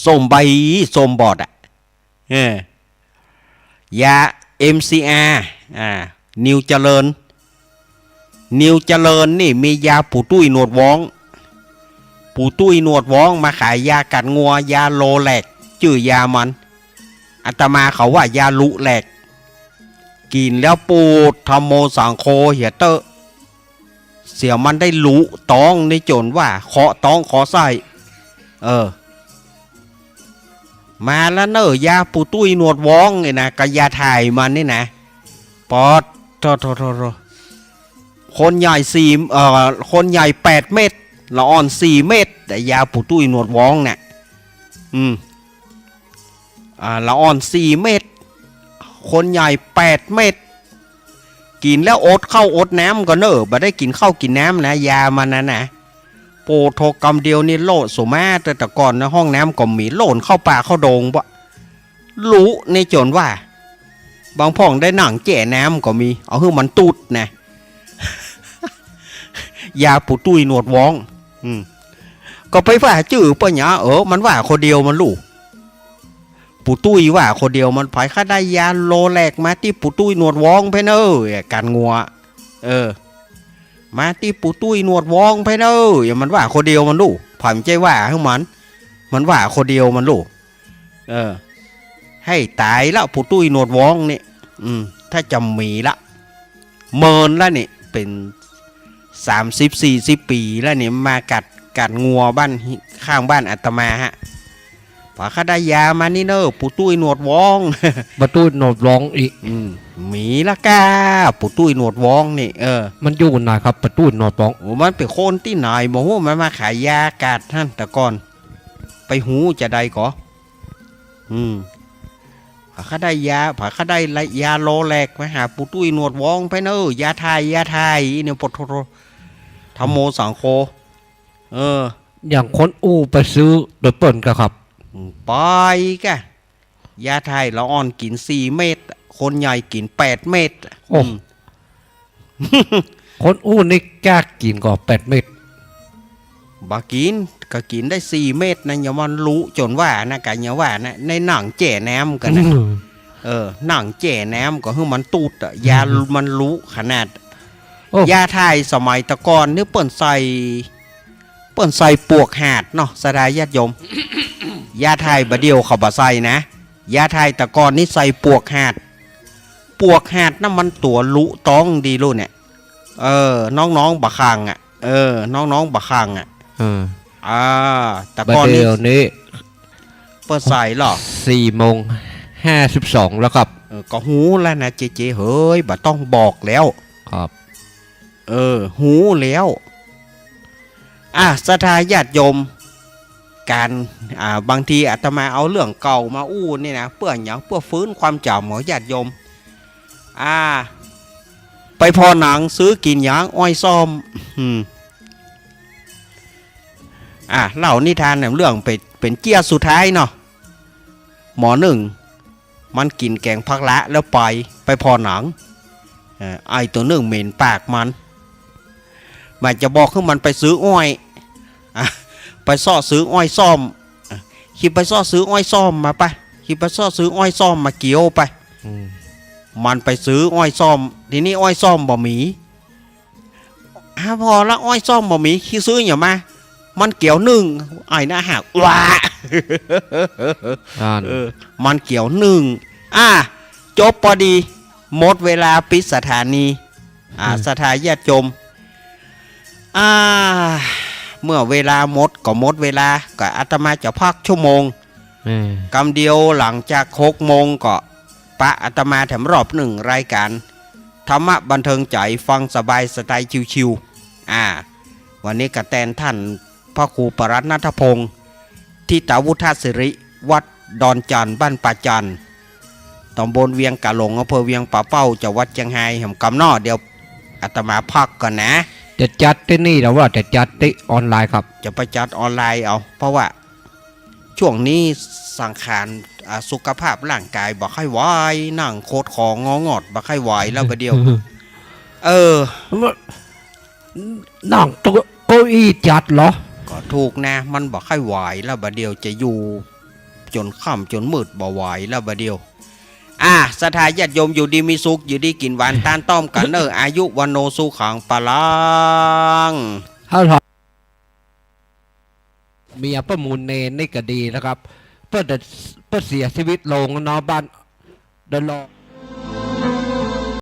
ส้มใบส้มบอดยา MCR นิวเจริญนี่มียาปูตุ้ยหนวดว้องปูตุ้ยหนวดว้องมาขายยากัดงัวยาโลแหลกชื่อยามันอาตมาเขาว่ายาลุแหลกกินแล้วปูดทำโมสังโคเหียเตอเสียมันได้ลุต้องในโจนว่าเคาะต้องขอใส่มาแล้วเนยาปูตุ้ยหนวดว้องไงนะกับยาถ่ายมันนี่นะปอดโทคนใหญ่คนใหญ่8 เม็ดละอ่อน4 เม็ดแต่ยาปูตุ้ยหนวดว้องเนี่ยละอ่อน4 เม็ดคนใหญ่8 เม็ดกินแล้วอดเข้าอดน้ำก็เนอะบ่ได้กินข้าวกินน้ำนะยามันนะโปรโทกรรมเดียวนี่โลดสมาแต่ก่อนในห้องน้ำก็มีโลนเข้าป่าเข้าโดงปะรู้ในโจนว่าบางพ่องได้หนังแก่น้ำก็มีเอาให้มันตูดนะ ยาปูตุ้ยหนวดว้องก็ไปว่าจื้อปะเนี่ยมันว่าคนเดียวมันลูกปูตุ้ยว่าคนเดียวมันไผข้าได้ยาโลแหลกมาที่ปูตุ้ยหนวดว้องไปเนอะการงัวมาที่ปูตุ้ยหนวดว้องไปเนอะอย่ามันว่าคนเดียวมันลูกผ่านใจว่าให้มันว่าคนเดียวมันลูกให้ตายแล้วปูตุ้ยหนวดว้องนี่ถ้าจำมีละเมินแล้วนี่เป็น30-40 ปีแล้วนี่มากัดงัวบ้านข้างบ้านอาตมาฮะพอข้าได้ยามานี่เนอะปูตุ้ยหนวดว้องปูตุ้ยหนวดว้องอีกมีละกาปูตุ้ยหนวดว้องนี่มันอยู่ไหนครับปูตุ้ยหนวดว้องมันเป็นคนที่ไหนบอกว่ามันมาขายยากัดท่านแต่ก่อน ไปหูจะได้ก่อผาข้าได้ยาผาข้าได้ยาโลแหลกไปหาปูตุ้ยหนวดวองไปเนอะยาไทยเนี่ยปดโทธรรมโมสังโฆอย่างคนอู้ไปซื้อโดยเปิ่นก็ครับไปกะยาไทยละอ่อนกิน4 เม็ดคนใหญ่กิน8 เม็ดคนอู้นี่กล้ากินก็8 เม็ดบากินก็กินได้4 เม็ดนะอย่ามันรู้จนว่านะกันอย่าว่านะในหนังแจ่แหนมกันนะหนังแจ่แหนมก็คือมันตูดยามันรู้ขนาดยาไทยสมัยตะกอนนี่เปิ่นใส่ปวกหาดเนาะสดายญาติโยม ยาไทยบะเดียวเขาบะใส่นะยาไทยตะกอนนี่ใส่ปวกหาดนั่นมันตัวลุต้องดีรู้เนี่ยน้องบะคังอ่ะน้องบะคังอ่ะตะกอนนี้เปิดใส่หรอ4:52แล้วครับก็หูแล้วนะเจเฮ้ยบะต้องบอกแล้วครับหูแล้วศรัทธาญาติโยมการบางทีอาตมาเอาเรื่องเก่ามาอู้นี่นะเพื่ออย่างเพื่อฟื้นความจำของญาติโยมไปพอหนังซื้อกินอย่างอ้อยซ้อมเล่านิทานเรื่องเป็นเกี้ยสุดท้ายเนาะหมอหนึ่งมันกินแกงพักละแล้วไปพอหนังไอตัวหนึ่งเหม็นปากมันจะบอกให้มันไปซื้ออ้อยไปซ่อซื้ออ้อยซ่อมคิดไปซ่อซื้ออ้อยซ่อมมาไปคิดไปซ่อซื้ออ้อยซ่อมมาเกี่ยวไปมันไปซื้ออ้อยซ่อมทีนี้อ้อยซ่อมบ่มีพอละอ้อยซ่อมบ่มีคิดซื้ออย่างมามันเกี่ยวนึ่งไอ้นะหักว้ามันเกี่ยวนึ่งจบพอดีหมดเวลาปิดสถานีสถานญาติโยมเมื่อเวลาหมดก็หมดเวลาก็อาตมาจะพักชั่วโมงกำเดียวหลังจาก6 โมงก็ปะอาตมาแถมรอบ1 รายการธรรมะบันเทิงใจฟังสบายสไตล์ชิวๆวันนี้กระแตนท่านพระครูปรัตน์ณัฐพงศ์ที่ตาวุฒศิริวัดดอนจันทร์บ้านป่าจันทร์ตำบลเวียงกะหลงอำเภอเวียงป่าเป้าจังหวัดเชียงรายแห่งกำนอเดี๋ยวอาตมาพักก่อนนะจะจัดที่นี่หรือว่าจะจัดที่ออนไลน์ครับจะไปจัดออนไลน์เอาเพราะว่าช่วงนี้สังขารสุขภาพร่างกายบ่ค่อยไหวนั่งโคตรของงอดบ่ค่อยไหวแล้วประเดี๋ยวนั่งตัวเก้าอี้จัดเหรอก็ถูกนะมันบ่ค่อยไหวแล้วประเดี๋ยวจะอยู่จนค่ำจนมืดบ่ไหวแล้วประเดี๋ยวสถานญาติโยมอยู่ดีมีสุขอยู่ดีกินหวานต้านต้อมกันอายุวันโนสุขังปะลังเมียประมูลเนนนี่ก็ดีนะครับเพื่อเสียชีวิตลงเนาะบ้านเดินรอ